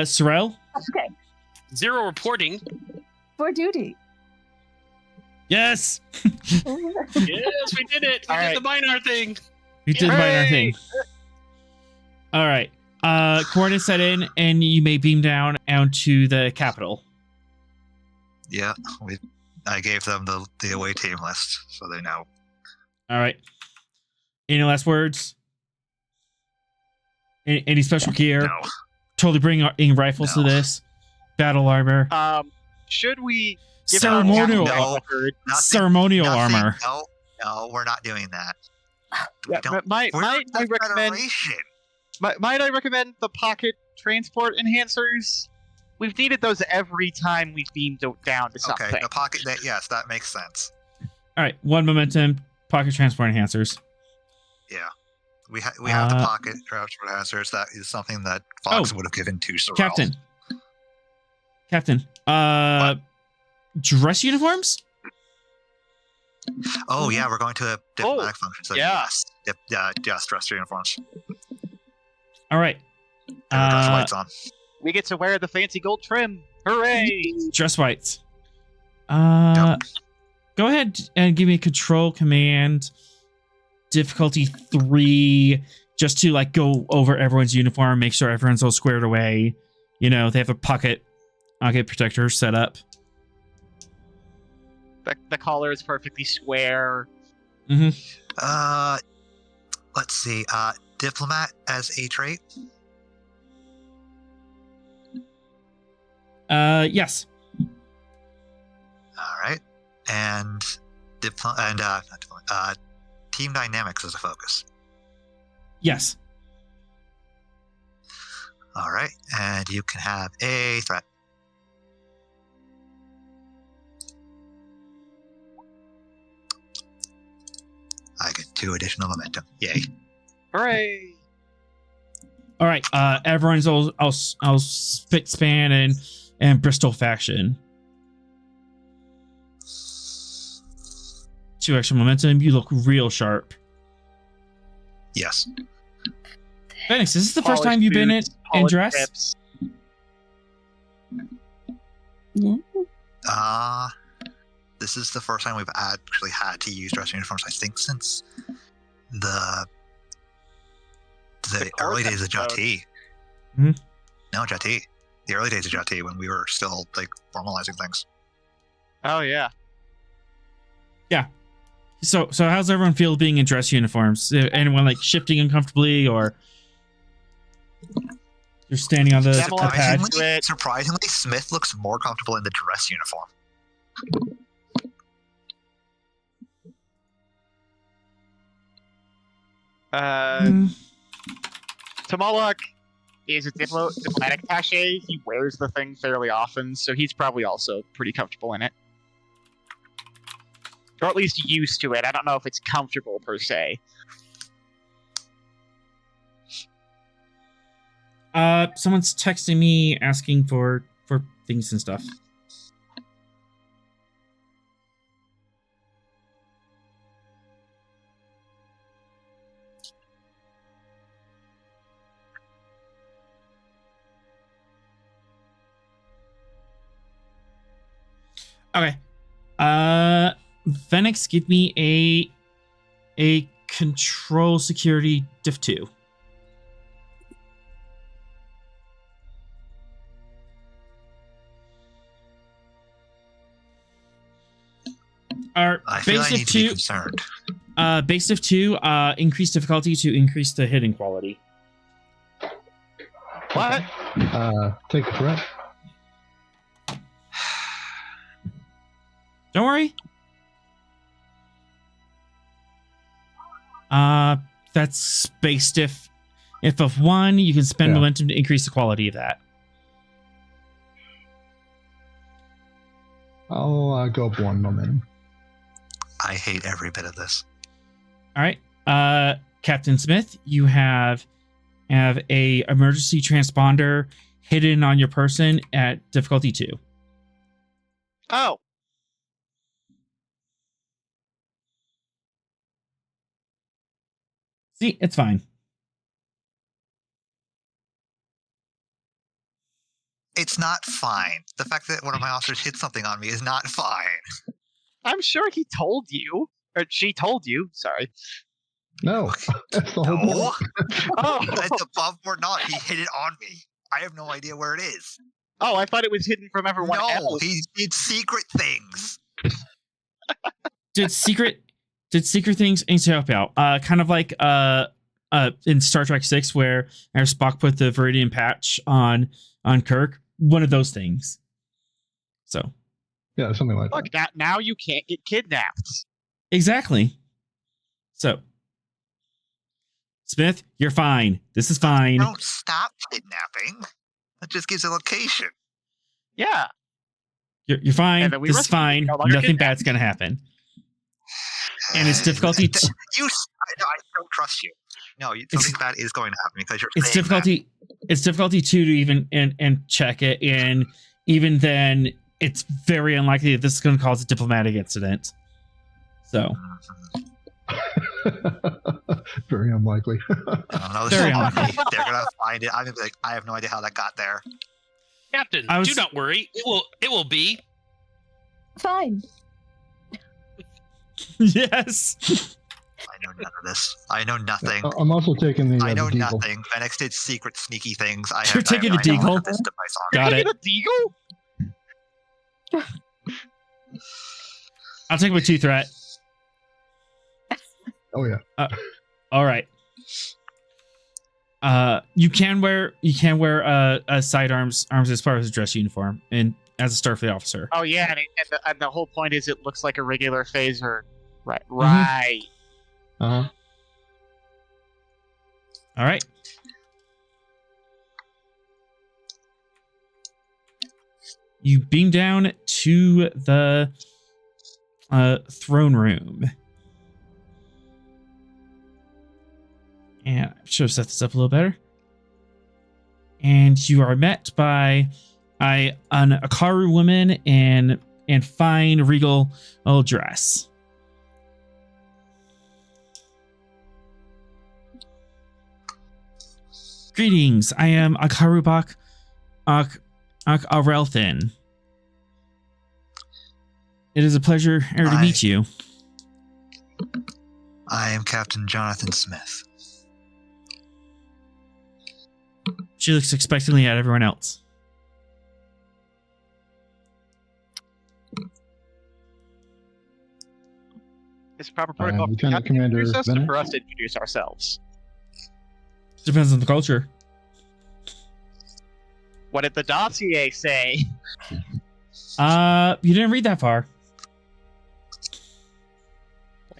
Sorrel? Okay. 0 reporting. For duty. Yes! Yes, we did it. We did the Minar thing. We did Hooray! my thing. All right. Coordinates set in, and you may beam down onto the capital. Yeah, I gave them the away team list, so they know. All right. Any last words? Any special gear? No. Totally bring rifles to this. Battle armor. Should we give Ceremonial. our Ceremonial Nothing. armor. No, we're not doing that. Yeah, might I recommend? Might I recommend the pocket transport enhancers? We've needed those every time we've beamed down to something. Okay, the pocket. Yes, that makes sense. All right. 1 momentum. Pocket transport enhancers. Yeah, we have the pocket transport enhancers. That is something that Fox would have given to Sorrel. Captain. Dress uniforms? Oh yeah, we're going to a diplomatic function. So yeah. Yes, dress uniforms. All right. Dress lights on. We get to wear the fancy gold trim. Hooray! Dress whites. Yep. Go ahead and give me a control command. Difficulty 3, just to like go over everyone's uniform, make sure everyone's all squared away. You know, they have a pocket protector set up. The collar is perfectly square. Mm-hmm. Let's see. Diplomat as a trait. Yes. All right, and team dynamics as a focus. Yes. All right, and you can have a threat. I get 2 additional momentum. Yay! Hooray! All right. Everyone's all spit span and Bristol fashion. 2 extra momentum. You look real sharp. Yes. Phoenix, is this the first time you've been in dress? Yeah. This is the first time we've actually had to use dress uniforms, I think, since the early days of Jati. Mm-hmm. No, Jati. The early days of Jati when we were still like formalizing things. Oh yeah. Yeah. So how's everyone feel being in dress uniforms? Anyone like shifting uncomfortably, or you're standing on the pad? Surprisingly, Smith looks more comfortable in the dress uniform. Tamalak is a diplomatic attaché. He wears the thing fairly often, so he's probably also pretty comfortable in it. Or at least used to it. I don't know if it's comfortable per se. Someone's texting me asking for things and stuff. Okay. Phoenix, give me a control security diff 2. Our I feel base I of need to be 2. concerned. Base of 2. Increase difficulty to increase the hitting quality. What? Take the threat. Don't worry. That's base diff. If of 1, you can spend momentum to increase the quality of that. I'll go up 1 momentum. I hate every bit of this. All right. Captain Smith, you have a emergency transponder hidden on your person at difficulty 2. Oh. See, it's fine. It's not fine. The fact that one of my officers hit something on me is not fine. I'm sure he told you, or she told you. Sorry. No, that's the whole No, point. Oh, it's above or not. He hit it on me. I have no idea where it is. oh, I thought it was hidden from everyone No, else. he did secret things. Did secret things need to help out? Kind of like in Star Trek 6 where Spock put the Viridian patch on Kirk. One of those things. So Yeah, something like Look, that. now you can't get kidnapped. exactly. So Smith, you're fine. This is fine. Don't stop kidnapping. That just gives a location. Yeah. You're fine. And then we This is rescue you. fine. No longer Nothing kidnapped. bad's gonna happen. And it's difficulty. I don't trust you. No, something bad is going to happen because you're. It's saying difficulty. It's difficulty 2 to even and check it, and even then, it's very unlikely that this is going to cause a diplomatic incident. So Very unlikely. No, Very unlikely. They're gonna find it. I'm gonna be like, I have no idea how that got there. Captain, I was- do not worry. It will be. Fine. yes. I know none of this. I know nothing. I'm also taking the. I know the deagle. nothing. Venix did secret sneaky things. You're taking the I know deagle? this device on. Got it. A deagle? I'll take my 2 threat. Oh yeah. All right. You can wear sidearms as part of his dress uniform and as a Starfleet officer. Oh yeah, and the whole point is it looks like a regular phaser. Right. Mm-hmm. Right. Uh-huh. All right. You beam down to the throne room. And I should have set this up a little better. And you are met by an Akaru woman in fine regal dress. Greetings, I am Akaru Bak Arelthin. It is a pleasure to meet you. I am Captain Jonathan Smith. She looks expectantly at everyone else. It's proper protocol for Lieutenant Captain to introduce Commander us and Bennett. for us to introduce ourselves. Depends on the culture. What did the dossier say? You didn't read that far.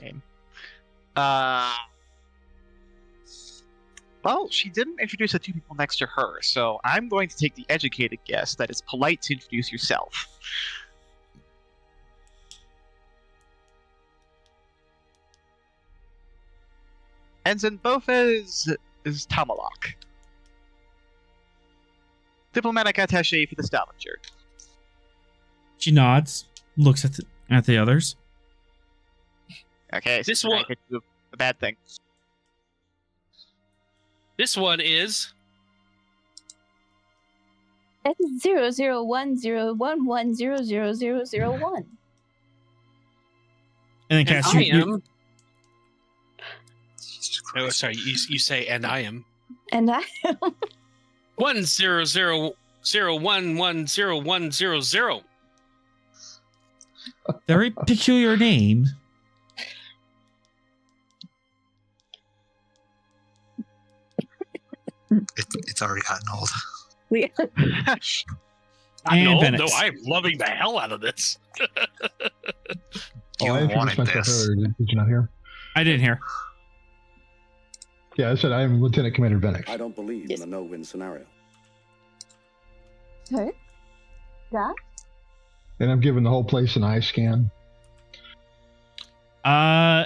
Lame. Well, she didn't introduce the two people next to her, so I'm going to take the educated guess that it's polite to introduce yourself. Ensign Bofes is Tamalak, diplomatic attaché for the Stavanger. She nods, looks at the others. Okay, so This we're one- gonna do a bad thing. This one is. That's 001011000001. And then And cast I you. am. Jesus Oh, Christ. sorry. You say, and I am. And I am 10001101000. Very peculiar name. It's already gotten old. we I And know, Bennett. no, I'm loving the hell out of this. You I introduced wanted myself this. earlier. Did you not hear? I didn't hear. Yeah, I said I am Lieutenant Commander Bennett. I don't believe Yes. in a no-win scenario. Her? That? And I'm giving the whole place an eye scan. All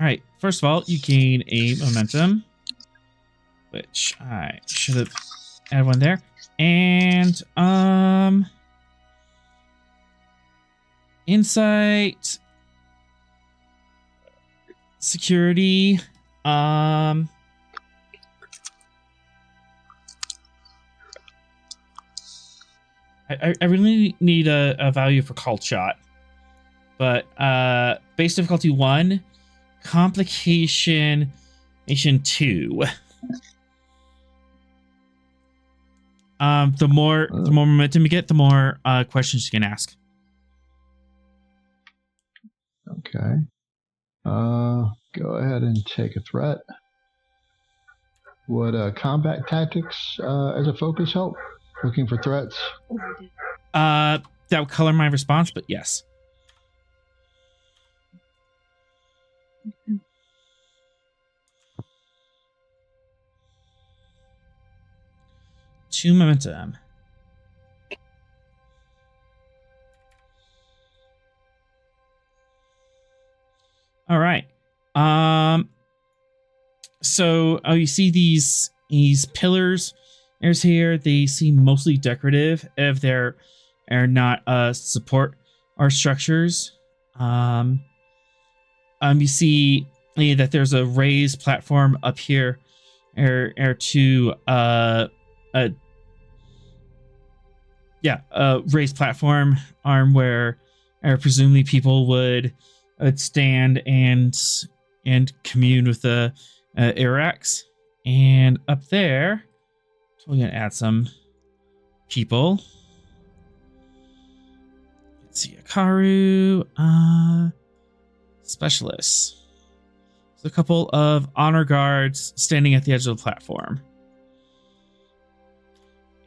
right. First of all, you gain a momentum, which I should have added one there, and insight. security. I really need a value for cult shot, but base difficulty 1, complication 2. The more momentum you get, the more questions you can ask. Okay. Go ahead and take a threat. Would combat tactics as a focus help? Looking for threats? That would color my response, but yes. Two momentum. All right. So you see these pillars. There's here. They seem mostly decorative if they're not support our structures. You see that there's a raised platform up here, to a raised platform arm where presumably people would stand and commune with the Iraqs. And up there, so we're gonna add some people. Let's see, Akaru, specialists. There's a couple of honor guards standing at the edge of the platform.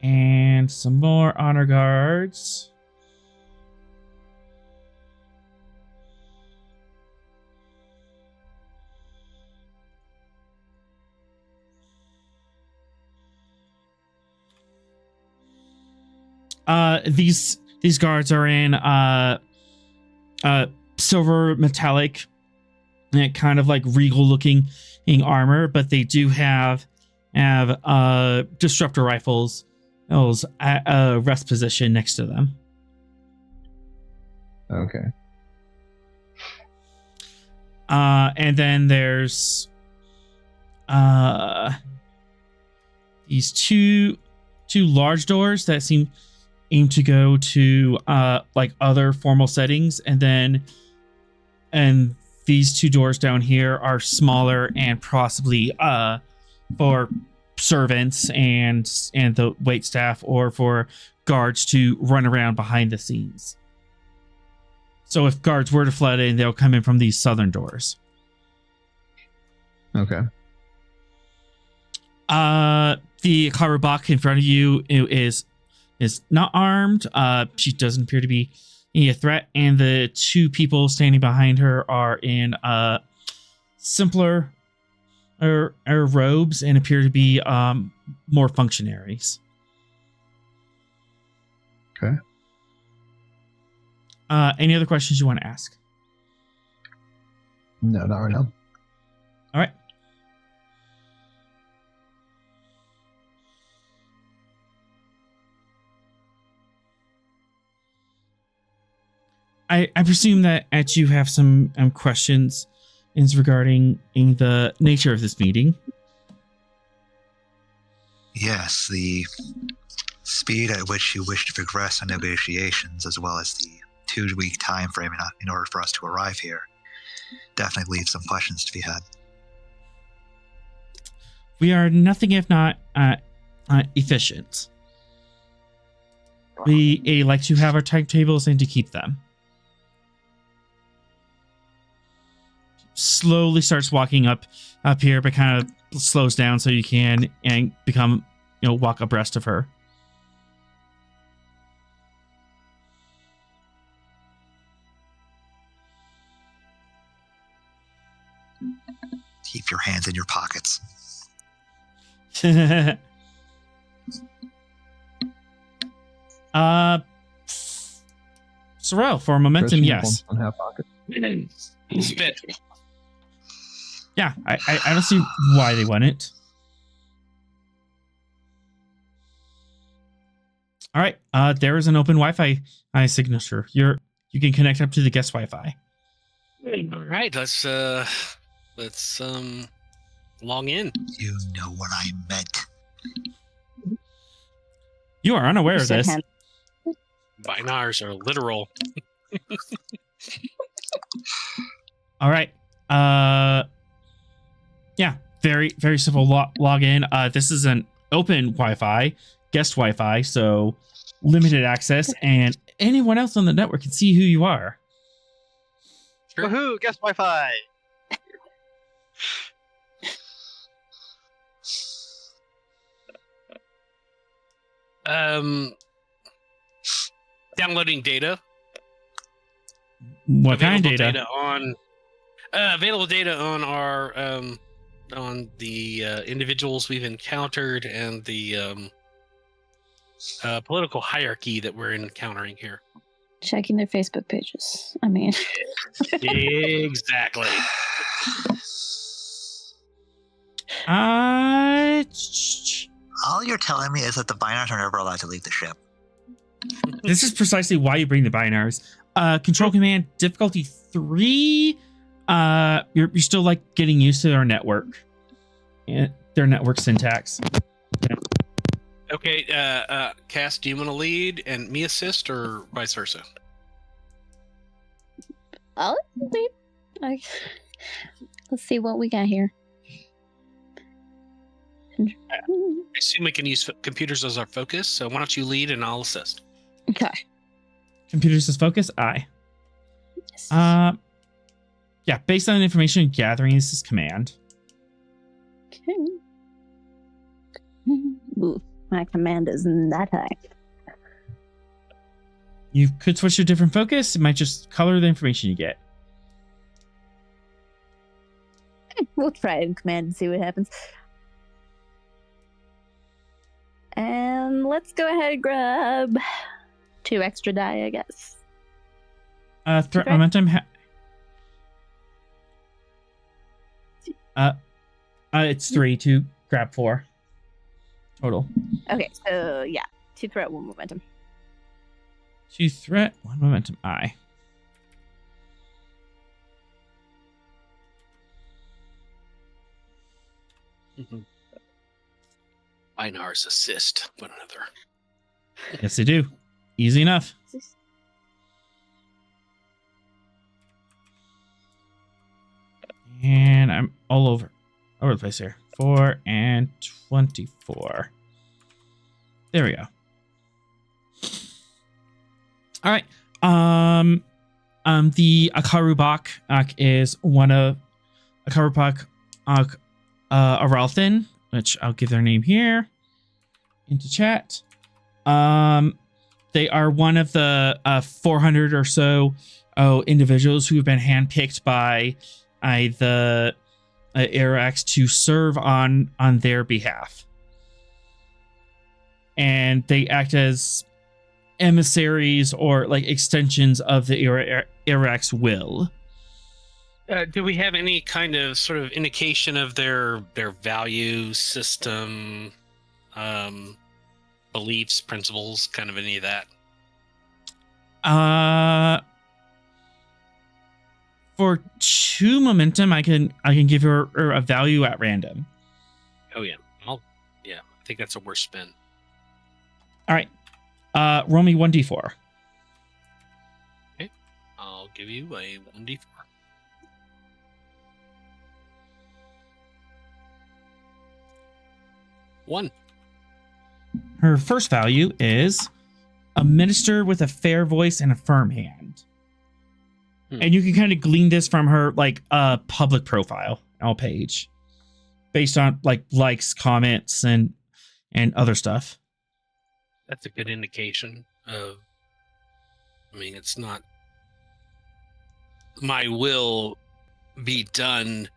And some more honor guards. These guards are in silver metallic, kind of like regal looking armor, but they do have disruptor rifles at a rest position next to them. Okay. And then there's these two large doors that aim to go to like other formal settings, and these two doors down here are smaller and possibly for servants and the wait staff, or for guards to run around behind the scenes. So if guards were to flood in, they'll come in from these southern doors. Okay. The Akaru Bach in front of you is not armed. She doesn't appear to be a threat, and the two people standing behind her are in simpler robes and appear to be more functionaries. Okay. Any other questions you want to ask? No, not right now. All right. I presume that you have some questions regarding the nature of this meeting. Yes, the speed at which you wish to progress on negotiations, as well as the 2-week time frame in order for us to arrive here, definitely leaves some questions to be had. We are nothing if not efficient. We like to have our timetables and to keep them. Slowly starts walking up here, but kind of slows down so you can and become, walk abreast of her. Keep your hands in your pockets. Sorrel, for momentum, yes. On half pocket. Spit. Yeah, I don't see why they wouldn't. All right, there is an open Wi-Fi signature. You can connect up to the guest Wi-Fi. All right, let's let's log in. You know what I meant. You are unaware of Said this. hand- Binars are literal. All right. Yeah, very, very simple log in. This is an open Wi-Fi, guest Wi-Fi, so limited access, and anyone else on the network can see who you are. Sure. Woohoo! Guest Wi-Fi. Downloading data. What kind of Available data? on available data on our on the individuals we've encountered and the political hierarchy that we're encountering here. Checking their Facebook pages. I mean, Exactly. All you're telling me is that the binars are never allowed to leave the ship. This is precisely why you bring the binars. Control command difficulty 3. You're still like getting used to their network, their network syntax. Okay, Cass, do you want to lead and me assist, or vice versa? I'll leave. Let's see what we got here. I assume we can use computers as our focus, so why don't you lead and I'll assist? Okay. Computers as focus. Aye. Yes. Yeah. Based on information gathering, this is command. Okay. Ooh, my command is that high. You could switch to a different focus. It might just color the information you get. We'll try it in command and see what happens. And let's go ahead and grab 2 extra die, I guess. Threat Okay. momentum. It's 3 to grab 4 total. Okay, so yeah, 2 threat, 1 momentum. 2 threat, 1 momentum. Aye. Binars assist one another. Yes, they do. Easy enough. And I'm all over the place here. 4 and 24. There we go. All right. The Akaru Bak is one of Akaru Bak Aralthin, which I'll give their name here into chat. They are one of the 400 or so individuals who have been handpicked by the Arax to serve on their behalf. And they act as emissaries or like extensions of the Arax will. Do we have any kind of sort of indication of their value system, beliefs, principles, kind of any of that? For 2 momentum, I can give her a value at random. Oh yeah, I think that's a worse spin. All right, roll me 1d4. Okay, I'll give you a 1d4. One. Her first value is a minister with a fair voice and a firm hand. And you can kind of glean this from her like public profile page, based on like likes, comments, and other stuff. That's a good indication of. I mean, it's not. My will be done,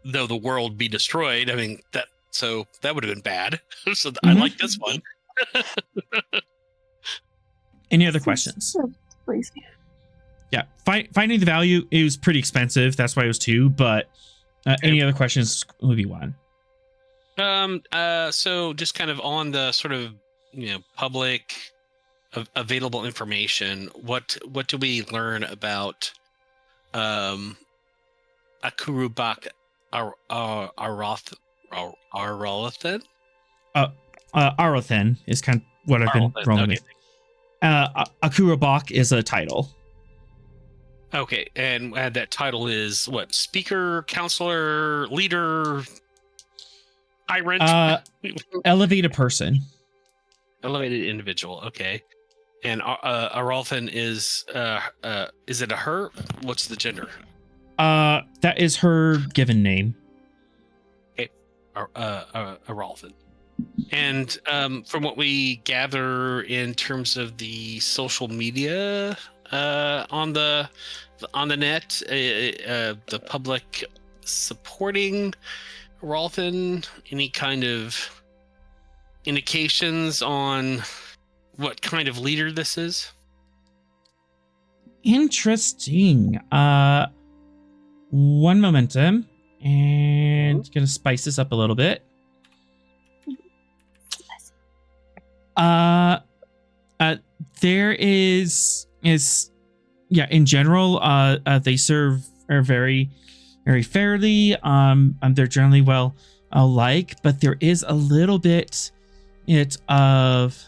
though the world be destroyed. I mean that. So that would have been bad. So I like this one. Any other questions? Please. Yeah, finding the value, it was pretty expensive. That's why it was 2. But any other questions would be 1. So just kind of on the sort of public available information. What do we learn about Akurubak Arolithan? Arothen is kind of what I've been Arolithan, rolling okay. with. Akurubak is a title. Okay, and that title is what? Speaker, counselor, leader, tyrant, Elevated person. elevated individual. Okay, and Arolthan is it a her? What's the gender? That is her given name. Arolthan. And from what we gather in terms of the social media on the net, the public supporting Arolthan, any kind of indications on what kind of leader this is? Interesting. One momentum, and gonna spice this up a little bit. There is in general, they serve are very fairly. They're generally well alike, but there is a little bit of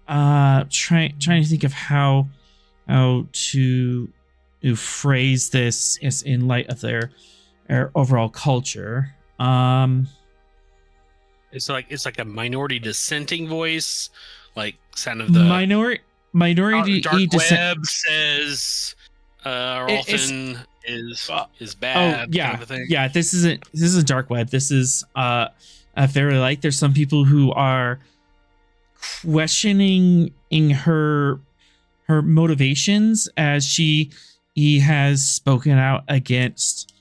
trying to think of how to phrase this is in light of their overall culture. It's like a minority dissenting voice, like kind of the minority dark dissent. web says Arolthan is bad. Oh yeah, kind of a thing. yeah. This is dark web. This is fairly light. There's some people who are questioning her motivations as he has spoken out against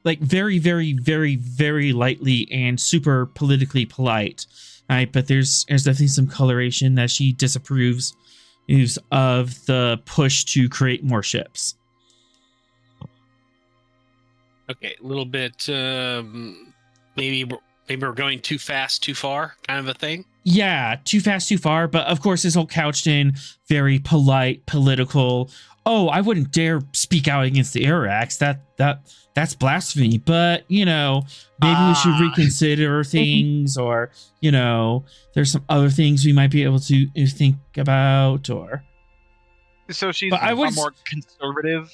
like very, very, very, very lightly and super politically polite. Right, but there's definitely some coloration that she disapproves of the push to create more ships. Okay, a little bit. Maybe we're going too fast, too far, kind of a thing. Yeah, too fast, too far. But of course, it's all couched in very polite, political. Oh, I wouldn't dare speak out against the Arax. That's blasphemy. But maybe we should reconsider things, or there's some other things we might be able to think about. Or so she's But a more conservative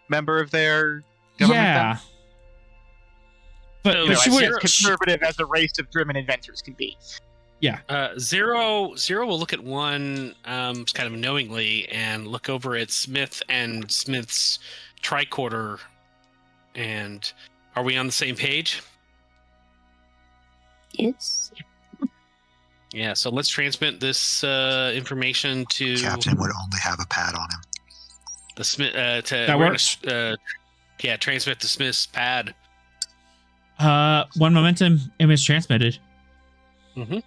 member of their government. yeah. Then? But she as would conservative as a race of German inventors can be. Zero will look at one kind of knowingly and look over at Smith and Smith's tricorder. And are we on the same page? Yes. Yeah, so let's transmit this information to Captain would only have a pad on him. the Smith. That works. Transmit to Smith's pad. one momentum image transmitted. Mm-hmm.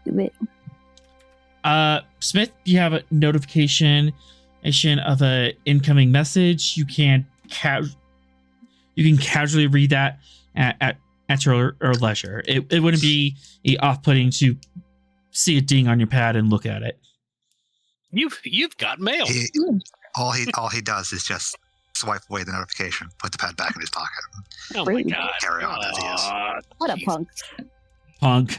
Do it. Smith, you have a notification of a incoming message. You can casually read that at your leisure. It wouldn't be off-putting to see a ding on your pad and look at it. You've got mail. All he does is just swipe away the notification, put the pad back in his pocket, Oh my Rude. god! carry on as he is. What a Jeez. punk. Punk.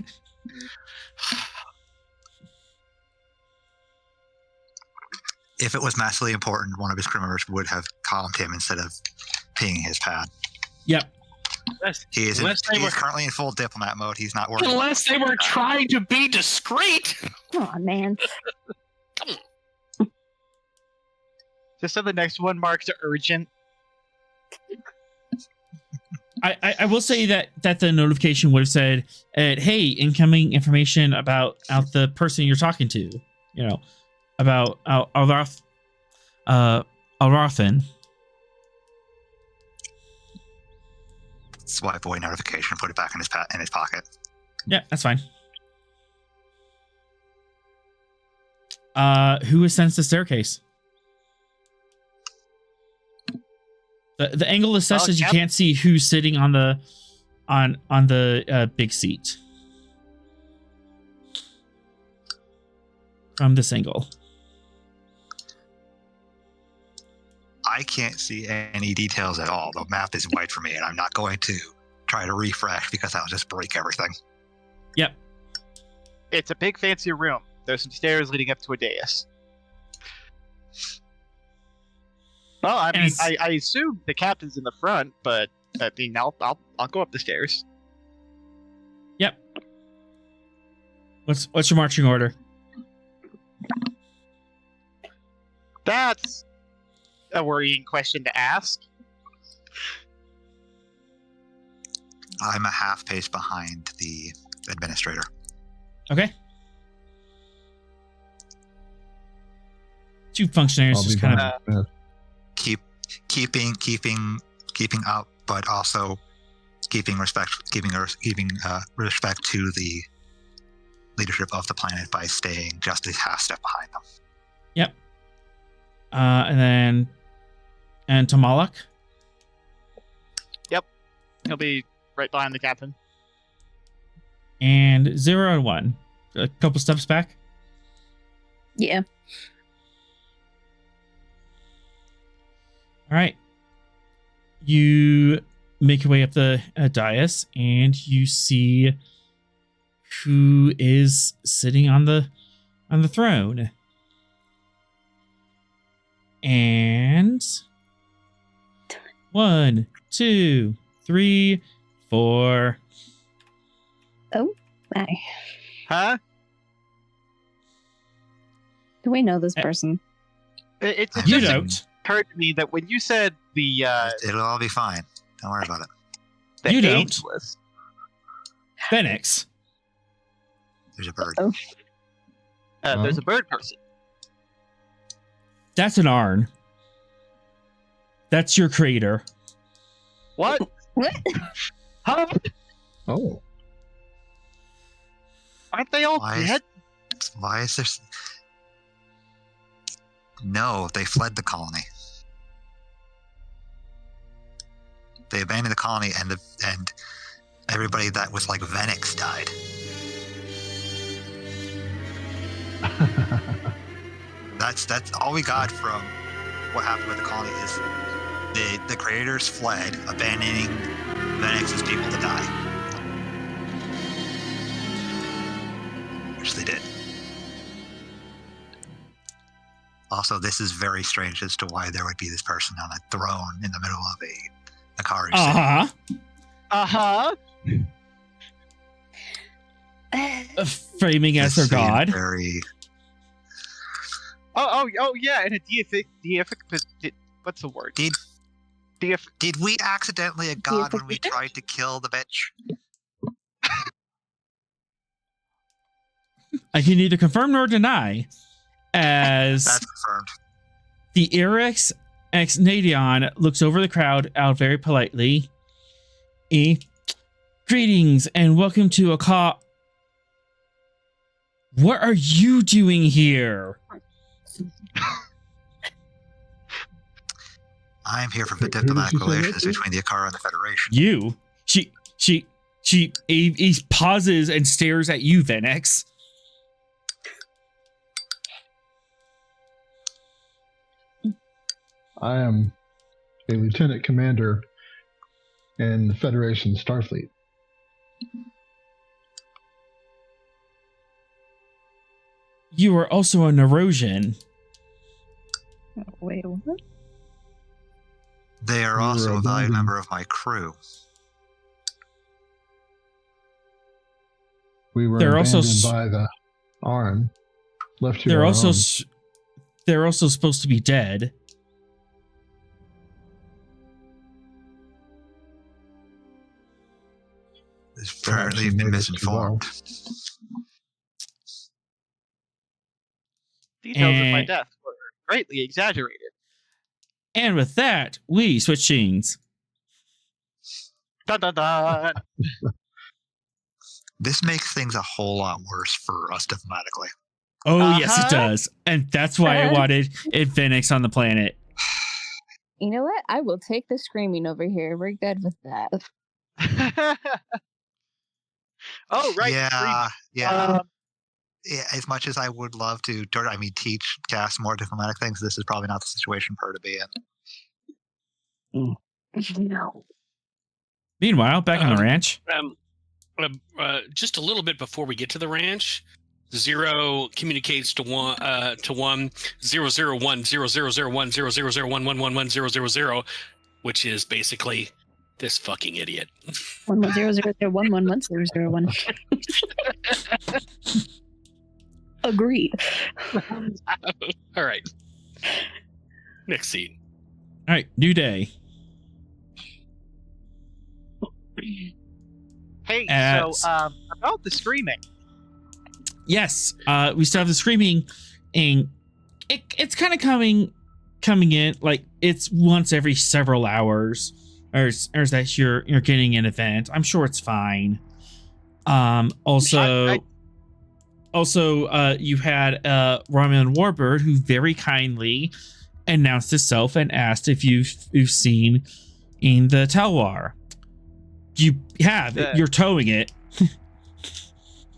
If it was massively important, one of his crew members would have calmed him instead of pinging his pad. Yep. He is Unless they were- currently in full diplomat mode. He's not worried. Unless they were trying to be discreet. Come on, man. Just so the next one marked urgent. I will say that the notification would have said, "Hey, incoming information about the person you're talking to." About Alrothan. Swipe away notification, put it back in his pocket. Yeah, that's fine. Who ascends the staircase? The angle is such that you can't see who's sitting on the big seat from this angle. I can't see any details at all. The map is white for me, and I'm not going to try to refresh because that'll just break everything. Yep. It's a big fancy room. There's some stairs leading up to a dais. Well, I mean, I assume the captain's in the front, but I mean, I'll go up the stairs. Yep. What's your marching order? That's a worrying question to ask. I'm a half pace behind the administrator. Okay. Two functionaries I'll be just kind of behind Smith. Keeping up, but also keeping respect to the leadership of the planet by staying just a half step behind them. Yep. And Tamalak. He'll be right behind the captain. And 0 and 1. A couple steps back. Yeah. All right. You make your way up the dais, and you see who is sitting on the throne. And 1, 2, 3, 4. Oh, my. Huh? Do we know this person? It You just don't. occurred to me that when you said the It'll all be fine. Don't worry about it. You don't. ageless, Phoenix. There's a bird. Oh. there's a bird person. That's an Arn. That's your creator. What? What? Huh? Oh, Aren't they all Why dead? is there? No, they fled the colony. They abandoned the colony, and everybody that was like Venix died. That's all we got from what happened with the colony is the creators fled, abandoning Venix's people to die, which they did. Also, this is very strange as to why there would be this person on a throne in the middle of a Akaru city. Uh-huh. Framing as their This seems god. Very. Oh, yeah, and a deific. What's the word? Did we accidentally a god when we Deification? tried to kill the bitch? I can neither confirm nor deny, as That's confirmed. the Irix ex Nadion looks over the crowd out very politely. Greetings and welcome to Akaru. What are you doing here? I'm here for the Who did diplomatic you say relations that is? between the Akaru and the Federation. You? He pauses and stares at you, Venex. I am a lieutenant commander in the Federation Starfleet. You are also an erosion. Wait, what? They are We were also a valued abandoned. member of my crew. We were They're also abandoned s- by the Arn, left to They're our also own. they're also supposed to be dead. Apparently, you've been misinformed. Details of my And- death were greatly exaggerated. And with that, we switch scenes. Dun dun dun. This makes things a whole lot worse for us diplomatically. Oh, yes, it Uh-huh. does. And that's why I wanted Infinix on the planet. You know what? I will take the screaming over here. We're good with that. Oh, right. Yeah. Yeah, as much as I would love to, teach Cass more diplomatic things, this is probably not the situation for her to be in. No. Meanwhile, back on the ranch. Just a little bit before we get to the ranch, 0 communicates to 1 0010010001000111000, which is basically this fucking idiot. 1100111001. Agreed. All right. Next scene. All right, new day. Hey, So, about the screaming. Yes, we still have the screaming, and it's kind of coming in like it's once every several hours, or that you're getting an event. I'm sure it's fine. Also, you had a Romulan warbird who very kindly announced itself and asked if you've seen in the Talwar. You have. You're towing it.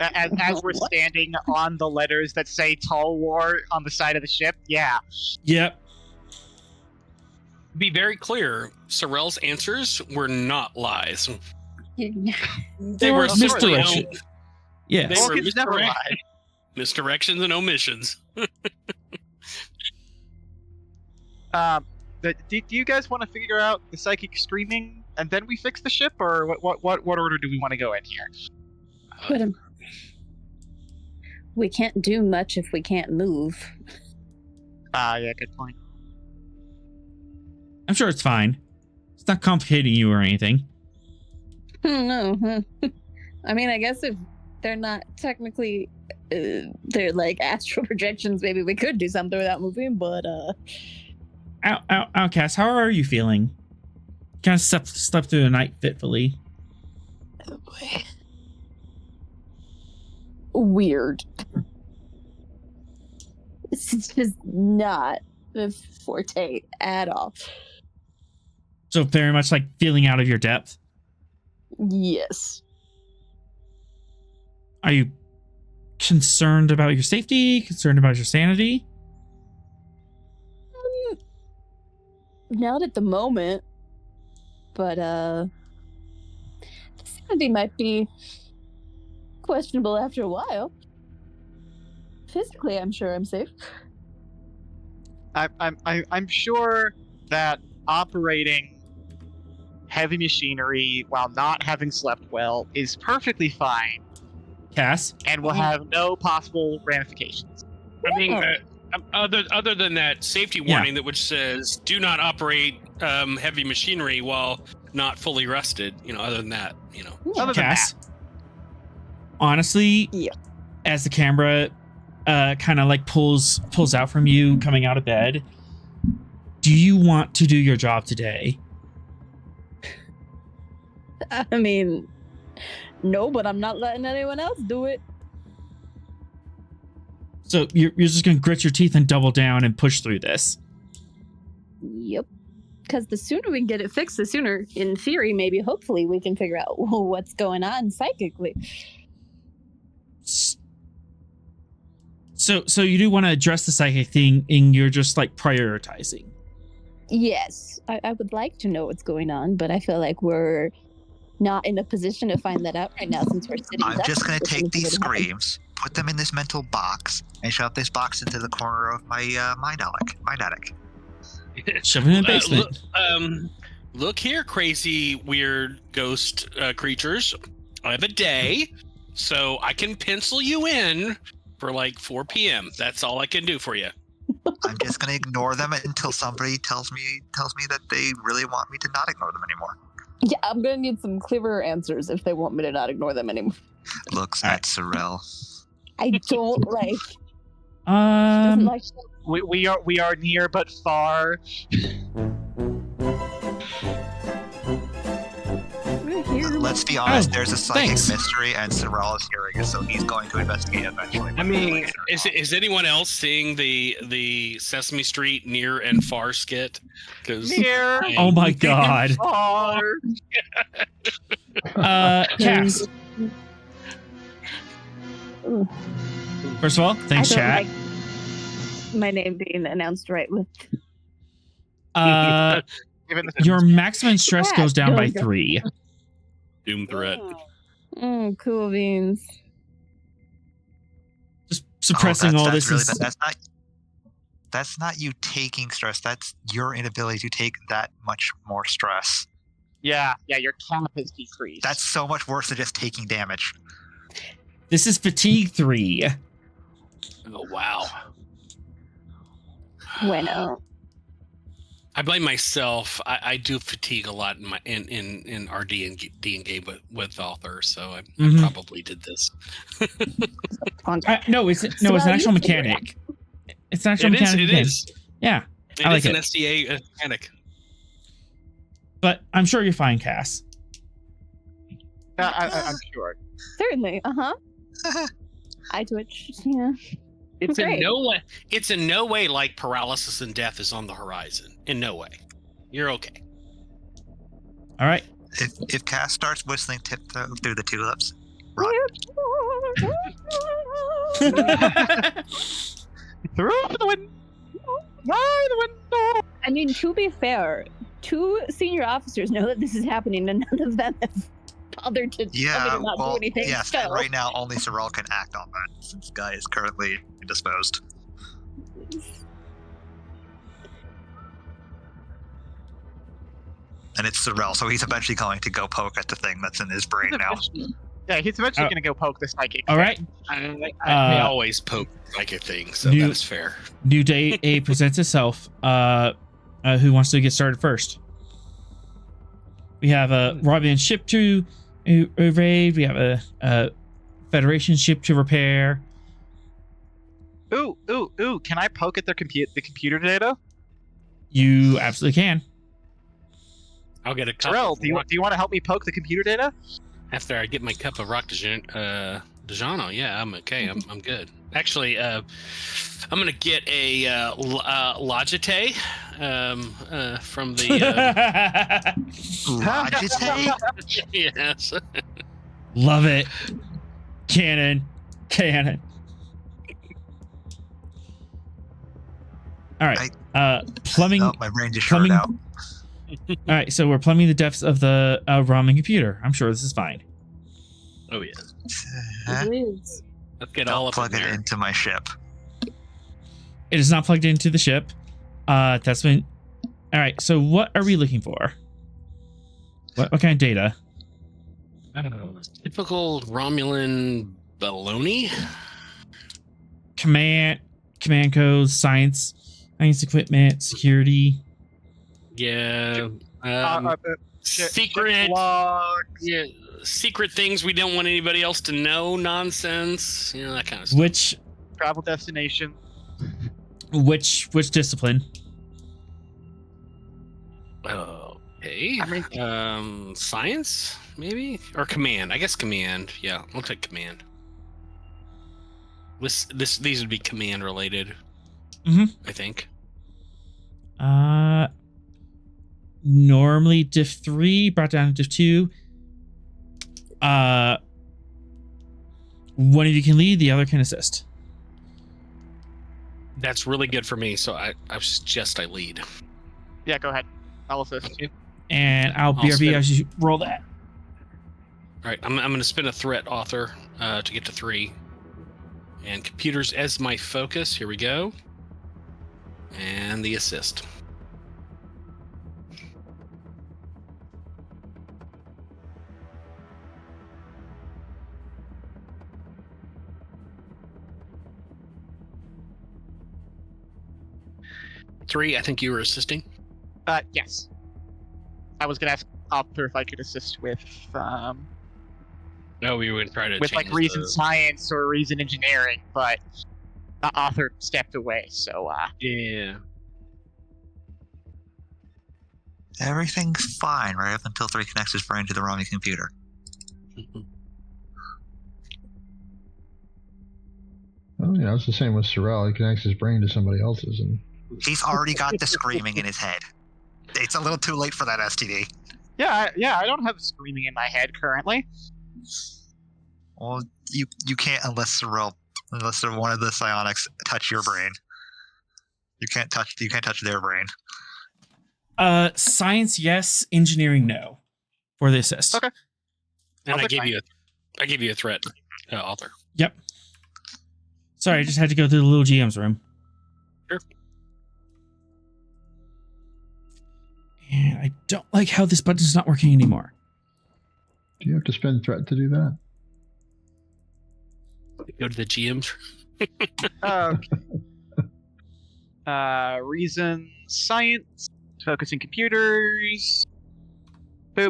As we're standing on the letters that say Tall War on the side of the ship, yeah. Yep. Be very clear, Sorrel's answers were not lies. They were misdirection. Yeah. They were Never lied. misdirections and omissions. Do you guys want to figure out the psychic screaming and then we fix the ship, or what order do we want to go in here? But we can't do much if we can't move. Yeah, good point. I'm sure it's fine. It's not complicating you or anything. No. I mean, I guess if they're not technically, they're like astral projections, maybe we could do something without moving, but Outcast, how are you feeling? Kind of slept through the night fitfully. Oh boy. Weird. It's just not a forte at all. So very much like feeling out of your depth. Yes. Are you concerned about your safety? Concerned about your sanity? Not at the moment, but sanity might be questionable after a while. Physically, I'm sure I'm safe. I'm sure that operating heavy machinery while not having slept well is perfectly fine Cass? and will have no possible ramifications. I mean, other than that safety warning that which says do not operate heavy machinery while not fully rested. Other than that, Other than Cass? Honestly, Yeah. as the camera kind of like pulls out from you coming out of bed, do you want to do your job today? I mean, no, but I'm not letting anyone else do it. So you're just going to grit your teeth and double down and push through this? Yep. Because the sooner we can get it fixed, the sooner, in theory, maybe, hopefully, we can figure out what's going on psychically. So you do want to address the psychic thing, and you're just like prioritizing. Yes, I would like to know what's going on, but I feel like we're not in a position to find that out right now since we're sitting. I'm just going to take these screams, put them in this mental box, and shove this box into the corner of my mind attic. Shove it in the basement. Look here, crazy, weird ghost creatures. I have a day, so I can pencil you in for like 4 p.m. That's all I can do for you. I'm just going to ignore them until somebody tells me that they really want me to not ignore them anymore. Yeah, I'm gonna need some clearer answers if they want me to not ignore them anymore. Looks at Sorrel. I don't like. Doesn't like. We are near but far. Let's be honest. There's a psychic thanks. mystery, and Sorrel is hearing it, so he's going to investigate eventually. I mean, is anyone else seeing the Sesame Street near and far skit? Near. Oh my god. Far. Cass. First of all, thanks, I don't chat. like my name being announced right with. given the Your maximum stress Yeah, goes down by don't go. 3. Doom threat. Cool beans. Just suppressing all this really is. that's not you taking stress. That's your inability to take that much more stress. yeah, your cap has decreased. That's so much worse than just taking damage. This is fatigue 3. Oh wow. Bueno. I blame myself. I do fatigue a lot in my in our D&D game with author, so I Mhm. probably did this. No, it's an actual mechanic. It's an actual mechanic. It is. Yeah, It I like is an it. SDA mechanic. But I'm sure you're fine, Cass. I'm sure. Certainly. I twitch. Yeah. It's in Great. no way. It's in no way like paralysis and death is on the horizon. In no way. You're okay. All right. If Cass starts whistling Tiptoe Through the Tulips, run. Through the window. By the window. I mean, to be fair, 2 senior officers know that this is happening, and none of them have bothered to tell me Yeah, to not do well, anything. yes, so. and right now only Sorrel can act on that since Guy is currently indisposed. And it's Sorrel, so he's eventually going to go poke at the thing that's in his brain now. Yeah, he's eventually going to go poke the psychic. All right. I always poke like a thing, so New- that is fair. New day A presents itself. Who wants to get started first? We have a Romulan ship to evade. We have a Federation ship to repair. Ooh! Can I poke at the computer data? You absolutely can. I'll get a cup. Terrell, of do you rock- want to help me poke the computer data? After I get my cup of rock DiGiorno, yeah, I'm okay. I'm good. Actually, I'm gonna get a Logitech from the Logitech? yes. Love it. Cannon. All right. Plumbing. Oh, my brain just shorted plumbing- out. All right. So we're plumbing the depths of the Ramen computer. I'm sure this is fine. Oh yeah. Please. Let's get all Don't up in plug it there. into my ship. It is not plugged into the ship. That's been. All right. So what are we looking for? What kind of data? I don't know. Typical Romulan baloney. Command codes, science equipment, security. Yeah. Ship Secret. logs. Yeah. Secret things we don't want anybody else to know. Nonsense. You know, that kind of stuff. Which Travel destination. discipline? Okay. I mean, Science maybe or command. I guess command. Yeah, I'll take command. These would be command related. Mhm. I think. Normally diff 3 brought down to diff 2. One of you can lead, the other can assist. That's really good for me. So I suggest I lead. yeah, go ahead. I'll assist. And I'll BRB spin. as you roll that. All right, I'm going to spin a threat author to get to 3. And computers as my focus. Here we go. And the assist. Three, I think you were assisting. Yes. I was gonna ask Opter if I could assist with No, we would try to with change like reason the- science or reason engineering, but Author stepped away, so Yeah. Everything's fine right up until 3 connects his brain to the Romulan computer. Well, you know, it's the same with Sorrel. He connects his brain to somebody else's, and He's already got the screaming in his head. It's a little too late for that STD. yeah, I don't have screaming in my head currently. Well, you can't unless one of the psionics touch your brain. You can't touch their brain. Science, yes. Engineering, no. For the assist. Okay. And I'll I take gave you a threat, author. Yep. Sorry, I just had to go to the little GM's room. Sure. And I don't like how this button's not working anymore. Do you have to spend threat to do that? Go to the GM's. Okay. Reason, science, focusing computers. Boop.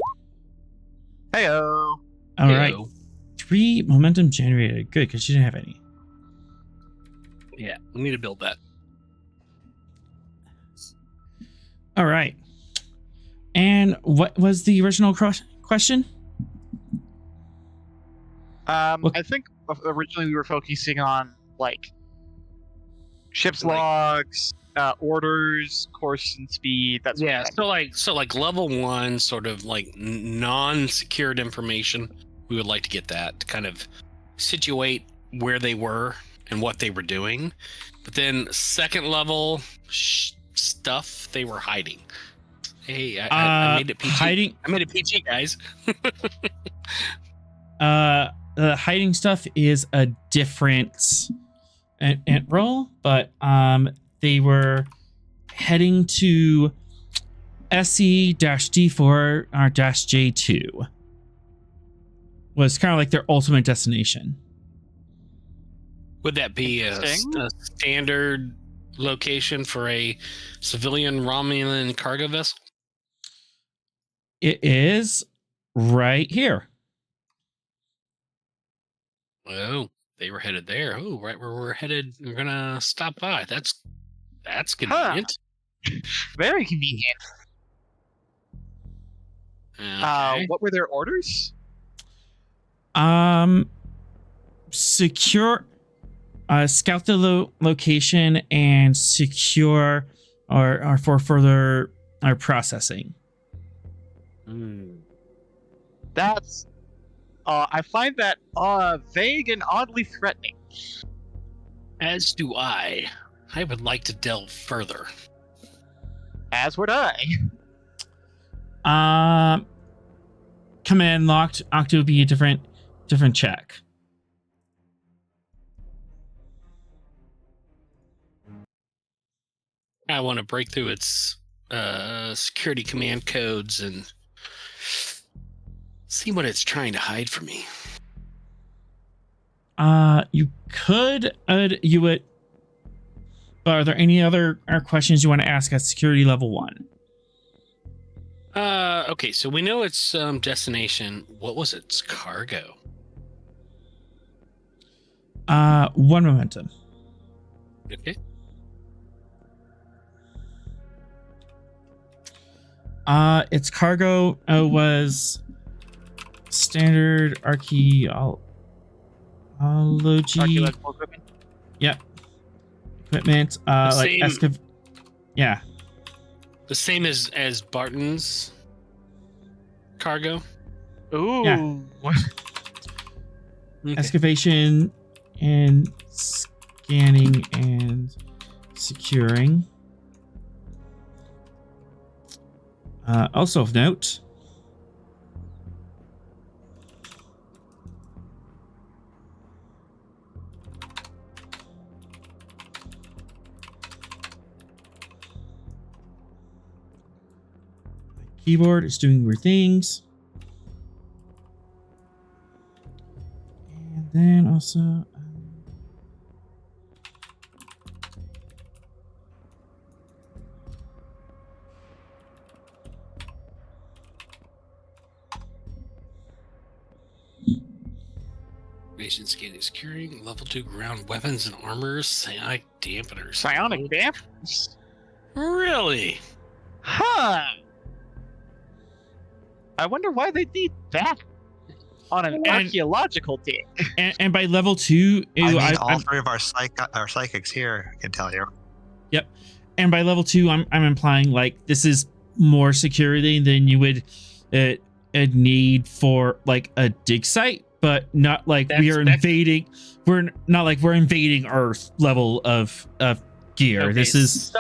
Heyo. All right. 3 momentum generated. Good, because she didn't have any. Yeah, we need to build that. All right. And what was the original question? I think originally we were focusing on like ship's logs, orders, course and speed. That's Yeah. So like level 1, sort of like non-secured information. We would like to get that to kind of situate where they were and what they were doing. But then second level stuff they were hiding. Hey, I made it PG. Hiding. I made it PG, guys. The hiding stuff is a different ant roll, but they were heading to SE-D4 or -J2. Was kind of like their ultimate destination. Would that be a standard location for a civilian Romulan cargo vessel? It is right here. Oh, they were headed there. Oh, right where we're headed. We're gonna stop by. That's convenient. Very convenient. Okay. What were their orders? Secure, scout the location and secure or for further processing. That's I find that vague and oddly threatening. As do I. I would like to delve further. As would I. Command locked. Octo would be a different check. I want to break through its security command codes and see what it's trying to hide from me. You could, you would. But are there any other questions you want to ask at security level 1? Okay, so we know its destination. What was its cargo? 1 momentum. Okay. Its cargo was standard archaeology. Archaeological equipment. Yep. Equipment. Like yeah. The same as Barton's cargo. Ooh. Yeah. Okay. Excavation and scanning and securing. Also of note, my keyboard is doing weird things. And then also Scanning, securing, level 2 ground weapons and armors, psionic dampeners. Psionic dampeners? Really? Huh. I wonder why they need that on an archaeological dig. And by level 2, all 3 of our psychics here can tell you. Yep. And by level 2, I'm implying like this is more security than you would need for like a dig site, but not like we're invading Earth level of gear. Okay, this is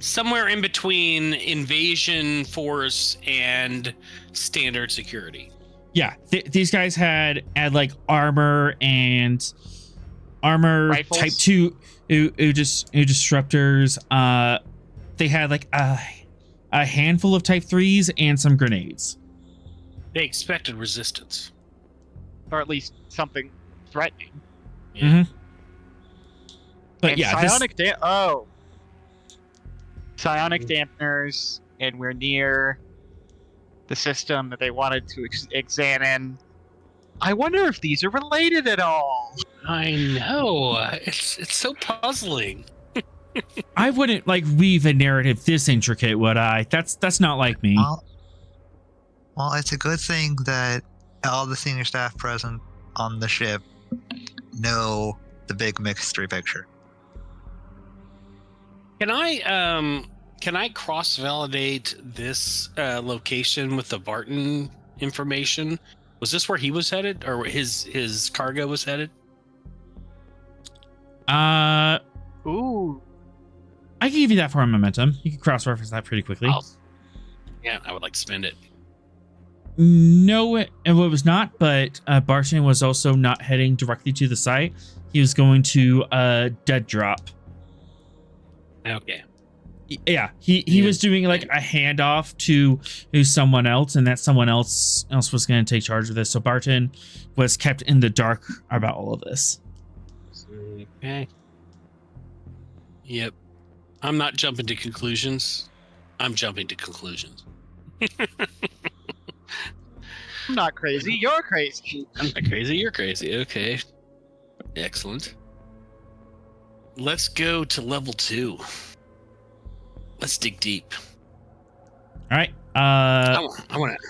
somewhere in between invasion force and standard security. Yeah, these guys had like armor Rifles? type 2 disruptors. They had like a handful of type 3s and some grenades. They expected resistance. Or at least something threatening. Yeah. But And yeah, psionic psionic dampeners, and we're near the system that they wanted to examine. I wonder if these are related at all. I know. It's so puzzling. I wouldn't like weave a narrative this intricate, would I? That's not like me. Well, it's a good thing that all the senior staff present on the ship know the big mystery picture. Can I cross-validate this location with the Barton information? Was this where he was headed, or his cargo was headed? Ooh. I can give you that for a momentum. You can cross-reference that pretty quickly. Yeah, I would like to spend it. No, it was not, but Barton was also not heading directly to the site. He was going to dead drop. Okay. Yeah, he was doing like a handoff to someone else, and that someone else was going to take charge of this. So Barton was kept in the dark about all of this. Okay. Yep. I'm not jumping to conclusions. I'm jumping to conclusions. I'm not crazy. You're crazy. I'm not crazy. You're crazy. Okay. Excellent. Let's go to level 2. Let's dig deep. All right. I want to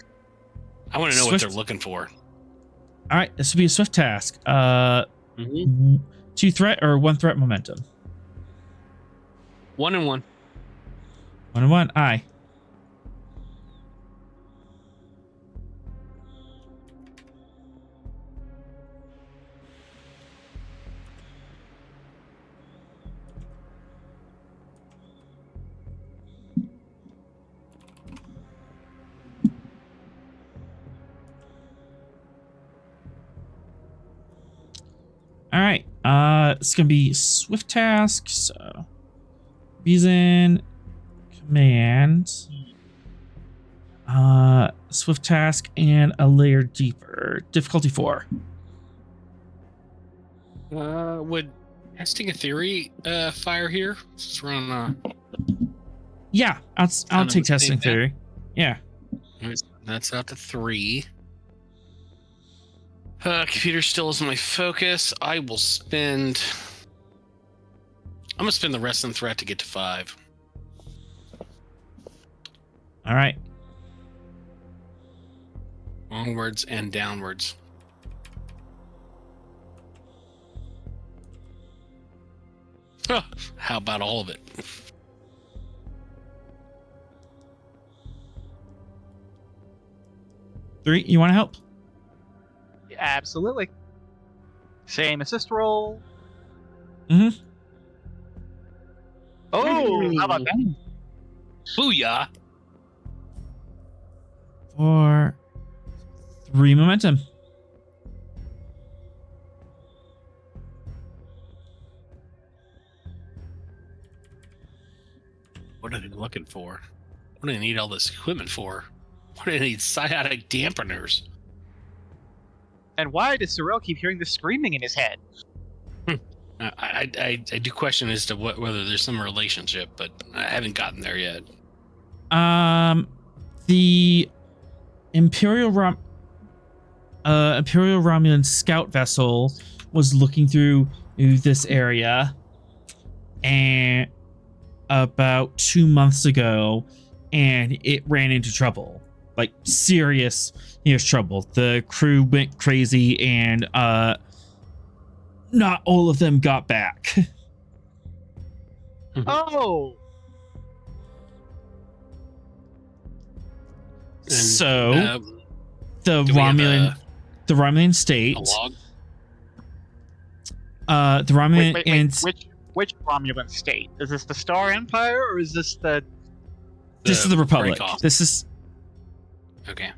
know what Swift. they're looking for. All right. This will be a swift task. 2 threat or 1 threat momentum. 1 and 1. 1 and 1. Aye. All right. It's gonna be swift task. So, Beeson command. Swift task and a layer deeper. Difficulty 4. Would testing a theory fire here? Just run. Yeah, I'll take testing that. theory. Yeah. That's out to 3. Computer still is my focus. I'm gonna spend the rest in threat to get to 5. All right. Onwards and downwards. Huh, how about all of it? Three. You want to help? Absolutely. Same assist roll. Mm-hmm. Oh, how about that? Booyah! 4, 3 momentum. What are they looking for? What do they need all this equipment for? What do they need psionic dampeners? And why does Sorrel keep hearing the screaming in his head? I do question as to whether there's some relationship, but I haven't gotten there yet. The Imperial Romulan scout vessel was looking through this area, and about 2 months ago, and it ran into trouble, like serious trouble. The crew went crazy, and not all of them got back. Oh, And, So the do we have Romulan state, a log? the Romulan wait, and which which Romulan state? Is this the Star Empire or is this the? This is the Republic. break-off. This is Okay.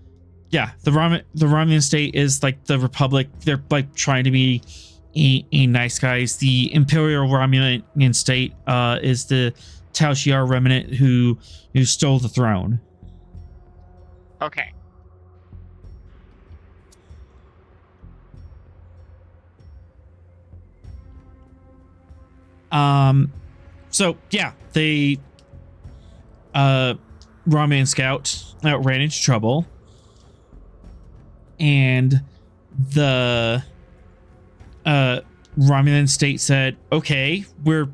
yeah. The Romulan state is like the Republic. They're like trying to be a nice guys. The Imperial Romulan state is the Tal Shiar remnant who stole the throne. Okay. So yeah, they Romulan scout ran into trouble, and the Romulan state said, "Okay, we're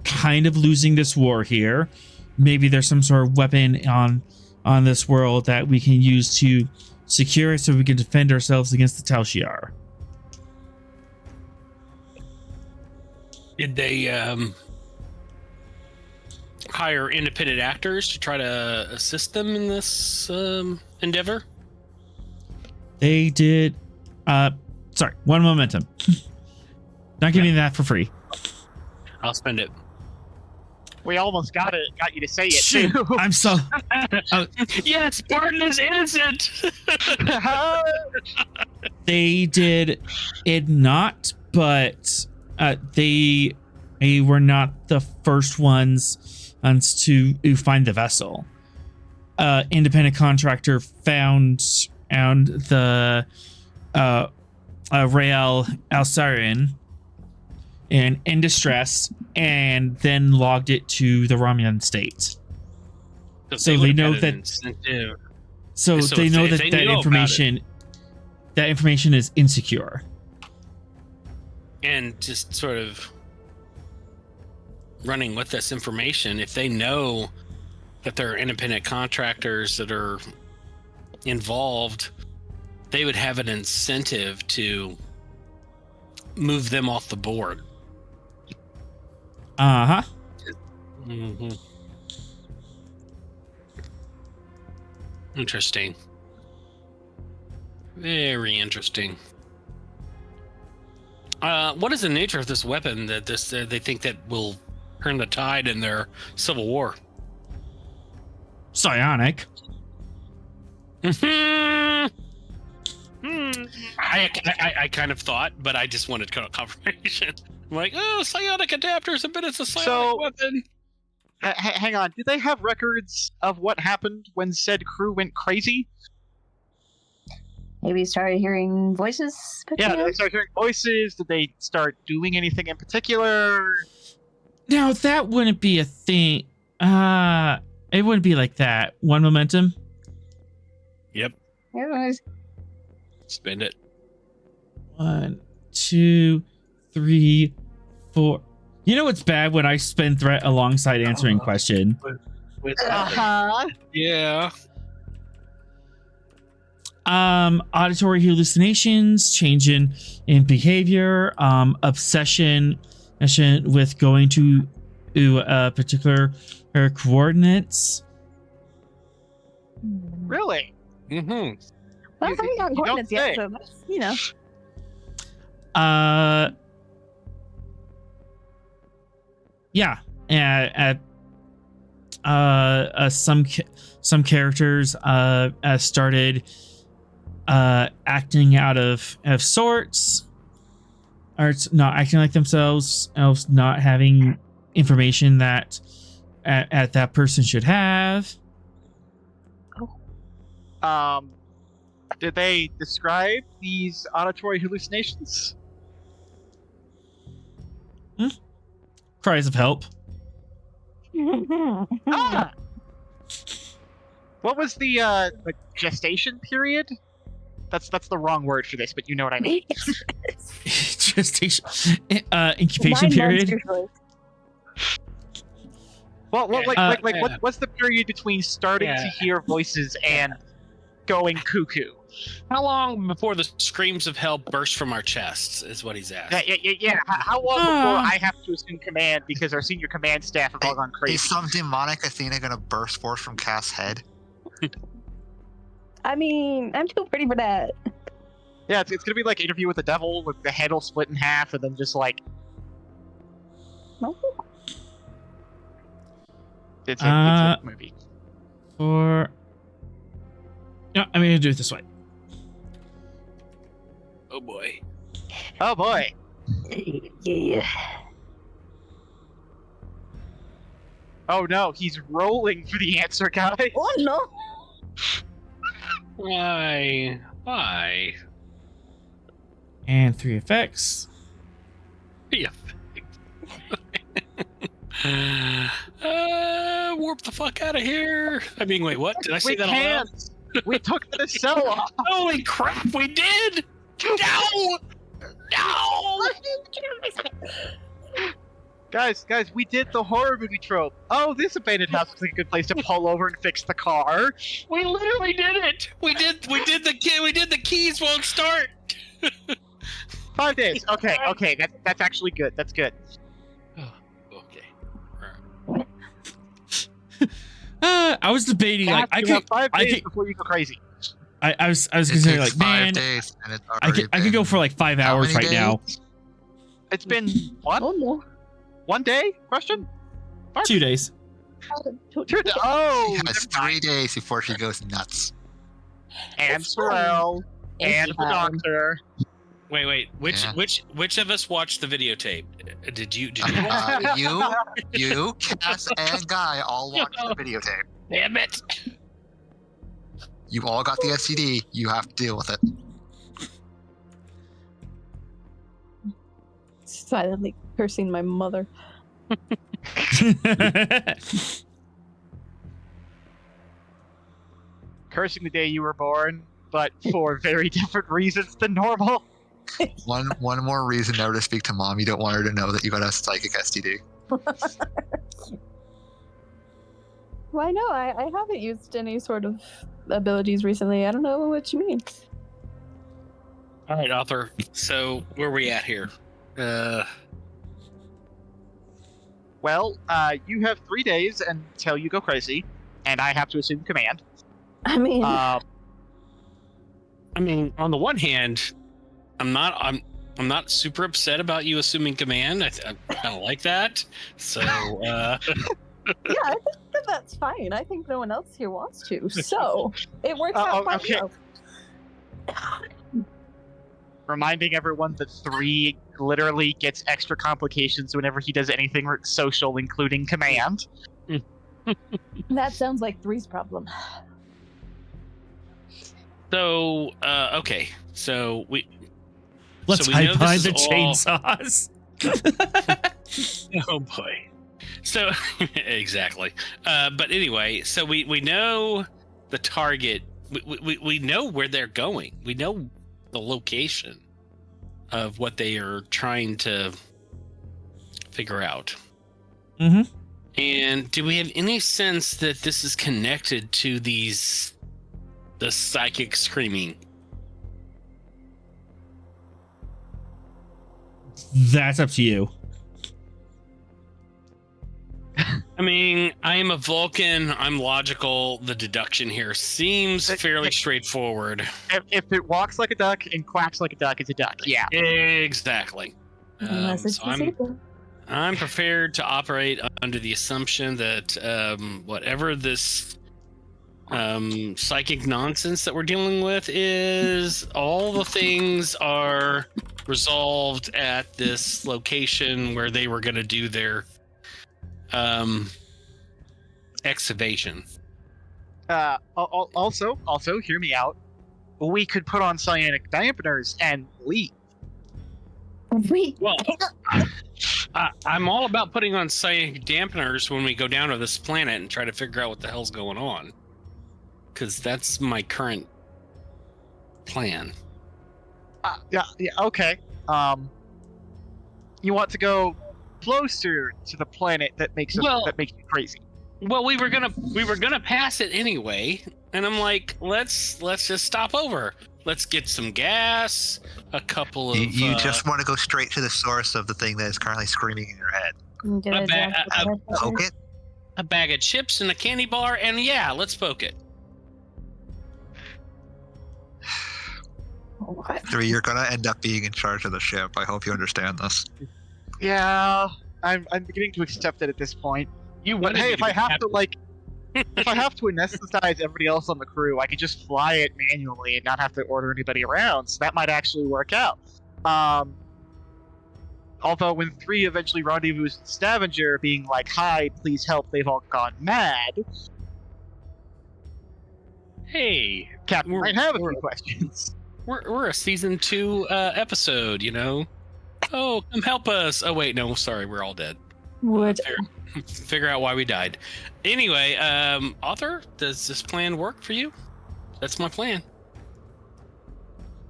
kind of losing this war here. Maybe there's some sort of weapon on this world that we can use to secure it, so we can defend ourselves against the Tal Shiar." Did they hire independent actors to try to assist them in this endeavor? They did. Sorry, one momentum. Not giving that for free. I'll spend it. We almost got you to say it Shoot, too. I'm so. Yes, Barton is innocent. They did it not, but they were not the first ones to find the vessel. Independent contractor found the Rael Alsarian in distress, and then logged it to the Romulan state. So they know that. Incentive. So they know if that they that knew information is insecure. And just sort of running with this information, if they know that there are independent contractors that are involved, they would have an incentive to move them off the board. Uh-huh. Mm-hmm. Interesting. Very interesting. What is the nature of this weapon that they think that will turn the tide in their civil war? Psionic. I kind of thought, but I just wanted confirmation. I'm like, oh, psionic adapters, I bet it's a psionic weapon. Hang on. Did they have records of what happened when said crew went crazy? Maybe started hearing voices. Yeah, did they start hearing voices? Did they start doing anything in particular? Now that wouldn't be a thing. It wouldn't be like that. One momentum. Yep. Yeah, Spend it. 1, 2, 3, 4. You know what's bad when I spend threat alongside answering question. Yeah. Auditory hallucinations, change in behavior, obsession with going to particular coordinates. Really? Mm-hmm. well, I haven't gotten coordinates yet, so that's, Yeah. Some characters started acting out of sorts, or not acting like themselves, else not having information that that person should have. Did they describe these auditory hallucinations? Cries of help. Ah! What was the gestation period? That's the wrong word for this, but you know what I mean. Gestation, incubation 9 period. months usually. Well, what's the period between starting to hear voices and going cuckoo? How long before the screams of hell burst from our chests is what he's asked. Yeah. How long before I have to assume command because our senior command staff have all gone crazy? Is some demonic Athena gonna burst forth from Cass' head? I mean, I'm too pretty for that. Yeah, it's gonna be like Interview with the Devil, with the head will split in half, and then just like No. It's a movie. No, I'm gonna do it this way. Oh boy. Oh boy. Yeah. Oh no, he's rolling for the answer, guys. Oh no. Why? Why? And 3 effects. Yeah. Warp the fuck out of here. I mean, wait, what? Did I say We that out loud? can't. We took the cell off. Holy crap, we did! No! No! Guys, we did the horror movie trope. Oh, this abandoned house looks like a good place to pull over and fix the car. We literally did it! We did the keys won't start! 5 days. Okay, that's actually good. That's good. Oh, okay. I was debating, like, I You have could, 5 I days could, before you go crazy. I was It considering, takes like, 5 man, days, and it's I already could go been for like 5 how hours many right now. days? It's been what? Oh no. 1 day? Question? 2 days. 2 days. Oh, She has 3 days before she goes nuts. and It's fine. Sorrel and the fine. doctor. Wait. Yeah. Which of us watched the videotape? Did you? You, Cass, and Guy all watched the videotape. Damn it! You all got the SCD. You have to deal with it. Silently cursing my mother. Cursing the day you were born, but for very different reasons than normal. One more reason never to speak to mom. You don't want her to know that you got a psychic STD. Why no? I haven't used any sort of abilities recently. I don't know what you mean. All right, author. So where are we at here? Well, you have 3 days until you go crazy, and I have to assume command. I mean, I mean, on the one hand, I'm not super upset about you assuming command. I kind of like that. So, yeah, I think that's fine. I think no one else here wants to, so it works out fine. okay. Reminding everyone that 3 literally gets extra complications whenever he does anything social, including command. That sounds like 3's problem. so okay. So Let's so we hide know behind this the is all- chainsaws. Oh boy. So exactly. But anyway, so we know the target. We know where they're going. We know the location of what they are trying to figure out. Mm-hmm. And do we have any sense that this is connected to the psychic screaming? That's up to you. I mean, I am a Vulcan. I'm logical. The deduction here seems fairly straightforward. If it walks like a duck and quacks like a duck, it's a duck. Yeah. Exactly. Unless it's So disabled. I'm prepared to operate under the assumption that whatever this psychic nonsense that we're dealing with is, all the things are resolved at this location where they were going to do their excavation. Also, hear me out. We could put on cyanic dampeners and leave. Well, I'm all about putting on cyanic dampeners when we go down to this planet and try to figure out what the hell's going on, because that's my current plan. Yeah, okay. You want to go closer to the planet that makes you crazy. Well, we were gonna pass it anyway, and I'm like, let's just stop over. Let's get some gas, a couple of. You just want to go straight to the source of the thing that is currently screaming in your head. Poke it. a bag of chips and a candy bar, and yeah, let's poke it. 3, you're gonna end up being in charge of the ship. I hope you understand this. Yeah. I'm beginning to accept it at this point. You But wanted hey, me if I be have to captain. if I have to anesthetize everybody else on the crew, I could just fly it manually and not have to order anybody around. So that might actually work out. Although when 3 eventually rendezvous in Stavanger, being like, "Hi, please help! They've all gone mad." Hey, Captain We're- might have a we're- few questions. we're a season 2 episode, you know. Oh, come help us. Oh wait, no, sorry, we're all dead. What? Figure out why we died. Anyway, author, does this plan work for you? That's my plan.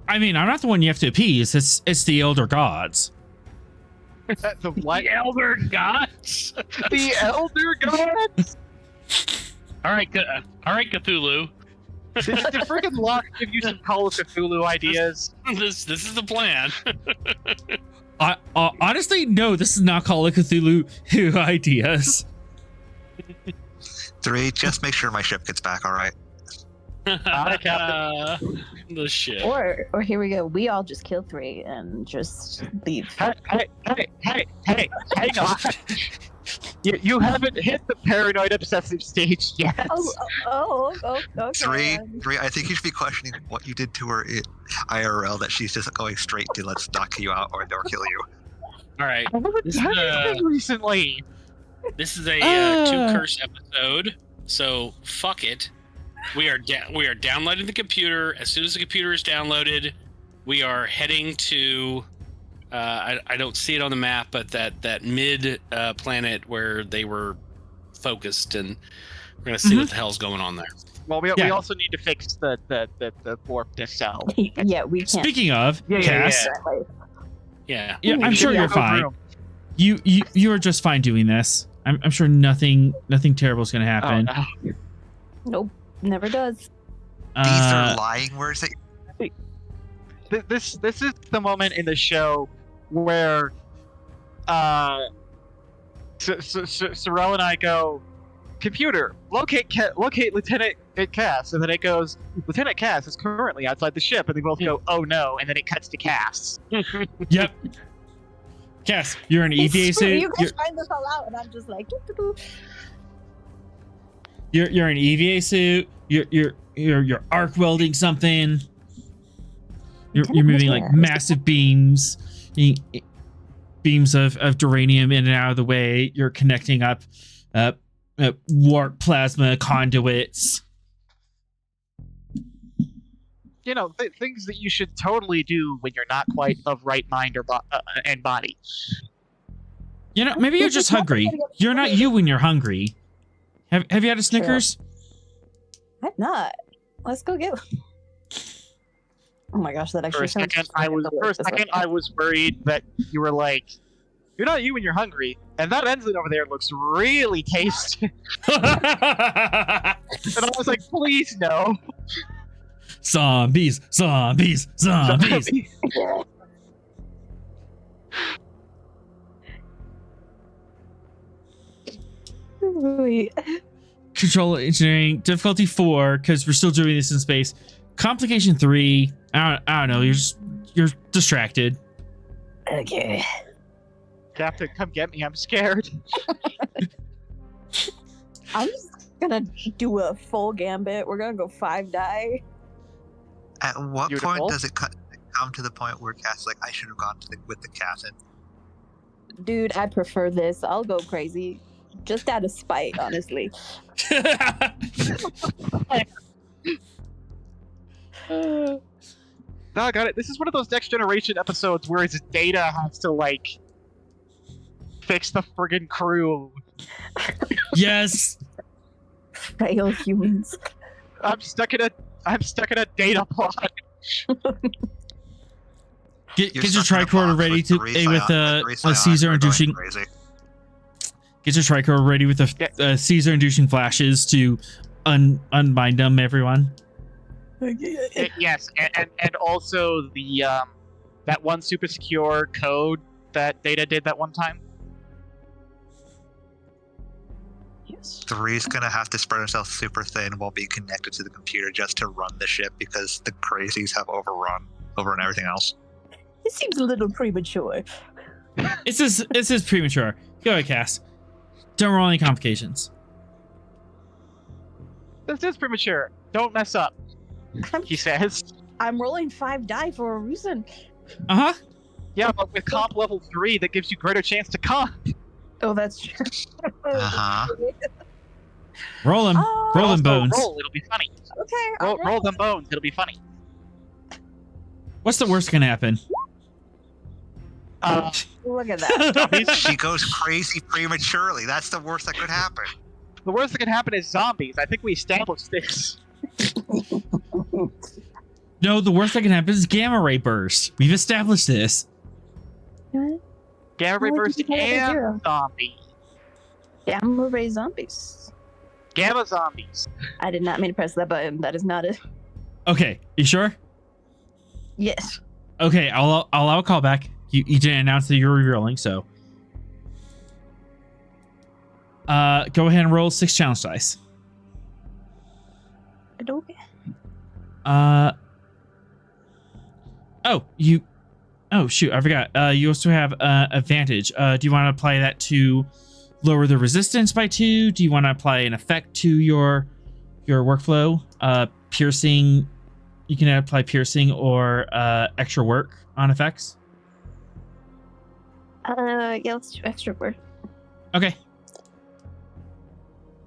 I mean, I'm not the one you have to appease. It's the elder gods. The what? Elder gods. The Elder Gods? All right, Cthulhu. Did freaking Locke give you some Call of Cthulhu ideas? This is the plan. Honestly, no, this is not Call of Cthulhu ideas. 3, just make sure my ship gets back, all right? The shit. Or here we go. We all just kill 3 and just leave. Hey, hang on. You haven't hit the paranoid obsessive stage yet. Okay. 3, I think you should be questioning what you did to her IRL, that she's just going straight to let's knock you out or kill you. All right. I haven't This done is, anything recently. This is a 2 curse episode, so fuck it. We are downloading the computer. As soon as the computer is downloaded, we are heading to. I don't see it on the map, but that mid planet where they were focused, and we're gonna see what the hell's going on there. Well, we also need to fix the warp cell. Yeah, we can't. Speaking of, Cass, Yeah. yeah, I'm sure you're fine. You are just fine doing this. I'm sure nothing terrible is going to happen. Oh, no. Nope, never does. These are lying words that This is the moment in the show where Sorrel and I go, "Computer, locate Lieutenant Cass," and then it goes, "Lieutenant Cass is currently outside the ship," and they both go, "Oh no," and then it cuts to Cass. Yep. Cass, you're in an EVA suit. You guys find this all out, and I'm just like, doo-doo-doo. You're in an EVA suit. You're arc welding something. You're moving like massive beams of duranium in and out of the way. You're connecting up warp plasma conduits. You know, things that you should totally do when you're not quite of right mind or and body. You know, maybe you're just hungry. You're not you when you're hungry. Have you had a Snickers? I'm not. Let's go get. Oh my gosh, that For actually a sounds. second, I was worried that you were like, "You're not you when you're hungry," and that ensign over there looks really tasty. And I was like, "Please no." Zombies. Wait. Control engineering difficulty 4 because we're still doing this in space. Complication 3. I don't know. You're distracted. Okay. Captain, come get me. I'm scared. I'm just gonna do a full gambit. We're gonna go 5 die. At what Beautiful. point does it come to the point where Cass is like, I should have gone with the captain? Dude, I prefer this. I'll go crazy. Just out of spite, honestly. No, I got it. This is one of those Next Generation episodes where his Data has to like fix the friggin' crew. Yes. Fail humans. I'm stuck in a Data plot. Get your stuck in a tricorder box ready to three with three a Caesar psionics are going inducing. crazy. Get your tricorder ready with the Caesar inducing flashes to unbind them. Everyone. Yes, and also the that one super secure code that Data did that one time. Yes. 3's gonna have to spread himself super thin while being connected to the computer just to run the ship because the crazies have overrun everything else. It seems a little premature. This is premature. Go ahead, Cass. Don't roll any complications. This is premature. Don't mess up, he says. I'm rolling 5 die for a reason. Uh-huh. Yeah, but with comp level 3, that gives you greater chance to comp. Oh, that's true. Uh-huh. Roll him. Oh, Roll them Also, bones. Roll, it'll be funny. Okay. Roll them bones, it'll be funny. What's the worst gonna happen? Look at that. She goes crazy prematurely. That's the worst that could happen. The worst that can happen is zombies. I think we established this. No, the worst that can happen is gamma ray burst. We've established this. Gamma ray Why would burst you put it at and 0? zombie. Gamma ray zombies. Gamma zombies. I did not mean to press that button. That is not it. Okay, you sure? Yes. Okay, I'll allow a callback. You didn't announce that you're rerolling, so. Go ahead and roll 6 challenge dice. Okay. Oh shoot, I forgot. You also have advantage. Do you want to apply that to lower the resistance by 2? Do you want to apply an effect to your workflow? Piercing. You can apply piercing or extra work on effects. Yeah, let's do extra work. Okay.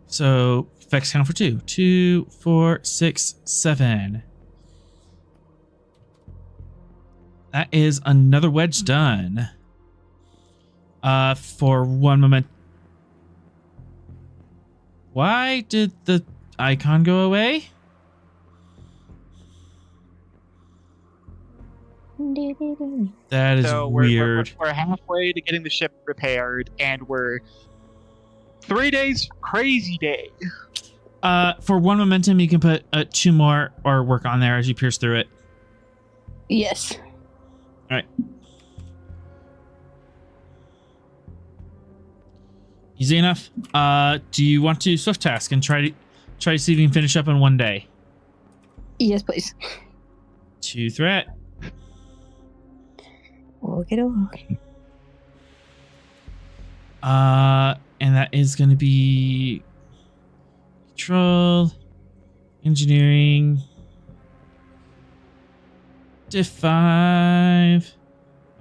So effects count for 2. 2, 4, 6, 7. That is another wedge done. For one moment. Why did the icon go away? That is So weird. We're halfway to getting the ship repaired, and we're 3 days crazy day. For one momentum, you can put 2 more or work on there as you pierce through it. Yes. All right. Easy enough. Do you want to swift task and try to see if you can finish up in one day? Yes, please. 2 threat. Okay. And that is going to be control, engineering, diff 5.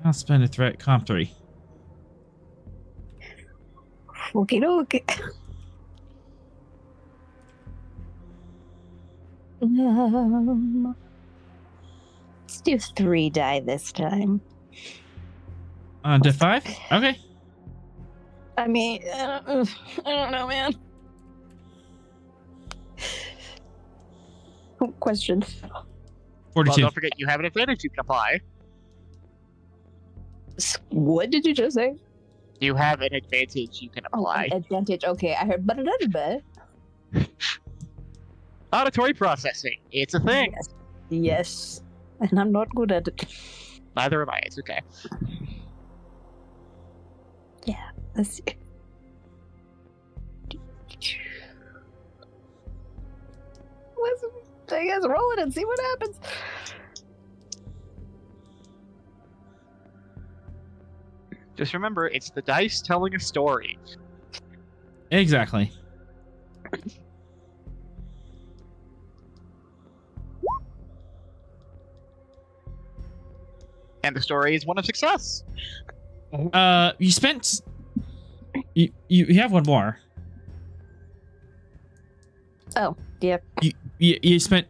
I'll spend a threat, comp 3. Okay. Let's do 3 die this time. On diff 5? Okay. I mean, I don't know, man. Question. 42. Well, don't forget you have an advantage you can apply. What did you just say? You have an advantage you can apply. Oh, advantage. Okay, I heard but. Auditory processing. It's a thing. Yes. And I'm not good at it. Neither am I. It's okay. Yeah, let's see. I guess roll it and see what happens. Just remember, it's the dice telling a story. Exactly. And the story is one of success. You spent. You have one more. Oh, yep. You spent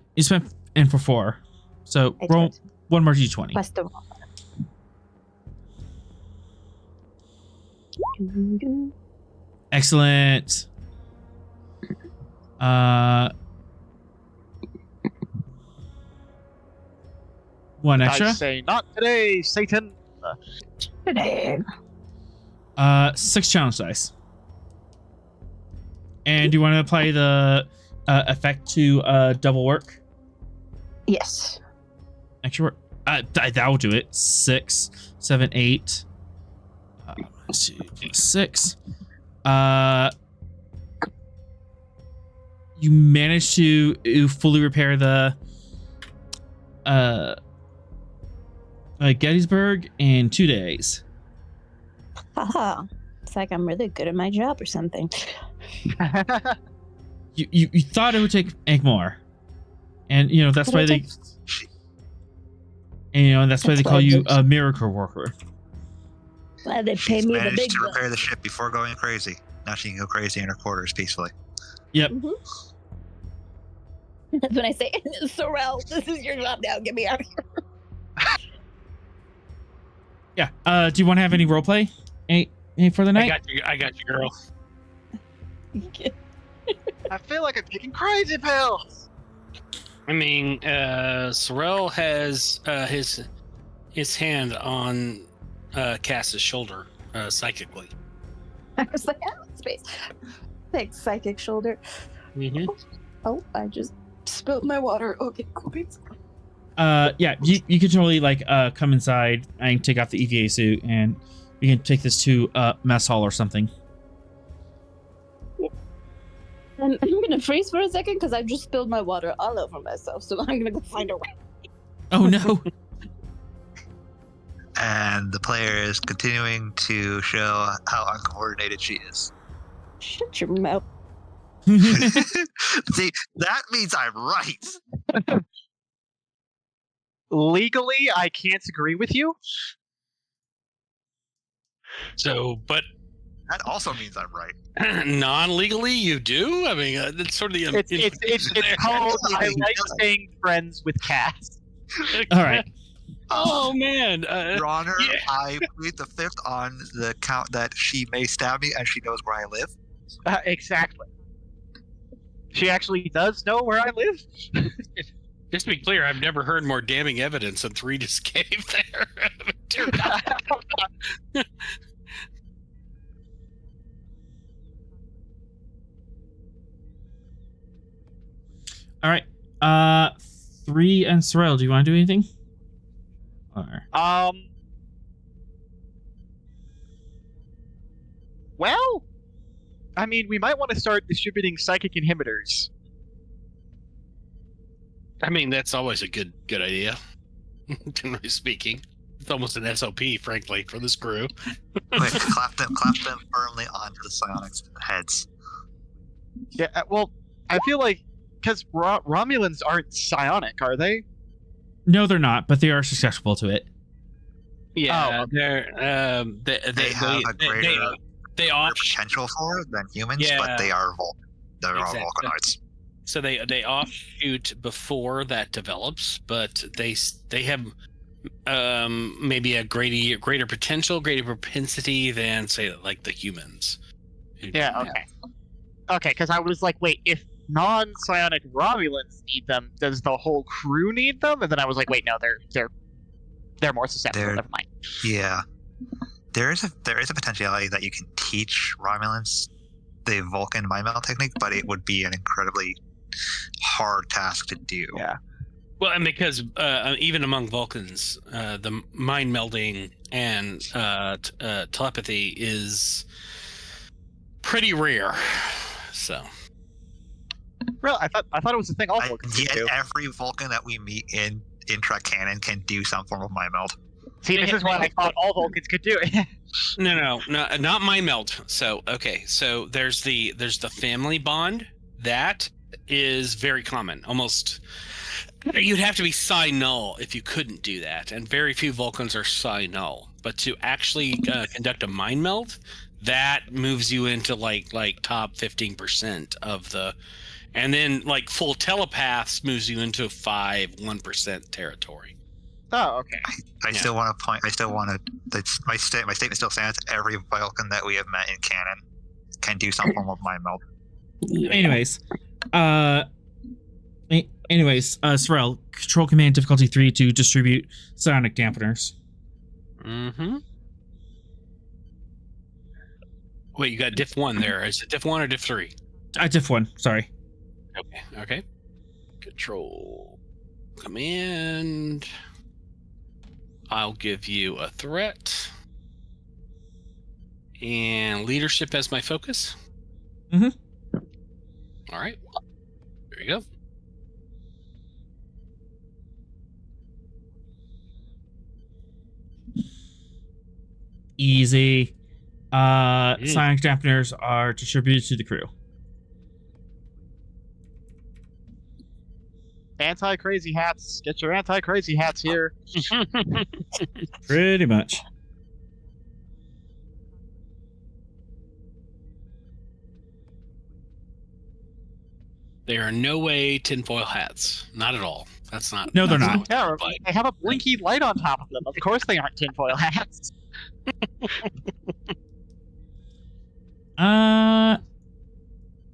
in for 4. So I roll did. 1 more d20. Plus the Excellent. One extra. I say, not today, Satan. today. 6 challenge dice. And do you want to apply the effect to double work? Yes. Extra work. That will do it. 6, 7, 8. 6. You managed to fully repair the Gettysburg in 2 days. Haha. It's like I'm really good at my job or something. You thought it would take more, and that's But why it they, took- that's why they That's call why you there's- a miracle worker. Well, they pay She's me the managed big to repair the bucks. ship before going crazy. Now she can go crazy in her quarters peacefully. That's when I say, Sorrel, this is your job now. Get me out of here. Yeah. Do you want to have any roleplay? Any for the night? I got you, girl. I feel like I'm taking crazy pills. I mean, Sorrel has his hand on Cass's shoulder psychically. I was like, space. Thanks, psychic shoulder. Mm-hmm. Oh, I just spilled my water. Okay, great. Yeah, you can totally come inside and take off the EVA suit, and you can take this to mess hall or something. I'm gonna freeze for a second because I just spilled my water all over myself, so I'm gonna go find a way. Oh no. And the player is continuing to show how uncoordinated she is. Shut your mouth. See, that means I'm right. Legally, I can't agree with you. So, but That also means I'm right. non-legally, you do. I mean, that's sort of the. It's called I like staying friends with cats. All right. Oh man. Your Honor, yeah. I plead the fifth on the count that she may stab me and she knows where I live. Exactly. She actually does know where I live. Just to be clear, I've never heard more damning evidence than 3 just gave there. Dear God. All right. 3 and Sorrel, do you want to do anything? Or... Well, I mean, we might want to start distributing psychic inhibitors. I mean, that's always a good idea. Generally speaking, it's almost an SOP, frankly, for this crew. Quick, clap them firmly onto the psionics heads. Yeah, well, I feel like because Romulans aren't psionic, are they? No, they're not, but they are susceptible to it. Yeah, they're They have a greater they off potential for it than humans, Yeah. but they are they're Exactly. all Vulcanoids. so they offshoot before that develops, but they have maybe a greater potential, greater propensity than say like the humans. who Yeah. don't Okay. Okay, because I was like, wait, if non-psionic Romulans need them, does the whole crew need them? And then I was like, wait, no, they're more susceptible. They're- Never mind. Yeah. There is a potentiality that you can teach Romulans the Vulcan mind meld technique, but it would be an incredibly hard task to do. Yeah. Well, and because even among Vulcans, the mind melding and telepathy is pretty rare. So Really, I thought it was a thing all Vulcans could Yet do. every Vulcan that we meet in Trek canon can do some form of mind meld. See, this is what I thought all Vulcans could do. no, not mind meld. So okay, so there's the family bond that is very common. Almost you'd have to be psi null if you couldn't do that, and very few Vulcans are psi null. But to actually conduct a mind meld, that moves you into like top 15% of the, and then like full telepaths moves you into 1% territory. Oh, okay. I still want to point. My statement still stands. Every Vulcan that we have met in canon can do some form of mind meld. Anyways, Sorrel, control command difficulty 3 to distribute psionic dampeners. Mm-hmm. Wait, you got diff 1 there. Is it diff 1 or diff 3? Diff 1, sorry. Okay. Control command. I'll give you a threat. And leadership as my focus. Mhm. All right. There you go. Easy. Sonic dampeners are distributed to the crew. Anti-crazy hats. Get your anti-crazy hats here. Pretty much. They are no way tinfoil hats. Not at all. That's not. No, they're that's not. Yeah, like- they have a blinky light on top of them. Of course they aren't tinfoil hats.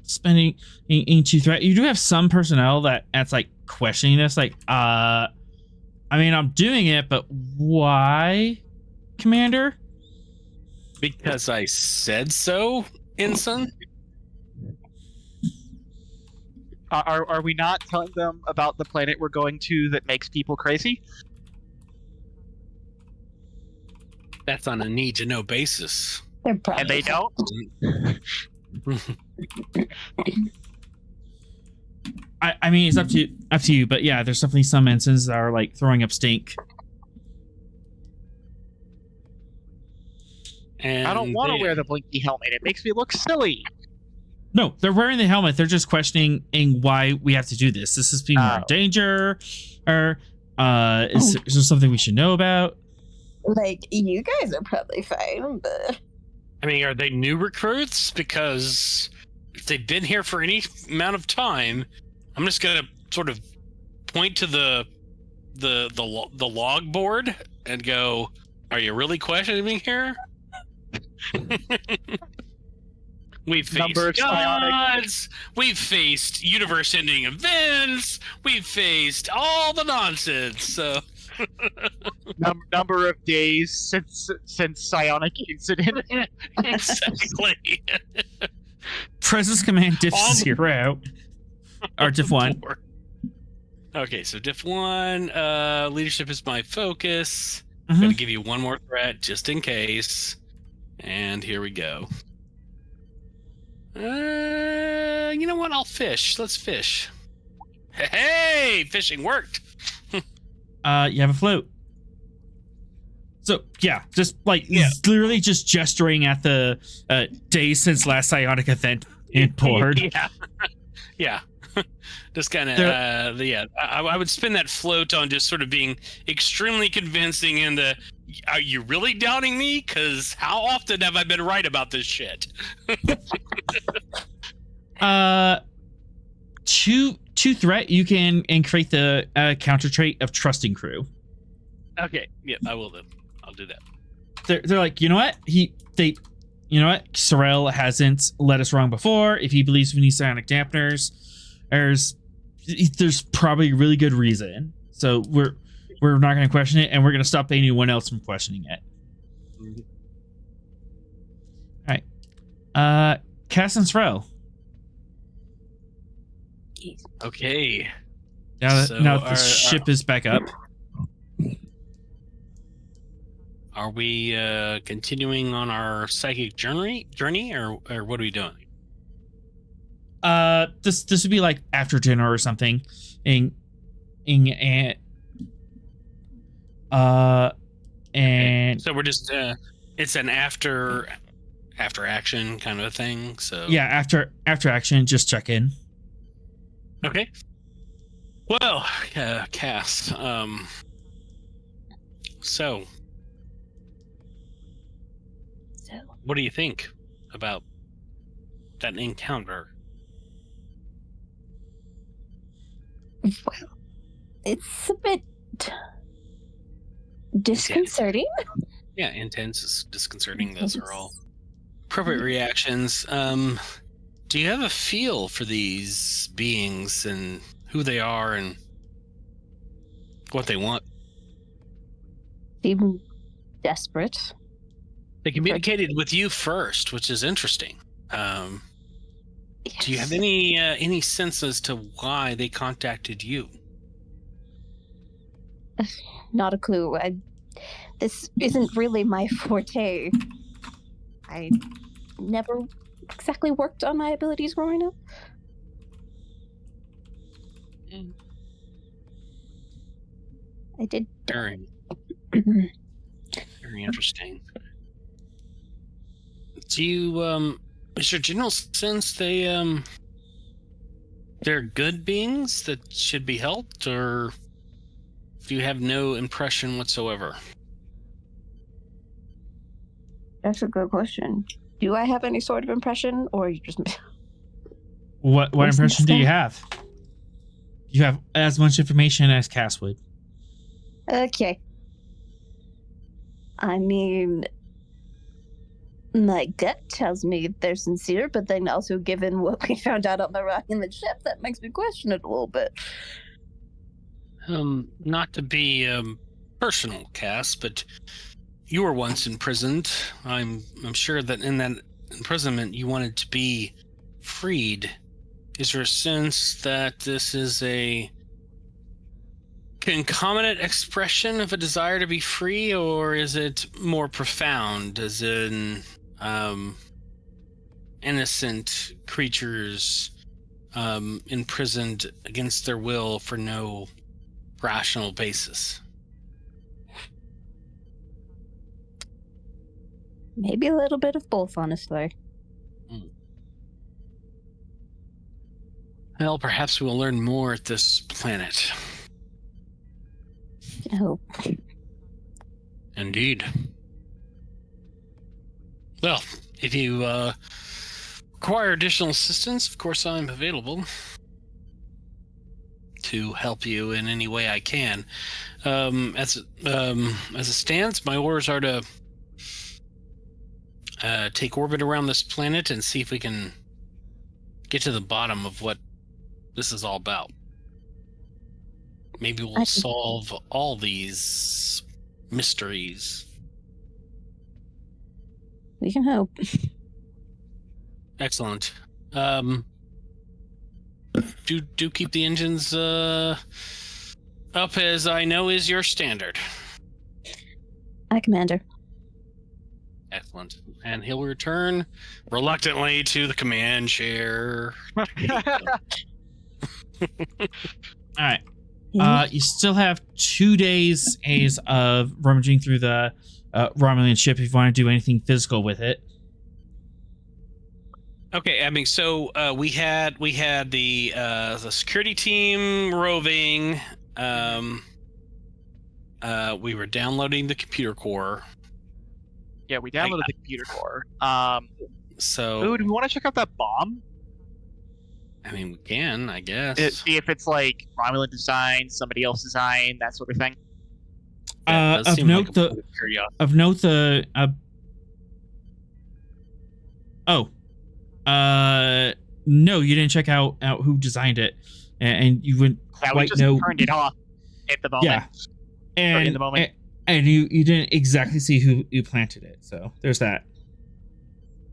Spending into threat. You do have some personnel that's like questioning this. Like, I mean, I'm doing it, but why, Commander? Because I said so, Ensign. Are we not telling them about the planet we're going to that makes people crazy? That's on a need-to-know basis. They're probably And they don't? I mean, it's up to you, but yeah, there's definitely some instances that are like throwing up stink. And I don't want to they- wear the blinky helmet. It makes me look silly. No, they're wearing the helmet. They're just questioning why we have to do this. This is people in danger, or is there something we should know about? like, you guys are probably fine, but I mean, are they new recruits? Because if they've been here for any amount of time, I'm just gonna sort of point to the log board and go, "Are you really questioning me here?" We've faced Number of psionic- gods. We've faced universe-ending events. We've faced all the nonsense. So Number of days since psionic incident. exactly. Presence command diff All the- 0 or diff 1. Okay, so diff 1, leadership is my focus. Mhm. I'm gonna give you one more threat just in case. And here we go. You know what? I'll fish. Let's fish. Hey, fishing worked. You have a float. So yeah, just like Yeah. literally just gesturing at the days since last psionic event in port. Yeah. Yeah. Just kind of, There- yeah. I would spin that float on just sort of being extremely convincing in the, are you really doubting me? Because how often have I been right about this shit? Two threat. You can create the counter trait of trusting crew. Okay. Yeah, I will then. I'll do that. They're like, you know what? You know what? Sorrel hasn't led us wrong before. If he believes we need psionic dampeners, there's probably a really good reason. So we're not going to question it, and we're going to stop anyone else from questioning it. All right. Cass and Sorrel. Okay. Now So that the ship is back up. Are we continuing on our psychic journey, or what are we doing? This would be like after dinner or something. And So we're just it's an after action kind of a thing. So yeah, after action, just check in. Okay. Well, Cass. So what do you think about that encounter? well, it's a bit disconcerting. Yeah, intense is disconcerting. Those are all appropriate reactions. Do you have a feel for these beings and who they are and what they want? Seem desperate. They communicated with you first, which is interesting. Do you have any sense as to why they contacted you? Not a clue. This isn't really my forte. I never exactly worked on my abilities growing up. I did. Very interesting. Do you, is your general sense they're good beings that should be helped, or do you have no impression whatsoever? That's a good question. Do I have any sort of impression, or are you just... What What's impression do you this have? You have as much information as Cass would. Okay. I mean, my gut tells me they're sincere, but then also given what we found out on the rock in the ship, that makes me question it a little bit. Not to be personal, Cass, but you were once imprisoned. I'm sure that in that imprisonment you wanted to be freed. Is there a sense that this is a concomitant expression of a desire to be free, or is it more profound, as in innocent creatures imprisoned against their will for no rational basis? Maybe a little bit of both, honestly. Well, perhaps we will learn more at this planet. I hope. Indeed. Well, if you require additional assistance, of course I'm available to help you in any way I can. As it stands, my orders are to take orbit around this planet and see if we can get to the bottom of what this is all about. Maybe we'll solve all these mysteries. We can hope. Excellent. Do keep the engines up, as I know is your standard. Aye, Commander. Excellent. And he'll return reluctantly to the command chair. All right. You still have 2 days of rummaging through the Romulan ship if you want to do anything physical with it. Okay, I mean, so we had the security team roving. We were downloading the computer core. Yeah, we downloaded the computer core. So, Ooh, do we want to check out that bomb? I mean, we can, I guess. See if it's like Romulan design, somebody else design, that sort of thing. Of note, no, you didn't check out who designed it, and you wouldn't Yeah, we quite just know. turned it off at the moment. Yeah, and in the moment. and you didn't exactly see who planted it. So there's that.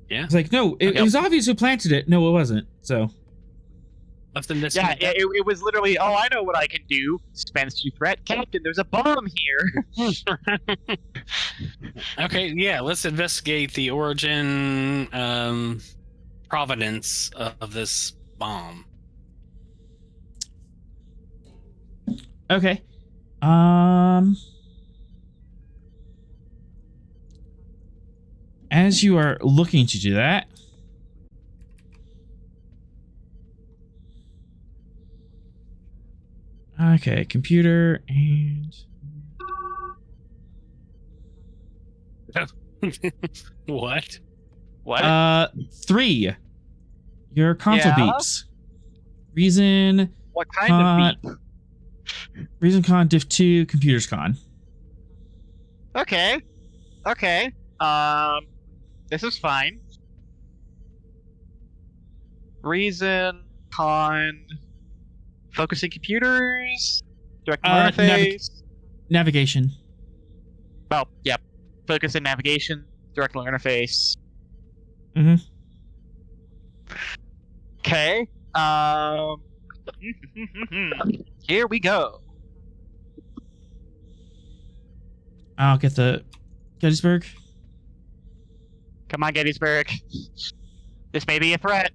Yeah, it's like no, it was obvious who planted it. No, it wasn't. So. Yeah, it was literally, oh, I know what I can do. Spans to threat. Captain, there's a bomb here. Okay, yeah, let's investigate the origin, provenance of this bomb. Okay. As you are looking to do that, okay, computer and What? 3. Your console beeps. Reason. What kind of beep? Reason con diff 2 computers con. Okay. This is fine. Reason con focusing computers, direct interface, navigation. Oh, yep. Focus and navigation, direct interface. Mm-hmm. Okay. Here we go. I'll get the Gettysburg. Come on, Gettysburg. This may be a threat.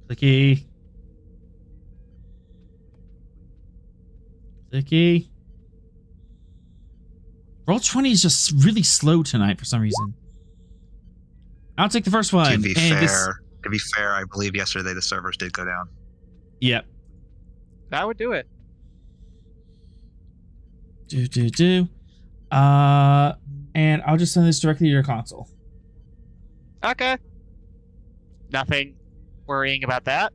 Clicky. Roll 20 is just really slow tonight for some reason. I'll take the first one. To be fair, I believe yesterday the servers did go down. Yep. That would do it. And I'll just send this directly to your console. Okay. Nothing worrying about that.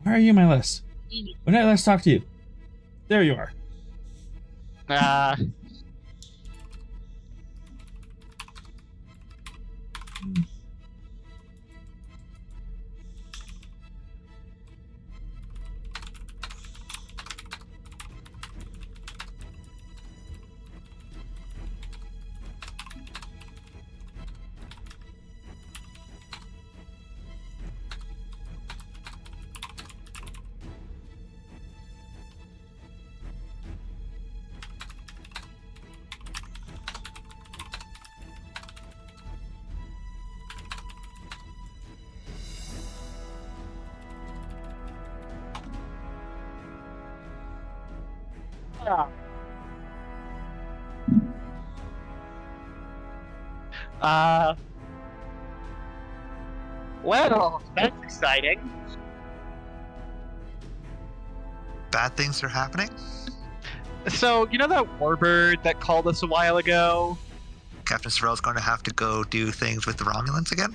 Where are you in my list? When did I last talk to you? There you are. Well, that's exciting. Bad things are happening? So, you know that warbird that called us a while ago? Captain Sorrell's going to have to go do things with the Romulans again?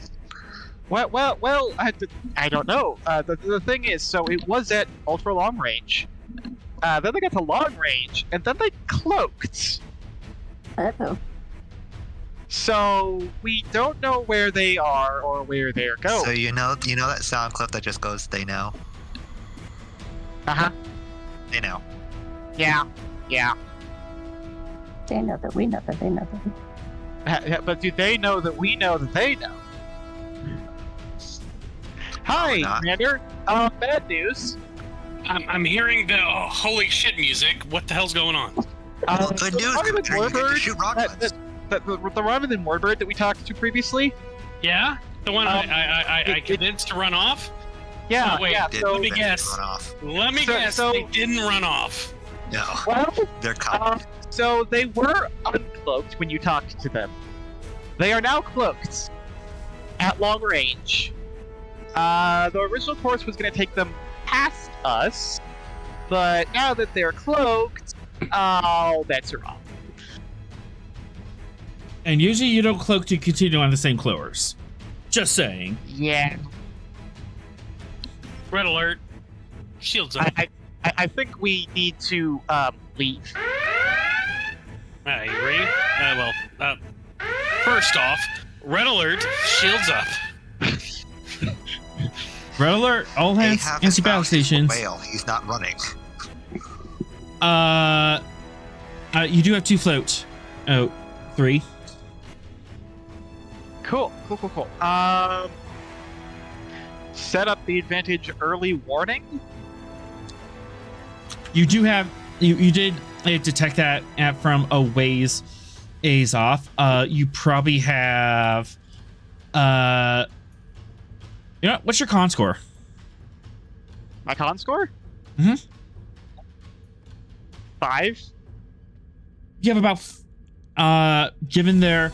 Well, I don't know. The thing is, so it was at ultra long range. Then they got to long range, and then they cloaked. Uh-oh. So we don't know where they are or where they're going. So you know that sound clip that just goes, "They know." Uh-huh. They know. Yeah. They know that we know that they know that. But do they know that we know that they know? Hi, not. Commander. Bad news. I'm hearing the holy shit music. What the hell's going on? Well, good news, Romulan Commander, you get to warbird, shoot Romulans. the Romulan warbird that we talked to previously. Yeah, the one I it- convinced to run off. Yeah, Oh, wait, yeah. Did So, let me finish guess. run off. Let me So- guess. so- They didn't run off. No, well, they're coming. so they were uncloaked when you talked to them. They are now cloaked at long range. The original course was going to take them past us, but now that they're cloaked, all bets are off. And usually you don't cloak to continue on the same cloaks. Just saying. Yeah, Red alert. Shields up. I think we need to leave. You ready? First off, red alert. Shields up. Red alert, all They hands, haven't anti-battle found stations. Whale. He's not running. You do have 2 float. Oh, 3. Cool. Set up the advantage early warning. You do have, you did detect that from a ways off. You probably have, you know, what's your con score? My con score? Mhm. 5. You have about, given their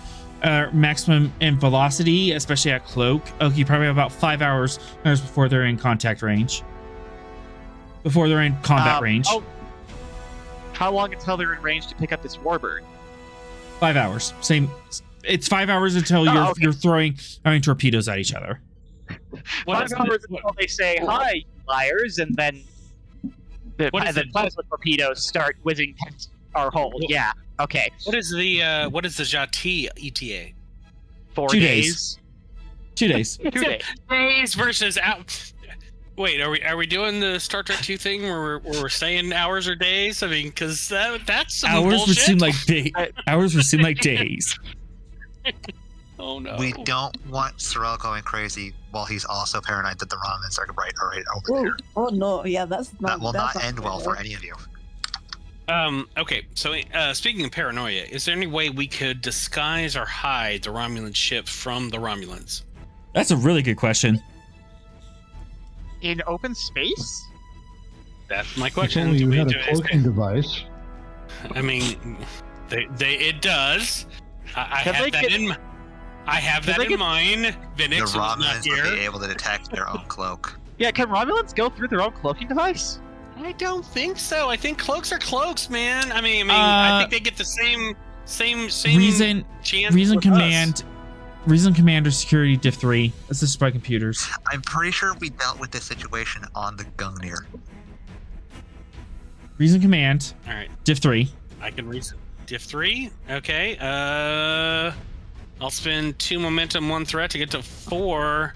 maximum in velocity, especially at cloak, you probably have about 5 hours before they're in contact range. Before they're in combat range. How long until they're in range to pick up this warbird? 5 hours. Same. It's 5 hours until you're throwing torpedoes at each other. 5 hours until they say, "Hi, you liars," and then the plasma torpedoes start whizzing past our hold. Yeah. Okay. What is the Jati ETA? 4 2 days. 2 days. 2 days. Days versus out. Wait, are we doing the Star Trek 2 thing where we're saying hours or days? I mean, because that's some Hours bullshit. would seem like days. Hours would seem like days. Oh no. We don't want Sorrell going crazy while he's also paranoid that the Romulans are right over Oh, there. oh no, yeah, that's not. That will that's not end well fair. for any of you. Okay, so speaking of paranoia, is there any way we could disguise or hide the Romulan ship from the Romulans? That's a really good question. in open space? That's my If question. only Do you we had do a it? cloaking device. I mean, it does. I Can have they that get- in. I have Can that they in get- mind. The Vinix was not Romulans would be here. able to detect their own cloak. Yeah, can Romulans go through their own cloaking device? I don't think so. I think cloaks are cloaks, man. I mean, I think they get the same Reason chance. reason with us. command reason commander security diff 3 assisted by computers. I'm pretty sure we dealt with this situation on the Gungnir. Reason command All right, diff 3. I can reason. Diff 3. Okay. I'll spend 2 momentum, 1 threat to get to 4.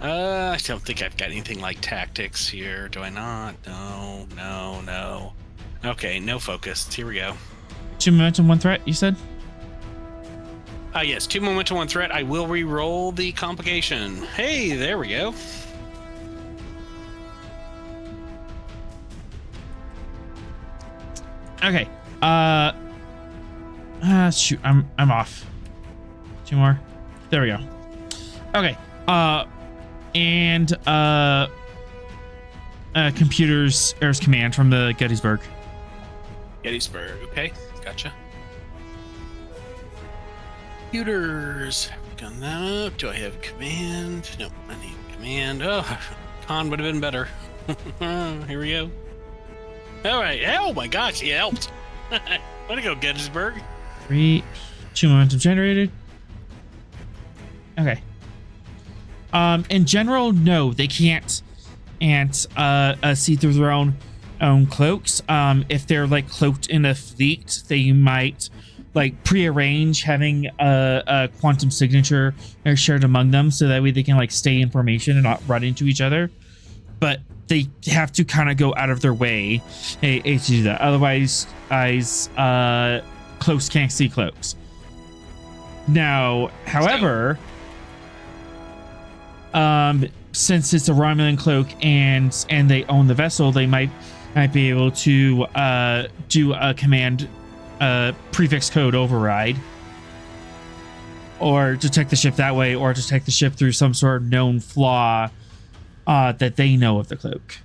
I don't think I've got anything like tactics here. Do I not? No. Okay, no focus. Here we go. 2 momentum, 1 threat, you said? Yes, 2 momentum, 1 threat. I will re-roll the complication. Hey, there we go. Okay. Shoot, I'm off. 2 more. There we go. Okay. And computers errors command from the Gettysburg. Gettysburg. Okay, gotcha. Computers. Gun that up. Do I have command? Nope, I need command. Oh, con would have been better. Here we go. All right. Oh my gosh, he helped. Way to go, Gettysburg. 2 momentum generated. Okay. In general, no, they can't see through their own cloaks. If they're like cloaked in a fleet, they might like prearrange having a quantum signature shared among them, so that way they can like stay in formation and not run into each other. But they have to kind of go out of their way to do that. Otherwise, cloaks can't see cloaks. Now, however, since it's a Romulan cloak and they own the vessel, they might be able to do a command prefix code override, or detect the ship that way, or detect the ship through some sort of known flaw that they know of the cloak.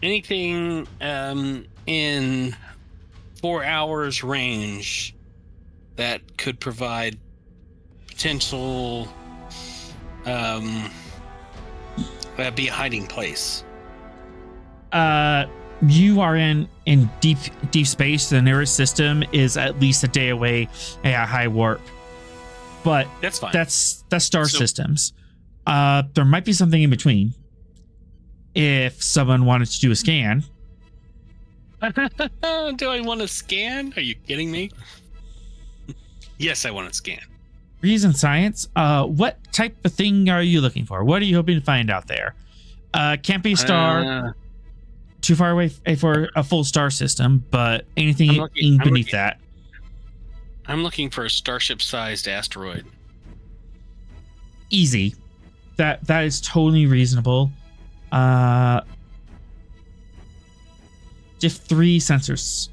Anything in 4 hours range that could provide potential be a hiding place. You are in deep space. The nearest system is at least a day away at high warp, but That's fine. that's star So- systems. There might be something in between if someone wanted to do a scan. Do I want to scan? Are you kidding me? Yes, I want to scan. Reason science. What type of thing are you looking for? What are you hoping to find out there? Can't be a star. Too far away for a full star system, but anything I'm beneath looking- that. I'm looking for a starship-sized asteroid. Easy. That is totally reasonable. Diff 3 sensors.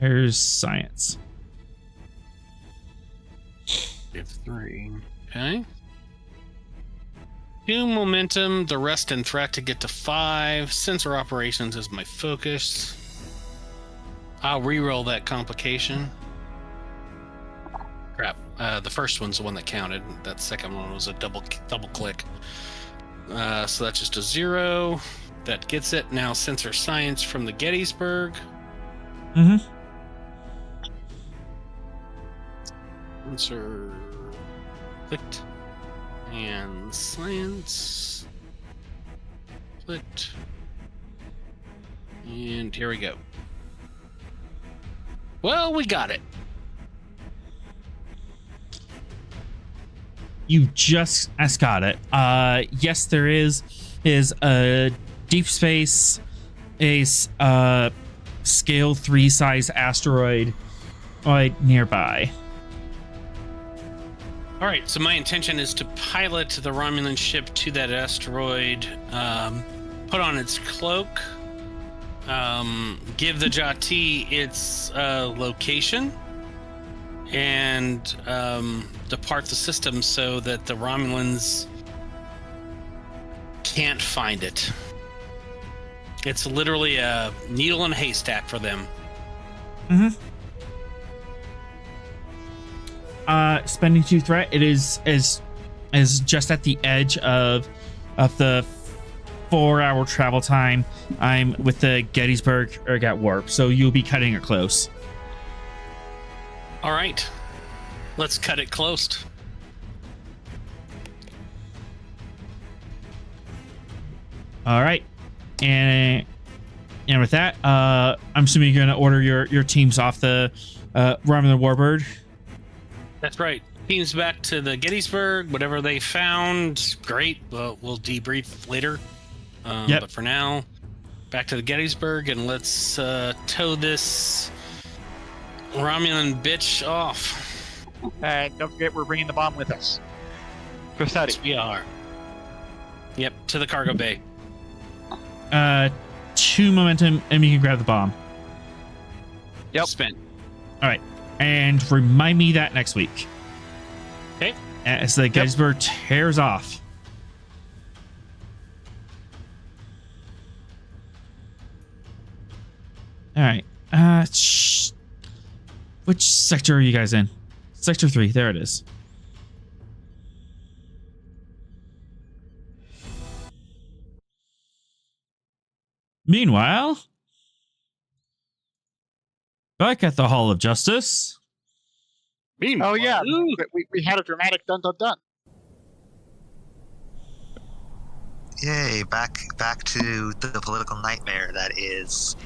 There's science. Diff 3. Okay. 2 momentum, the rest in threat to get to 5. Sensor operations is my focus. I'll reroll that complication. Crap. The first one's the one that counted. That second one was a double click. So that's just a 0. That gets it. Now sensor science from the Gettysburg. Mm-hmm. Sensor clicked. And science. Clicked. And here we go. Well, we got it. You just got it. Yes, there is a deep space, a scale 3 size asteroid right nearby. All right, so my intention is to pilot the Romulan ship to that asteroid, put on its cloak, give the Jati its location, and depart the system so that the Romulans can't find it. It's literally a needle in a haystack for them. Spending 2 threat. It is just at the edge of the 4-hour travel time. I'm with the Gettysburg at warp, so you'll be cutting it close. All right, let's cut it close. All right, and with that, I'm assuming you're gonna order your teams off the Romulan Warbird. That's right. Teams back to the Gettysburg. Whatever they found, great. We'll debrief later. Yep. But for now, back to the Gettysburg, and let's tow this Romulan bitch off. And don't forget, we're bringing the bomb with us. For study. Yes, we are. Yep, to the cargo bay. 2 momentum, and you can grab the bomb. Yep. Spent. All right, and remind me that next week. Okay. As the Gettysburg tears off. All right. Which sector are you guys in? Sector 3. There it is. Meanwhile, back at the Hall of Justice. Oh yeah, we had a dramatic dun dun dun. Yay! Back to the political nightmare that is.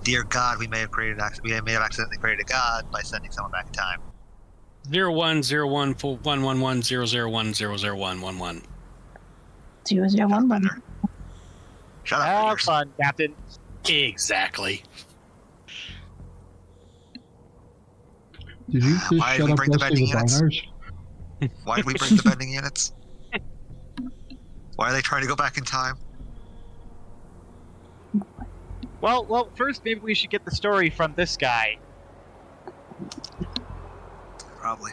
Dear God, we may have accidentally created a God by sending someone back in time. 010111001001001111. 0011. Shut up. Have Fingers. fun, Captain. Exactly. Did you just Why did shut we up bring the listening to bending binars? Why did we bring the bending units? Why are they trying to go back in time? Well, first maybe we should get the story from this guy. Probably.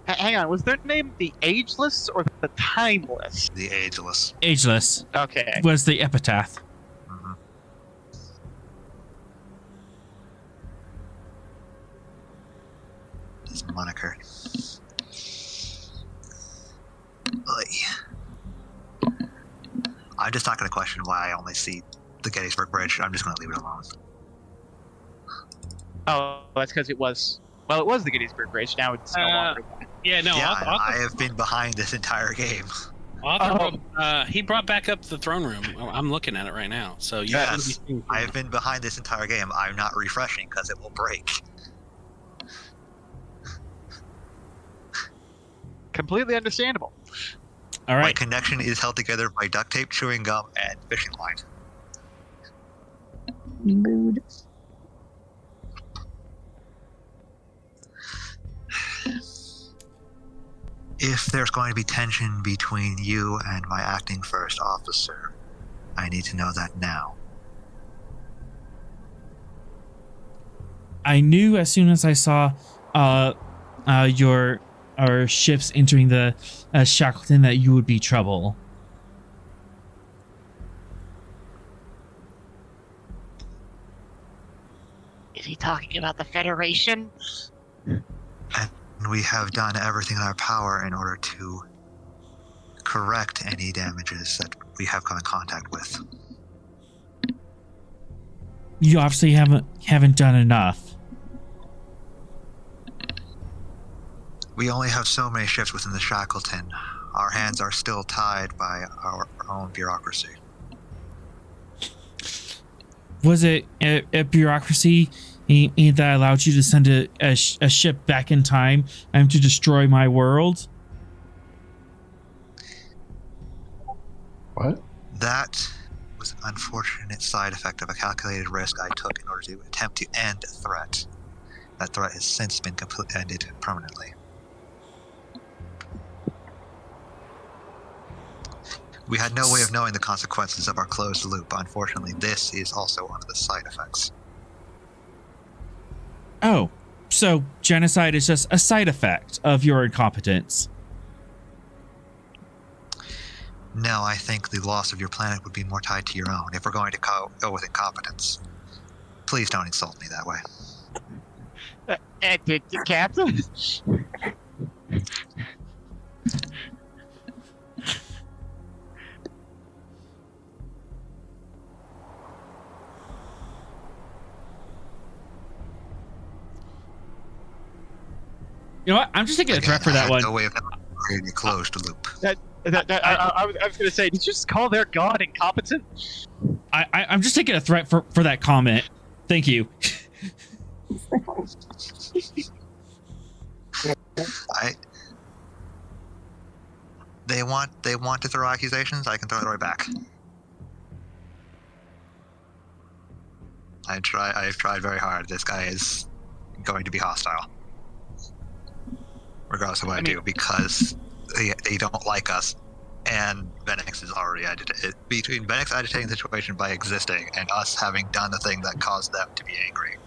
Hang on, was their name the Ageless or the Timeless? The Ageless. Ageless Okay. was the epitaph. Mhm. His moniker. Oy. I'm just not going to question why I only see the Gettysburg Bridge. I'm just going to leave it alone. Oh, that's because it was the Gettysburg Bridge. Now it's no longer that. Yeah, no. yeah, Arthur, I have been behind this entire game. he brought back up the throne room. I'm looking at it right now. So you Yes, I have been behind this entire game. I'm not refreshing because it will break. Completely understandable. All My right. connection is held together by duct tape, chewing gum, and fishing line. Mood. If there's going to be tension between you and my acting first officer, I need to know that now. I knew as soon as I saw your ships entering the Shackleton that you would be trouble. Is he talking about the Federation? And we have done everything in our power in order to correct any damages that we have come in contact with. You obviously haven't done enough. We only have so many ships within the Shackleton. Our hands are still tied by our own bureaucracy. Was it a bureaucracy that allowed you to send a ship back in time to destroy my world? What? That was an unfortunate side effect of a calculated risk I took in order to attempt to end a threat. That threat has since been completely ended permanently. We had no way of knowing the consequences of our closed loop. Unfortunately, this is also one of the side effects. Oh, so genocide is just a side effect of your incompetence. No, I think the loss of your planet would be more tied to your own if we're going to go with incompetence. Please don't insult me that way. Captain? You know what? I'm just taking a threat for I that had one. no way of creating a closed loop. I was going to say, did you just call their god incompetent? I'm just taking a threat for that comment. Thank you. They want to throw accusations. I can throw it right back. I've tried very hard. This guy is going to be hostile, regardless of what I do, because they don't like us. And Benix is already agitated. Between Benix agitating the situation by existing and us having done the thing that caused them to be angry,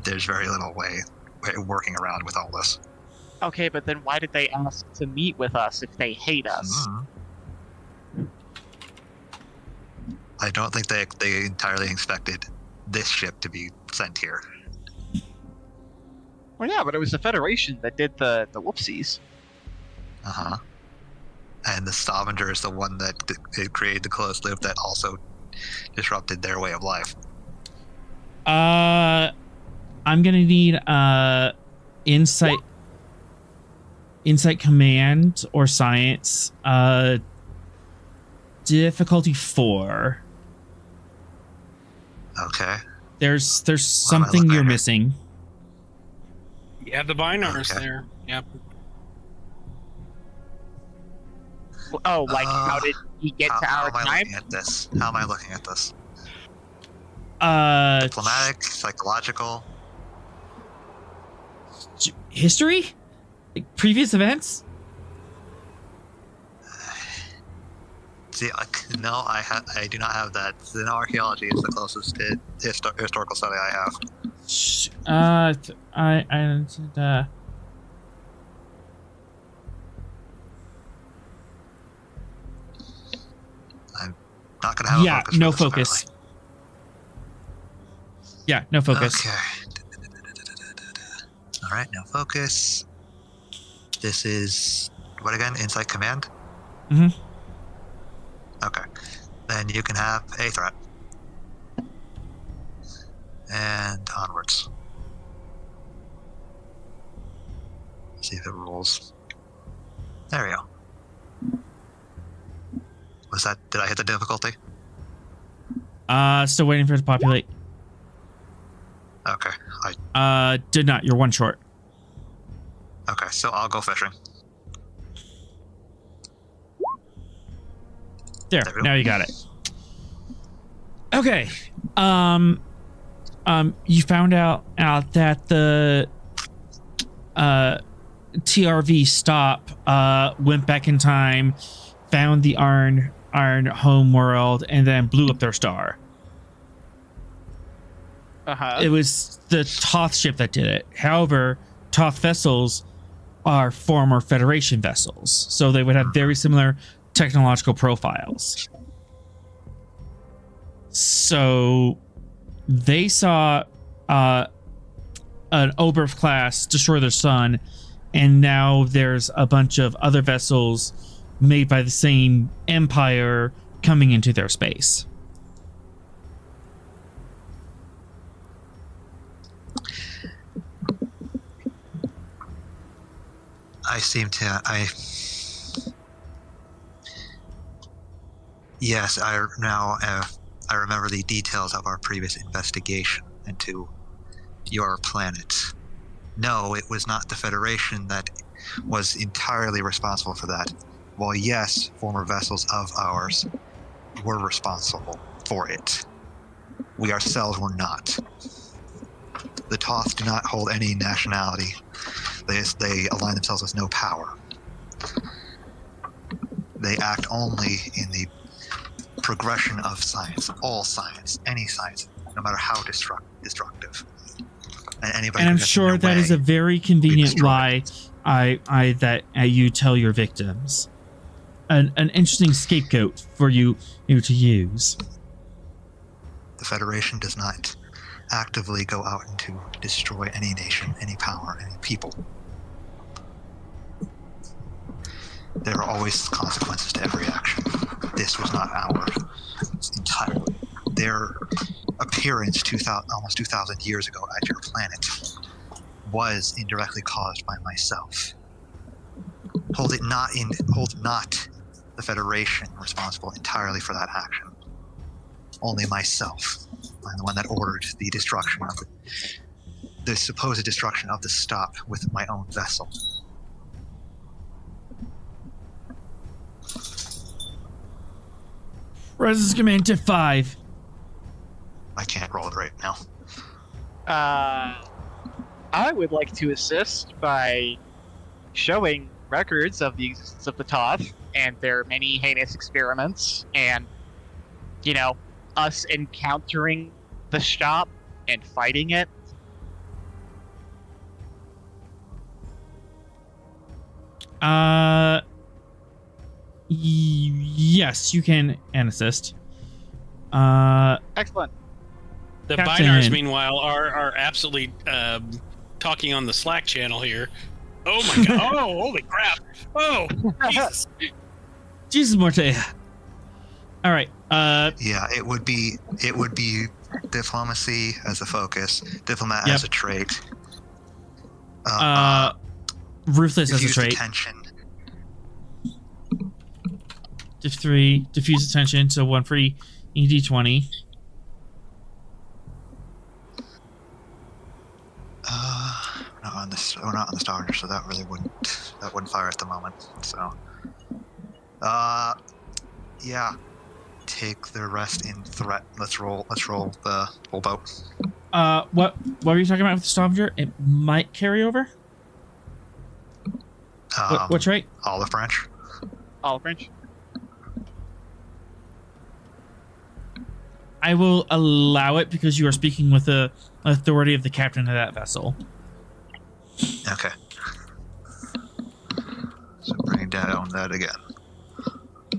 there's very little way working around with all this. Okay, but then why did they ask to meet with us if they hate us? Mm-hmm. I don't think they entirely expected this ship to be sent here. Well, yeah, but it was the Federation that did the whoopsies. Uh-huh. And the Stavanger is the one that created the closed loop that also disrupted their way of life. I'm gonna need insight command or science. Difficulty 4. Okay. There's something you're missing. You have the binars Okay. there. Yep. Oh, like how did he get to our How am I time? looking at this? How am I looking at this? Uh, Diplomatic, psychological. history? Like previous events? See, no, I do not have that. Xenoarchaeology is the closest historical study I have. I'm not gonna have a focus. No for this, focus. Yeah, no focus. Okay. All right, no focus. This is what again? Insight command. Mhm. Okay. Then you can have a threat. And onwards. See if it rolls. There we go. Was that? Did I hit the difficulty? Still waiting for it to populate. Okay. Did not. You're one short. Okay, so I'll go fishing. There. There we go. Now you got it. Okay. You found out that the TRV stop went back in time, found the Arn home world, and then blew up their star. Uh-huh. It was the Toth ship that did it. However, Toth vessels are former Federation vessels, so they would have very similar technological profiles. So they saw an Oberth class destroy their sun, and now there's a bunch of other vessels made by the same empire coming into their space. Yes, I remember the details of our previous investigation into your planet. No, it was not the Federation that was entirely responsible for that. Well, yes, former vessels of ours were responsible for it. We ourselves were not. The Toth do not hold any nationality. They align themselves with no power. They act only in the progression of science, all science, any science, no matter how destructive. And anybody. And I'm who gets in sure their that is way a very convenient destroyed. lie that you tell your victims. An interesting scapegoat for you to use. The Federation does not actively go out and to destroy any nation, any power, any people. There are always consequences to every action. This was not ours entirely. Their appearance almost 2,000 years ago at your planet was indirectly caused by myself. Hold not the Federation responsible entirely for that action. Only myself. I'm the one that ordered the destruction of the supposed destruction of the stop with my own vessel. Resistance command to 5. I can't roll it right now. I would like to assist by showing records of the existence of the Toth and their many heinous experiments, and, you know, us encountering the shop and fighting it. Yes, you can and assist. Excellent. The Captain. Binars, meanwhile, are absolutely talking on the Slack channel here. Oh my god! Oh, holy crap! Oh, Jesus! Jesus Mortea. All right. Yeah, it would be diplomacy as a focus, diplomat Yep. as a trait. Ruthless as a diffuse trait. attention. Diff 3, diffuse attention. So 1 for ED20. We're not on the Stavanger, so that really wouldn't fire at the moment. So, yeah, take the rest in threat. Let's roll the whole boat. What were you talking about with the Stavanger? It might carry over. What trait? Olive branch. Olive branch. I will allow it because you are speaking with the authority of the captain of that vessel. Okay. So bring down that again. All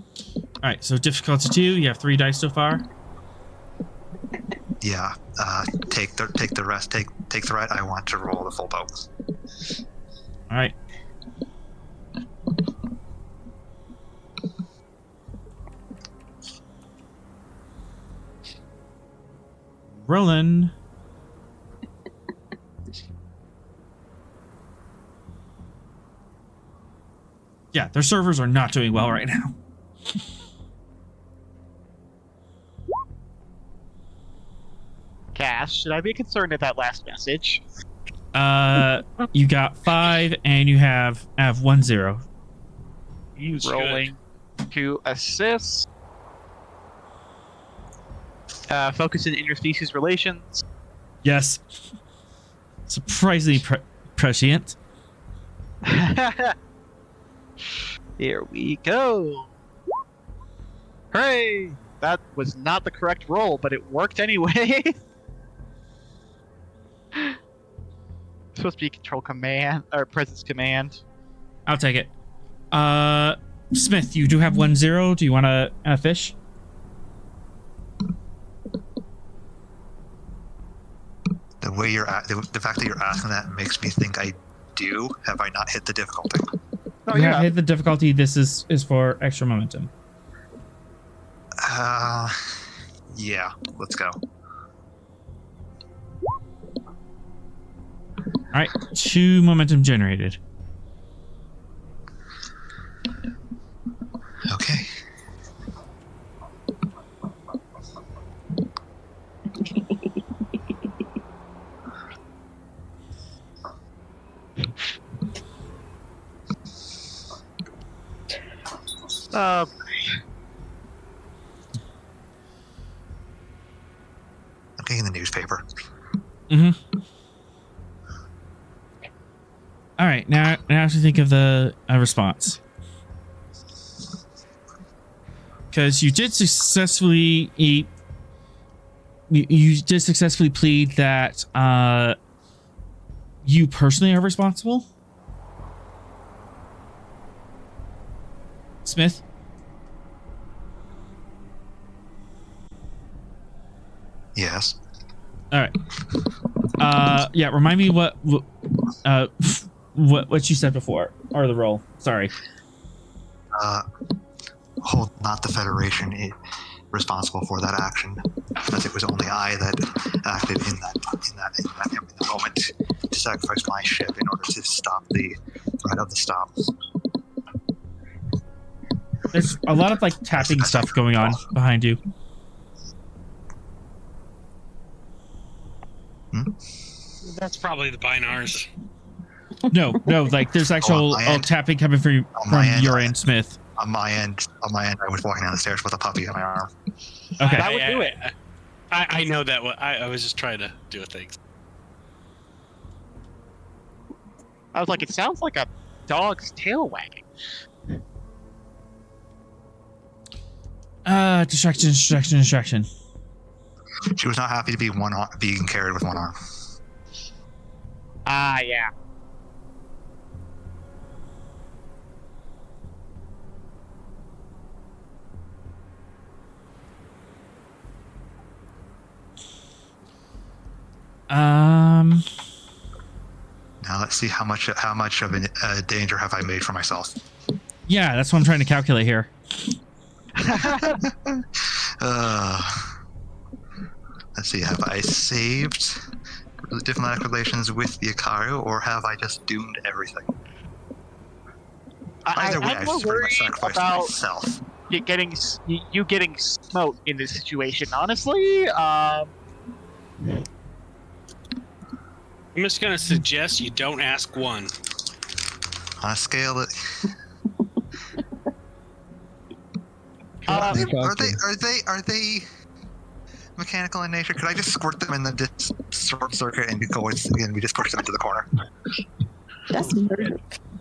right. So difficulty 2. You have 3 dice so far. Yeah. Take the rest. Take threat. I want to roll the full boat. All right. Rolling. Yeah, their servers are not doing well right now. Cass, should I be concerned at that last message? You got 5 and you have 1 0. Rolling to assist. Focus in interspecies relations. Yes. Surprisingly prescient. Here we go. Hooray! That was not the correct roll, but it worked anyway. Supposed to be control command or presence command. I'll take it. Smith, you do have 1 0. Do you want to fish? The way the fact that you're asking that makes me think I do. Have I not hit the difficulty? Oh, You yeah. have hit the difficulty. This is for extra momentum. Yeah. Let's go. All right, 2 momentum generated. Okay. Uh, I'm getting the newspaper. Mm-hmm. All right, now to think of the response. because you did successfully plead that you personally are responsible. Smith? Yes. All right. Yeah, remind me what you said before, or the role. Sorry. Hold not the Federation responsible for that action, because it was only I that acted in the moment to sacrifice my ship in order to stop the threat of the stop. There's a lot of like tapping stuff going on behind you. That's probably the Binars. No, like there's actual tapping coming from your end, Smith. On my end, I was walking down the stairs with a puppy on my arm. Okay. That would do it. I know that. I was just trying to do things. I was like, it sounds like a dog's tail wagging. Distraction. She was not happy to be being carried with one arm. Ah, yeah. Now let's see how much of a danger have I made for myself. Yeah, that's what I'm trying to calculate here. Let's see, have I saved diplomatic relations with the Akaru, or have I just doomed everything? Either way, I just pretty much sacrificed myself. You getting smoked in this situation, honestly. I'm just gonna suggest you don't ask one. On a scale that. Are they mechanical in nature? Could I just squirt them in the short circuit and we just push them into the corner? That's murder.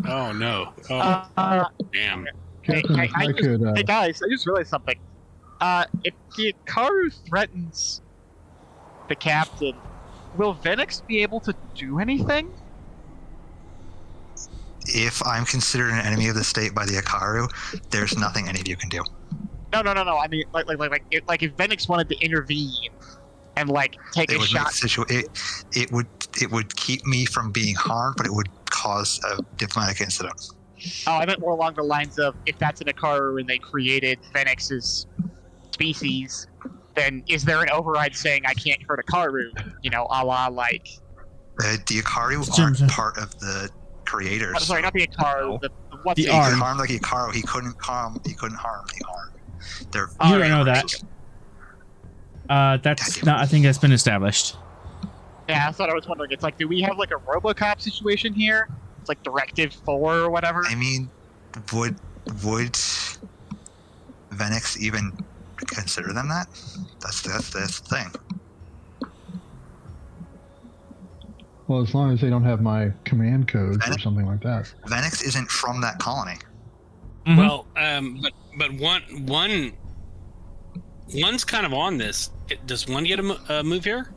Oh no! Oh damn! Captain, if I could. Hey guys, I just realized something. If the Akaru threatens the captain, will Venix be able to do anything? If I'm considered an enemy of the state by the Akaru, there's nothing any of you can do. No. I mean, like if Venix wanted to intervene and like take a shot. It would keep me from being harmed, but it would cause a diplomatic incident. Oh, I meant more along the lines of if that's an Akaru and they created Venix's species, then is there an override saying I can't hurt Akaru? You know, a la like. The Akaru aren't part of the creators. I'm sorry, not the Akaru. He could harm the Akaru. He couldn't harm the arm. You don't know that. That's not. I think that's been established. Yeah, that's what I was wondering. It's like, do we have like a RoboCop situation here? It's like Directive 4 or whatever. I mean, would Venix even consider them that? That's the thing. Well, as long as they don't have my command codes or something like that. Venix isn't from that colony. Mm-hmm. Well, but one's kind of on this. Does one get a move here?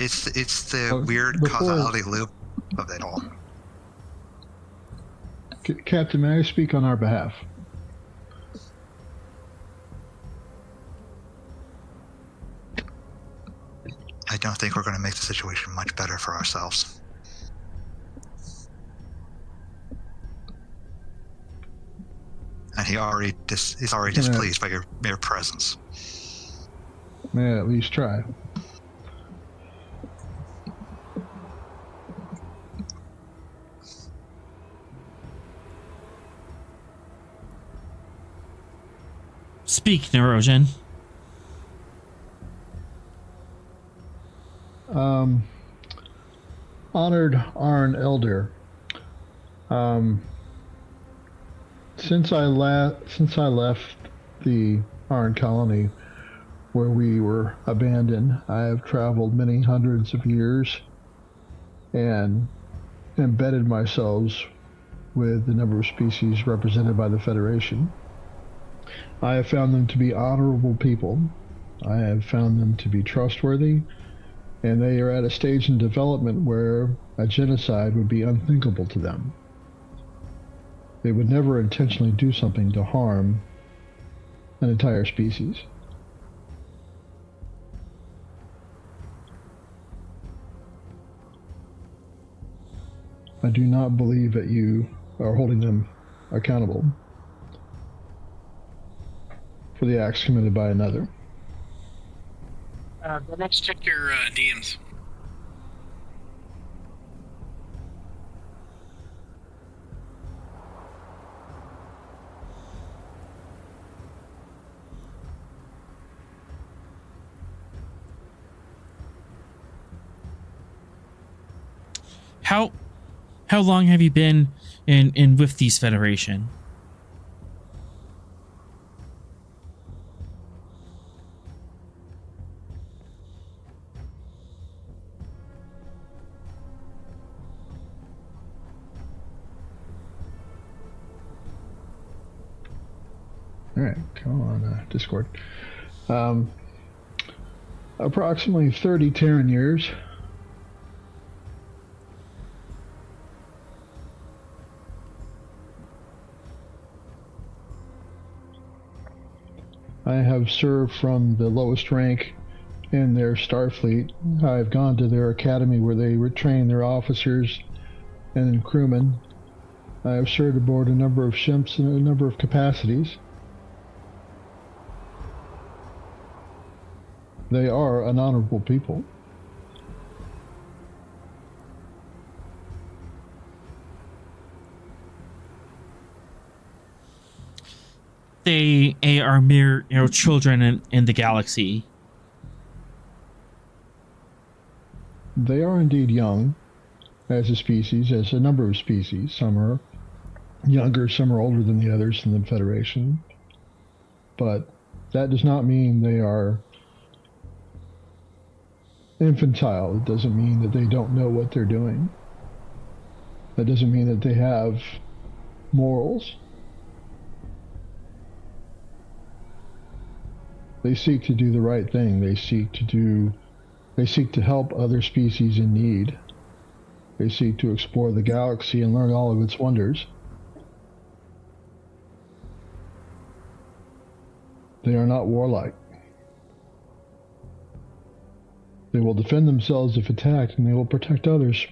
It's the weird causality loop of it all. Captain, may I speak on our behalf? I don't think we're going to make the situation much better for ourselves. And he's already displeased by your mere presence. May I at least try? Speak, Neurogen. Honored Arn Elder. Since I left the Arn colony where we were abandoned, I have traveled many hundreds of years and embedded myself with the number of species represented by the Federation. I have found them to be honorable people. I have found them to be trustworthy, and they are at a stage in development where a genocide would be unthinkable to them. They would never intentionally do something to harm an entire species. I do not believe that you are holding them accountable for the acts committed by another. Let's check your DMs. How long have you been in with these Federation? All right, come on, Discord. Approximately 30 Terran years. I have served from the lowest rank in their Starfleet. I've gone to their academy where they retrain their officers and crewmen. I have served aboard a number of ships in a number of capacities. They are an honorable people. They are mere children in the galaxy. They are indeed young as a species, as a number of species. Some are younger, some are older than the others in the Federation. But that does not mean they are infantile. It doesn't mean that they don't know what they're doing. That doesn't mean that they have morals. They seek to do the right thing. They seek to help other species in need. They seek to explore the galaxy and learn all of its wonders. They are not warlike. They will defend themselves if attacked, and they will protect others.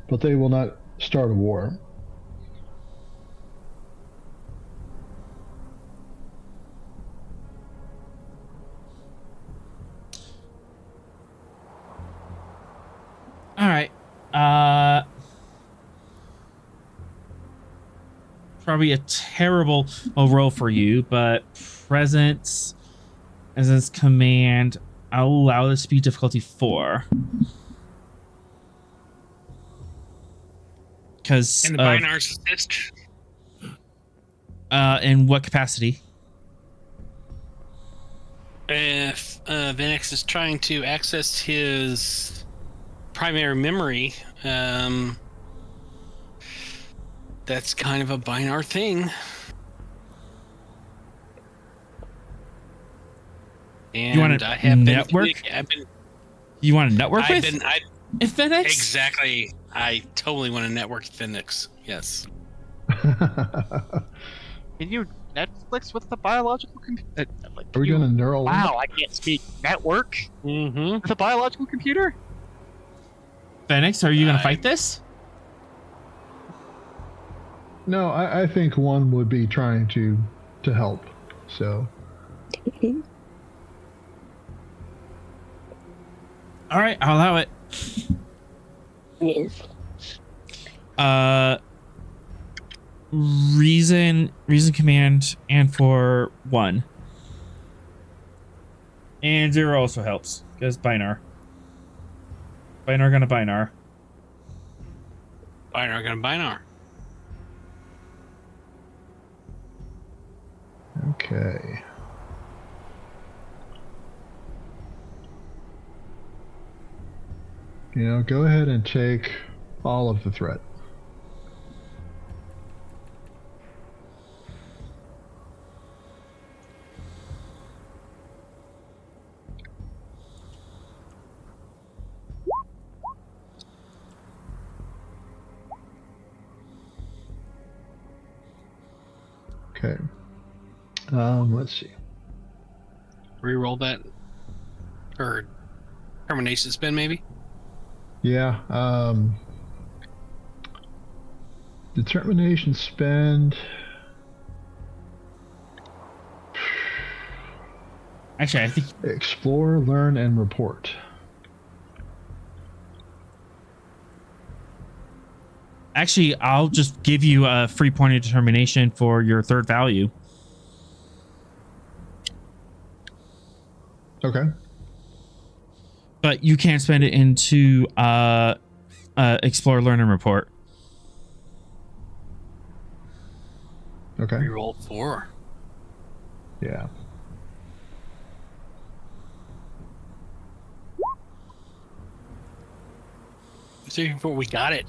But they will not start a war. All right. Probably a terrible roll for you, but presence as its command, I'll allow this to be difficulty 4. Because And the binars assist. in what capacity? If Venex is trying to access his primary memory, that's kind of a binar thing. And You want to network? You want to network with? Phoenix? Exactly. I totally want to network with Phoenix. Yes. Can you Netflix with the biological computer? Are we doing a neural link? Wow, I can't speak. Network Mm-hmm. with a biological computer? Phoenix, are you going to fight this? No, I think one would be trying to help. So. All right, I'll allow it. Yes. Reason command and for 1. And 0 also helps because binar. Binar gonna binar. Binar gonna binar. Okay. Go ahead and take all of the threat. Okay. Let's see. Reroll that. Or termination spin, maybe? Yeah. Determination spend. Actually, I think Explore, learn, and report. actually I'll just give you a free point of determination for your third value. Okay. But you can't spend it into explore, learn, and report. Okay. Reroll 4. Yeah. Before we got it.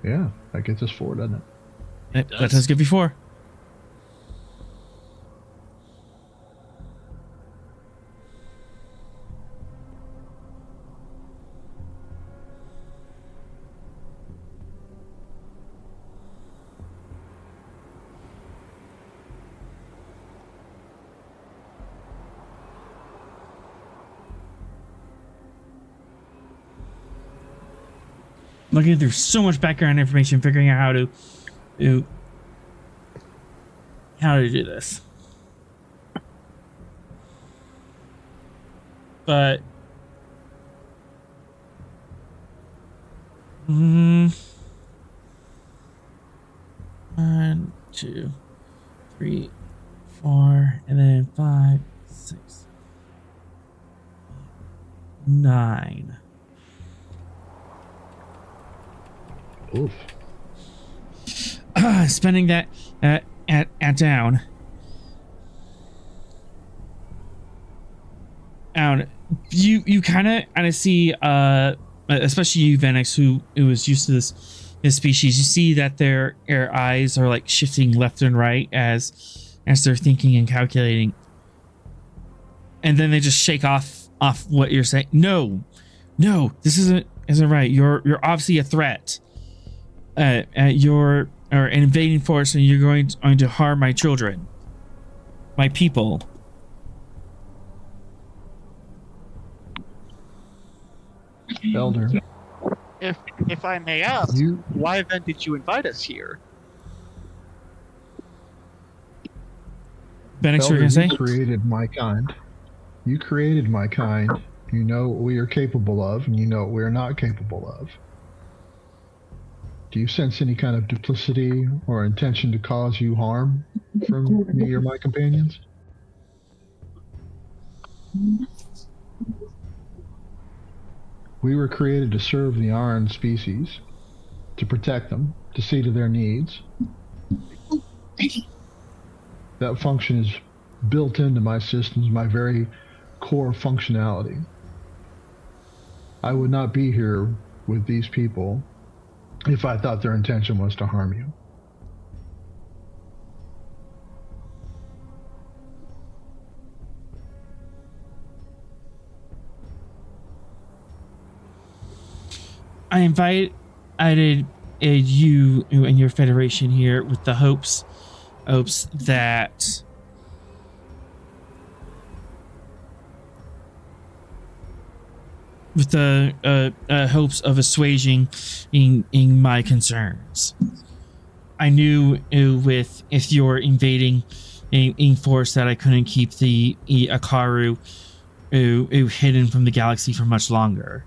Yeah. That gets us 4, doesn't it? That does give you 4. Looking through so much background information, figuring out how to do this. But one, 2, 3, 4, and then 5, 6, 9. Oof. Spending that at down. You kind of see, especially you, Venix, who was used to this species. You see that their eyes are like shifting left and right as they're thinking and calculating, and then they just shake off what you're saying. No, this isn't right. You're obviously a threat. You're an invading force, and you're going to harm my children, my people. Elder. If I may ask, why then did you invite us here? Benix, you're gonna say? You created my kind. You created my kind. You know what we are capable of, and you know what we are not capable of. Do you sense any kind of duplicity or intention to cause you harm from me or my companions? We were created to serve the Arn species, to protect them, to see to their needs. That function is built into my systems, my very core functionality. I would not be here with these people if I thought their intention was to harm you. I invited you and your federation here with the hopes that hopes of assuaging in my concerns. I knew if you're invading in force that I couldn't keep the Akaru hidden from the galaxy for much longer.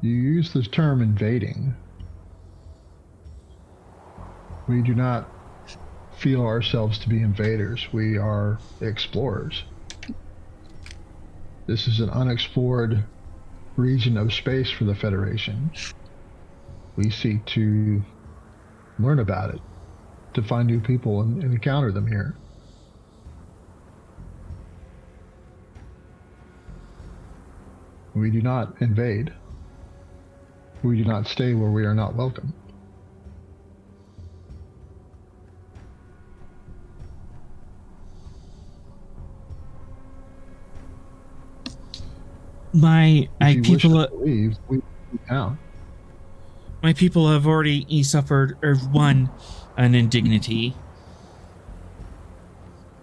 You use the term invading. We do not feel ourselves to be invaders. We are explorers. This is an unexplored region of space for the Federation. We seek to learn about it, to find new people and encounter them here. We do not invade. We do not stay where we are not welcome. My If you wish people, to leave, we down. my people have already suffered or won an indignity.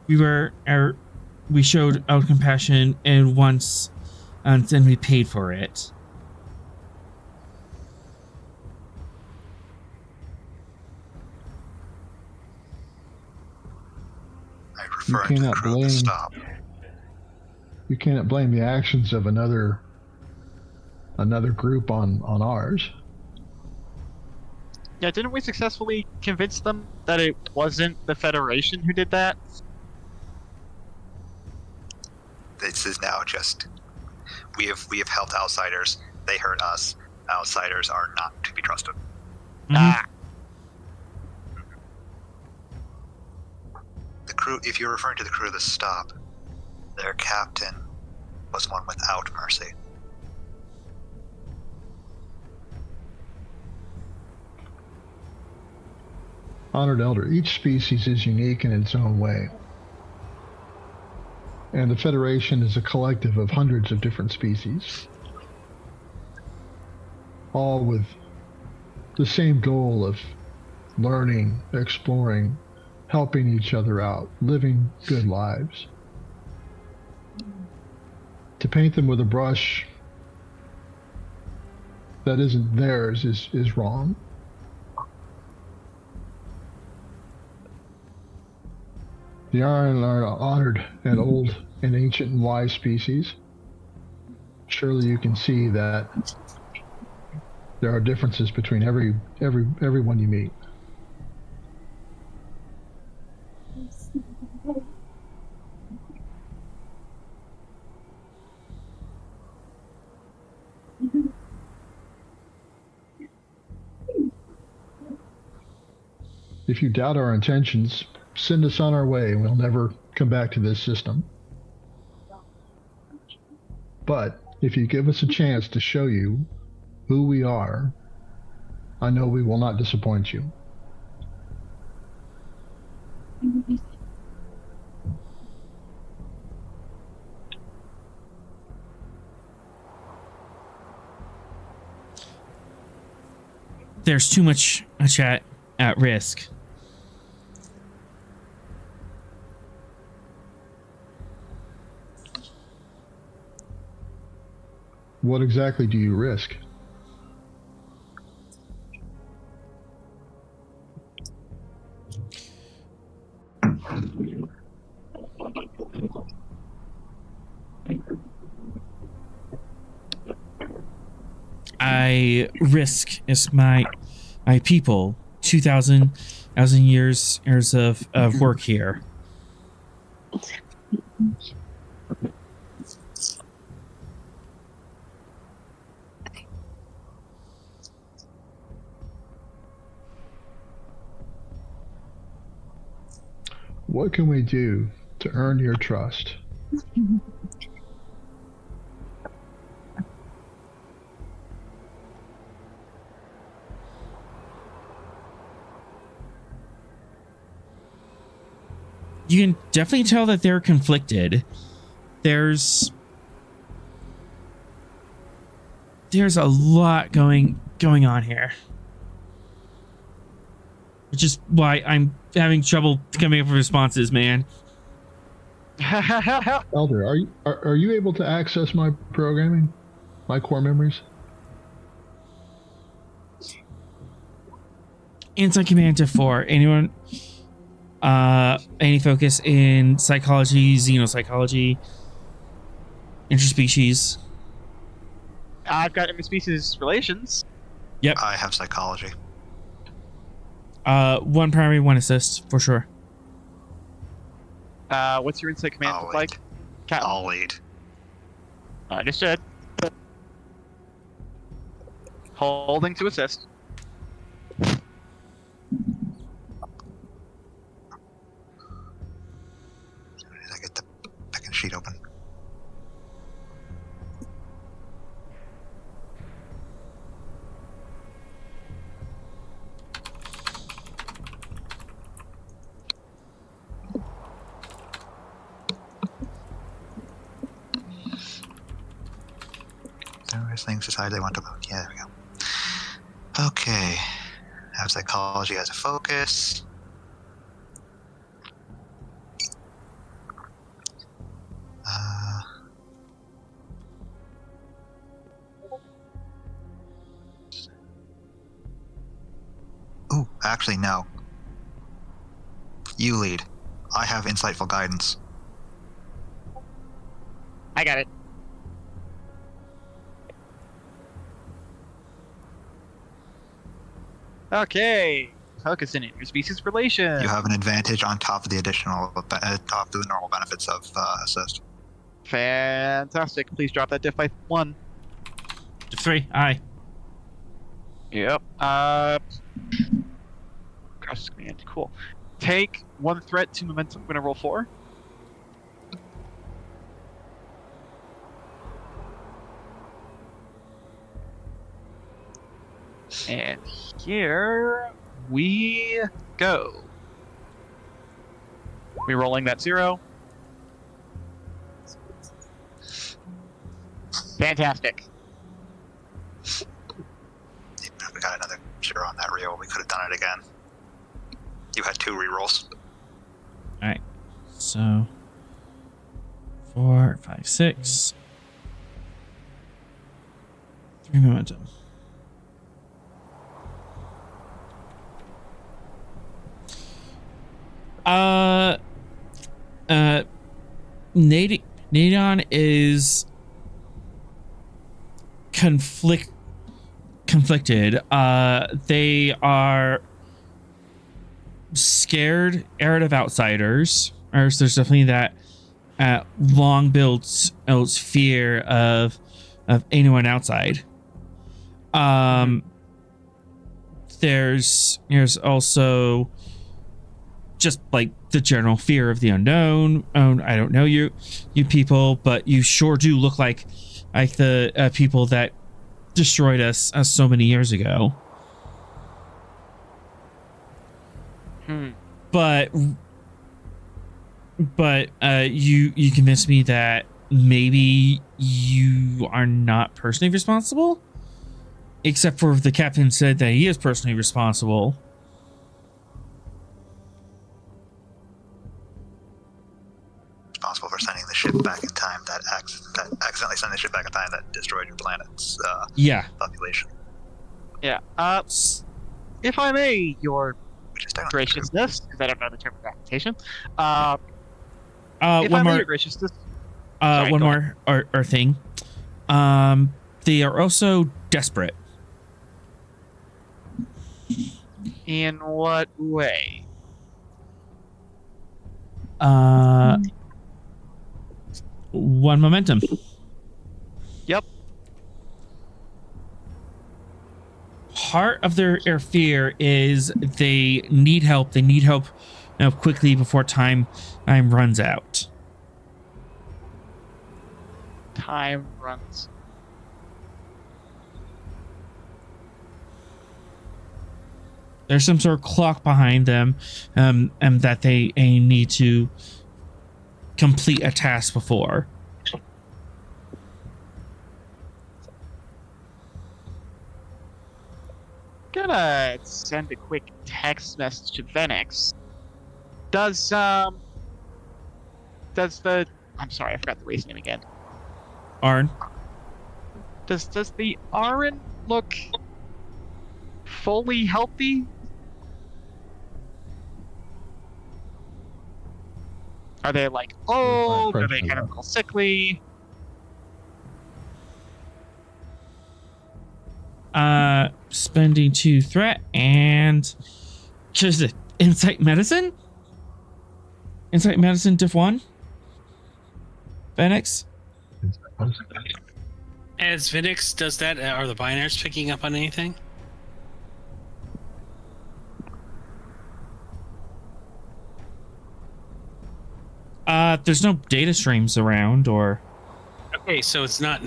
We showed out compassion and once, and then we paid for it. I refer to the crew to stop. You cannot blame the actions of another group on ours. Yeah, didn't we successfully convince them that it wasn't the Federation who did that? This is now just we have helped outsiders. They hurt us. Outsiders are not to be trusted. Ah, The crew, if you're referring to the crew of the stop, their captain was one without mercy. Honored Elder, each species is unique in its own way. And the Federation is a collective of hundreds of different species, all with the same goal of learning, exploring, helping each other out, living good lives. To paint them with a brush that isn't theirs is wrong. The Iron are honored and old and ancient and wise species. Surely you can see that there are differences between everyone you meet. If you doubt our intentions, send us on our way and we'll never come back to this system. But if you give us a chance to show you who we are, I know we will not disappoint you. There's too much chat at risk. What exactly do you risk? I risk is my people 2,000 years of work here. What can we do to earn your trust? You can definitely tell that they're conflicted. There's a lot going on here, which is why I'm having trouble coming up with responses, man. Elder, are you able to access my programming, my core memories? Inside Command to 4. Anyone? Any focus in psychology, xenopsychology, interspecies? I've got interspecies relations. Yep. I have psychology. One primary, one assist for sure. What's your insight command I'll look lead. like? Cat. I'll lead. Understood. Holding to assist. Did I get the second sheet open? First things decide they want to vote. Yeah, there we go. Okay. Have psychology as a focus. Ooh, actually, no. You lead. I have insightful guidance. I got it. Okay. Focus in interspecies relation. You have an advantage on top of the top of the normal benefits of assist. Fantastic. Please drop that diff by 1. 3. Aye. Yep. Cross command. Cool. Take 1 threat to momentum. I'm gonna roll 4. And here we go. Rerolling that 0. Fantastic. Even if we got another 0 on that reroll, we could have done it again. You had 2 rerolls. Alright. So 4, 5, 6. 3 momentum. Nadon is conflicted. They are scared of outsiders. Or there's definitely that long built fear of anyone outside. There's also just like the general fear of the unknown. Oh, I don't know you people, but you sure do look like the people that destroyed us so many years ago. But you convinced me that maybe you are not personally responsible, except for the captain said that he is personally responsible. Responsible for sending the ship back in time that accidentally sent the ship back in time that destroyed your planet's population. Yeah. If I may, your Which is technically graciousness, because I don't know the term of application. If One I may, more. your graciousness. Sorry, One go more or thing. They are also desperate. In what way? One momentum. Yep. Part of their fear is they need help. They need help now quickly before time runs out. Time runs. There's some sort of clock behind them, and that they need to complete a task before. Gonna send a quick text message to Venix. Does the I'm sorry, I forgot the race name again. Arn. Does the Arin look fully healthy? Are they like old? Are they kind of a little sickly? Spending 2 threat and just insight medicine. Insight medicine diff 1. Phoenix. As Vinix does that, are the binaries picking up on anything? There's no data streams around, or Okay, so it's not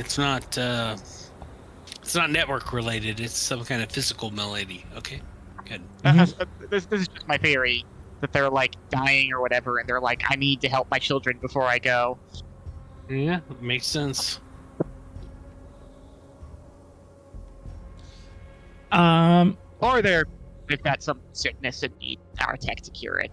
network related. It's some kind of physical malady. Okay, good. This is just my theory that they're like dying or whatever, and they're like, I need to help my children before I go. Yeah, makes sense. Or they've got some sickness and need our tech to cure it.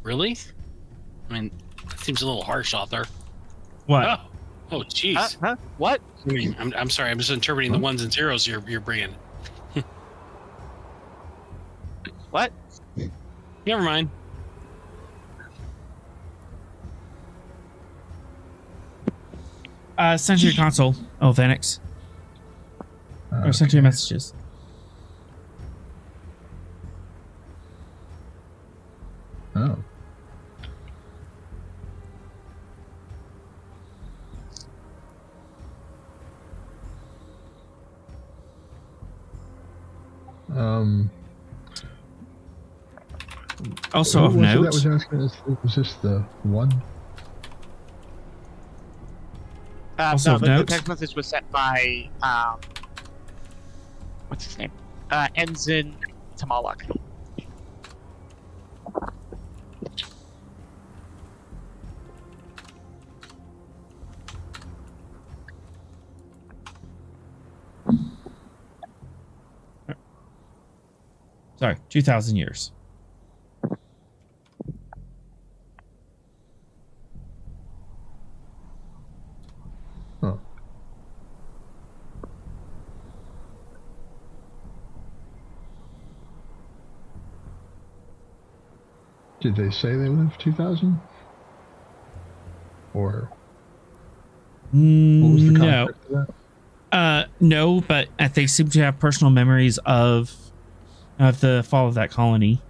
Really? I mean, that seems a little harsh, author. What? Oh, jeez. Huh? What? I mean, I'm sorry. I'm just interpreting the ones and zeros you're bringing. What? Never mind. Send to your console. Oh, Vanix. Or send to your messages. Oh. Also who of was it note. that was asking us? Was this the one? Also No, of the note. text message was sent by what's his name? Ensign Tamalak. Sorry, 2,000 years. Huh. Did they say they lived 2,000? Or what was the No. concept of that? No, but they seem to have personal memories of the fall of that colony.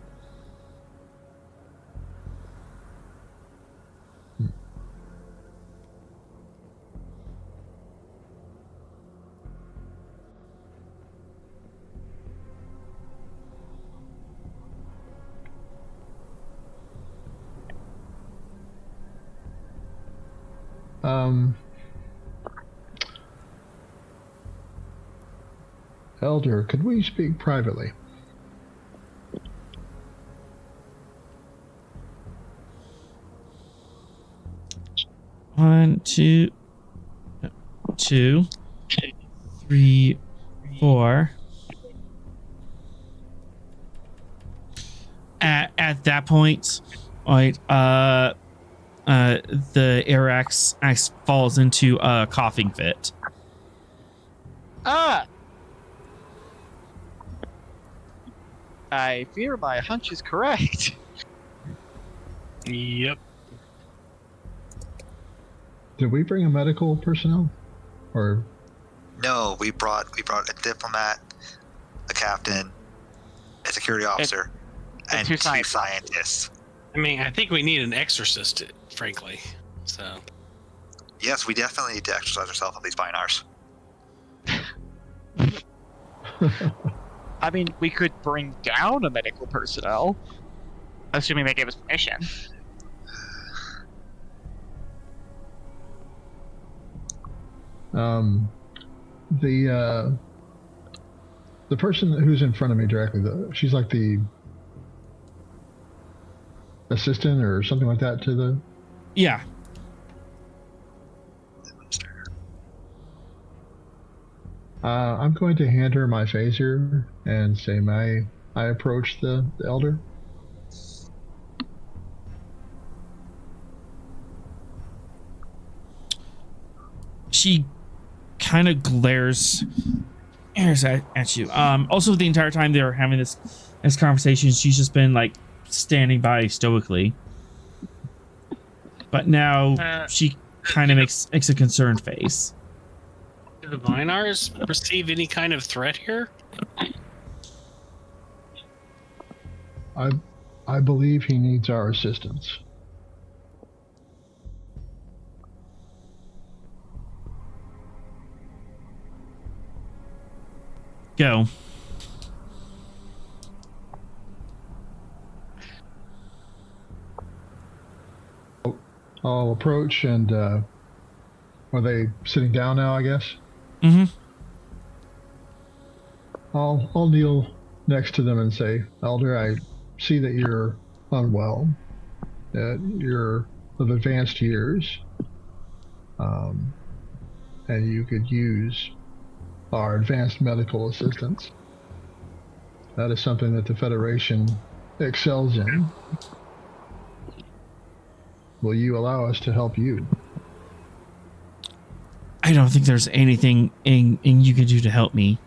Elder, could we speak privately? One, two, 3, 4. At that point, like the Arax falls into a coughing fit. Ah! I fear my hunch is correct. Yep. Did we bring a medical personnel? Or No, we brought a diplomat, a captain, a security officer, and two two scientists. scientists. I mean, I think we need an exorcist, frankly. So. Yes, we definitely need to exercise ourselves on these binars. I mean, we could bring down a medical personnel, assuming they gave us permission. The person who's in front of me directly, she's like the assistant or something like that to the. Yeah. I'm going to hand her my phaser and say, "May I approach the elder?" She kind of glares at you. Also, the entire time they were having this conversation, she's just been like standing by stoically. But now she kind of makes a concerned face. Do the Vinars perceive any kind of threat here? I believe he needs our assistance. Go. I'll approach and are they sitting down now? I guess. Mm-hmm. I'll kneel next to them and say, Elder, I see that you're unwell, that you're of advanced years, and you could use our advanced medical assistance. That is something that the Federation excels in. Will you allow us to help you? I don't think there's anything you can do to help me.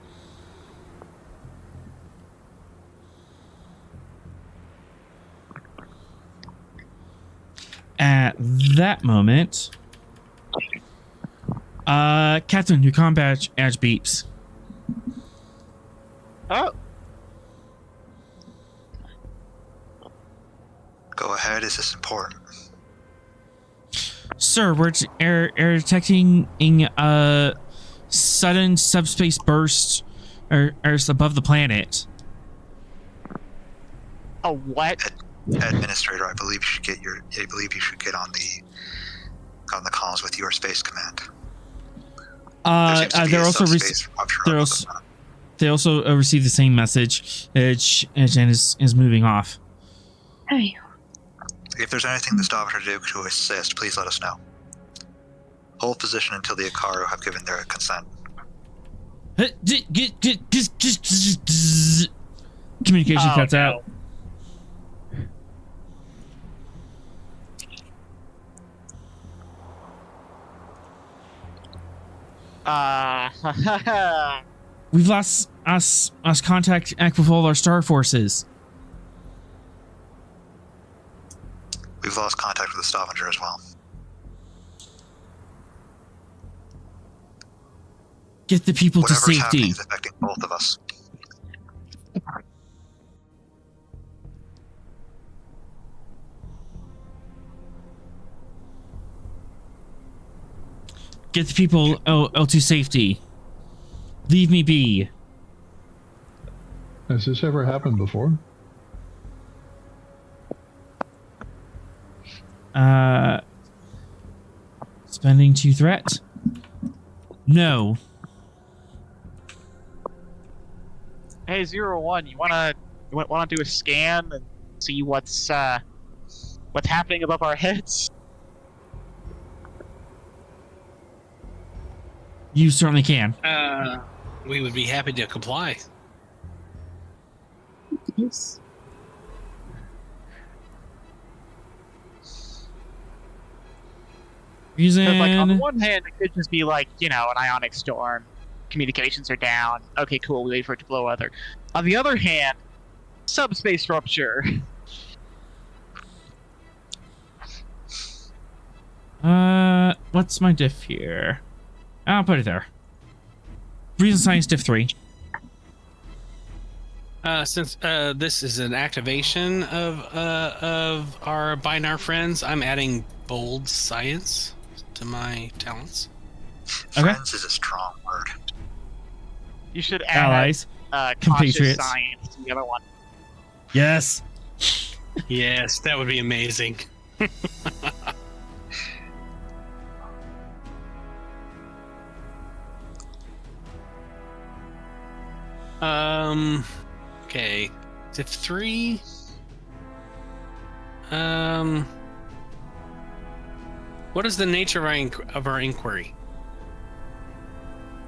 At that moment, Captain, your comm badge beeps. Oh, Go ahead. Is this important? Sir, we're detecting a sudden subspace burst or above the planet. a what? Administrator, I believe you should get on the comms with your space command. They also received the same message. And is moving off. Hey. If there's anything the Stavanger do to assist, please let us know. Hold position until the Akaru have given their consent. Communication cuts out. We've lost us contact with all our star forces. We've lost contact with the Stavanger as well. Get the people to Whatever's safety. happening is affecting both of us. Get the people to safety. Leave me be. Has this ever happened before? Spending to threat? No. Hey, 01, you wanna do a scan and see what's happening above our heads? You certainly can. We would be happy to comply. Yes. Reason. Because, like, on the one hand, it could just be like, an ionic storm. Communications are down. Okay, cool. We wait for it to blow over. On the other hand, subspace rupture. What's my diff here? I'll put it there. Reason science diff 3. Since this is an activation of our Binar friends, I'm adding bold science to my talents. Friends is a strong word. You should add Allies. cautious Compatriots. science to the other one. Yes. Yes, that would be amazing. Okay. Diff 3. What is the nature of our inquiry?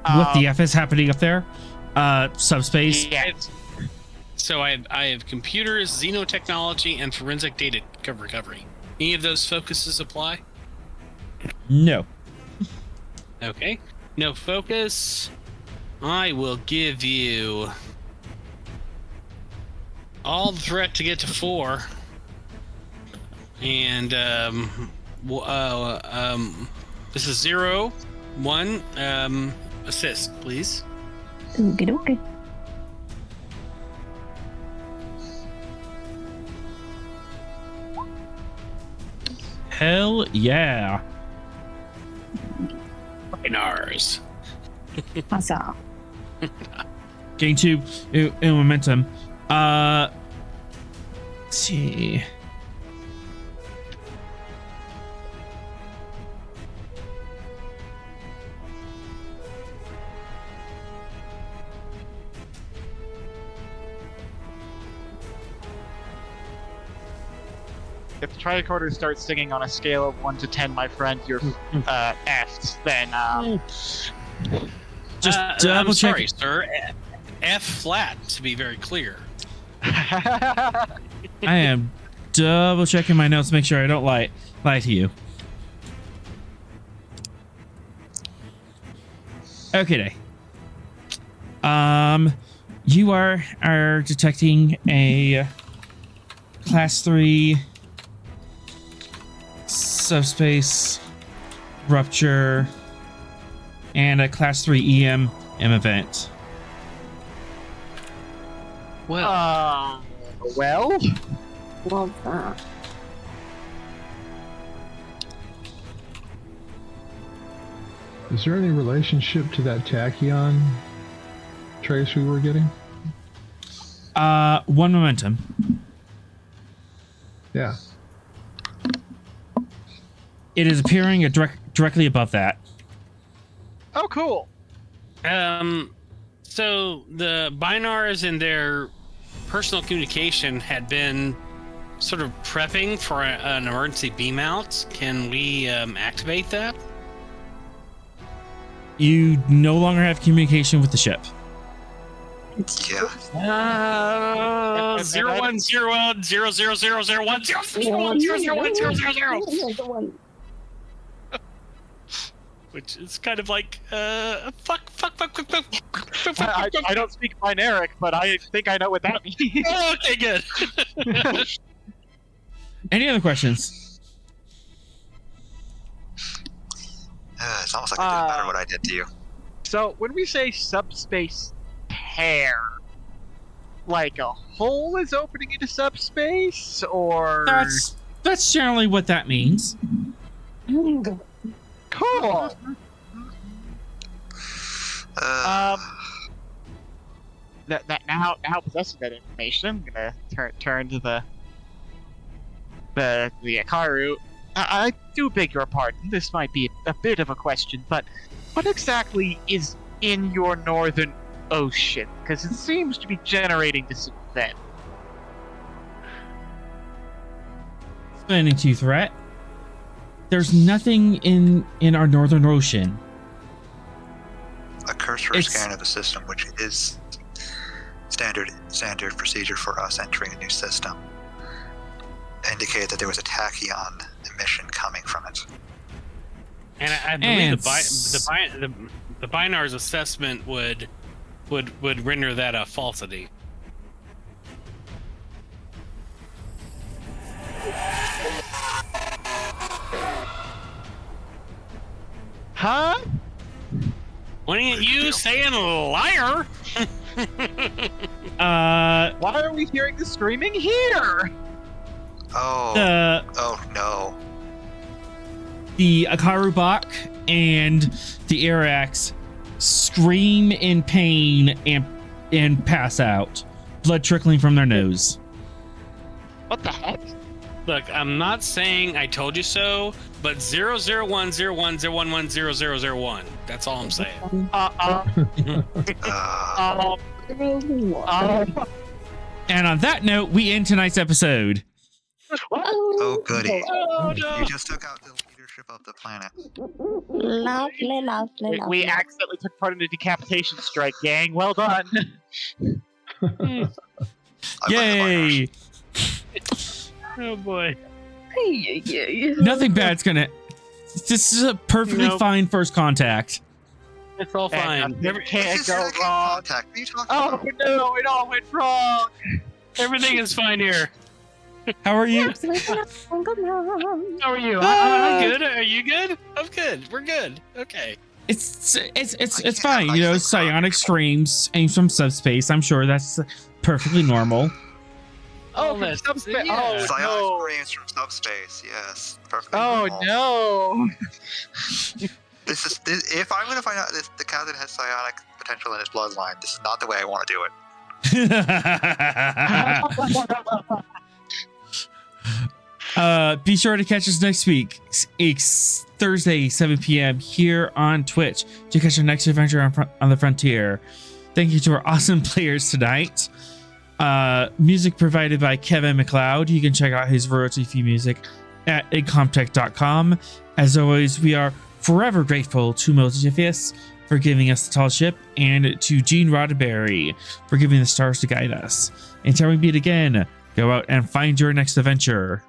What the F is happening up there? Subspace. Yeah. So I have computers, xenotechnology, and forensic data recovery. Any of those focuses apply? No. Okay. No focus. I will give you all the threat to get to 4. And this is 0, 1. Assist, please. Okay. Hell yeah. Binars. Awesome. Gain 2 in momentum. Let's see. if the tricorder starts singing on a scale of 1 to 10, my friend, you're effed, then Just I'm double check. sorry, sir. F flat, to be very clear. I am double checking my notes, make sure I don't lie to you. Okay, you are detecting a class 3 subspace rupture and a class 3 EM event. Well, well, Love that. Is there any relationship to that tachyon trace we were getting? 1 momentum. Yeah. It is appearing directly above that. oh, cool. so the Binars in their personal communication had been sort of prepping for an emergency beam out. Can we activate that? You no longer have communication with the ship. Yeah. 010100010001000. Which is kind of like fuck. I don't speak binaric, but I think I know what that means. Okay, good. Any other questions? It's almost like it didn't matter what I did to you. So when we say subspace tear, like a hole is opening into subspace, or That's generally what that means. cool. Now possessing that information, I'm gonna turn to the Akaru. I do beg your pardon. This might be a bit of a question, but what exactly is in your northern ocean? Because it seems to be generating this event. Explaining to you, Threat. There's nothing in our northern ocean. A cursory It's- scan of the system, which is standard procedure for us entering a new system, indicated that there was a tachyon emission coming from it. And I believe And the Binar's assessment would render that a falsity. Huh? Pointing at you, saying liar. Why are we hearing the screaming here? Oh no. The Akaru Bach and the Arax scream in pain and pass out, blood trickling from their nose. What the heck? Look, I'm not saying I told you so, but 00101010001. That's all I'm saying. And on that note, we end tonight's episode. Oh goody. Oh, no. You just took out the leadership of the planet. Lovely. We accidentally took part in a decapitation strike, gang. Well done. I blame the Yay! Oh boy. Nothing bad's gonna. This is a perfectly Nope. fine first contact. It's all fine. And This can't is go second wrong. contact. What are you talking Oh about? no, it all went wrong. Everything is fine here. How are you? How are you? Ah. I'm good. Are you good? I'm good. We're good. Okay. It's can't fine. You know, ice the psionic crowd. streams aims from subspace. I'm sure that's perfectly normal. Oh, Well, from that's- subspace. yeah. Oh Psionic no. screams from subspace. Yes, perfectly. Oh normal. no. This, if I'm going to find out that the captain has psionic potential in his bloodline, this is not the way I want to do it. Be sure to catch us next week. It's Thursday, 7 p.m. here on Twitch to catch our next adventure on the frontier. Thank you to our awesome players tonight. Music provided by Kevin Macloud. You can check out his royalty-free music at incomptech.com. As always, we are forever grateful to Multifius for giving us the tall ship, and to Gene Roddenberry for giving the stars to guide us. Until we meet again, go out and find your next adventure.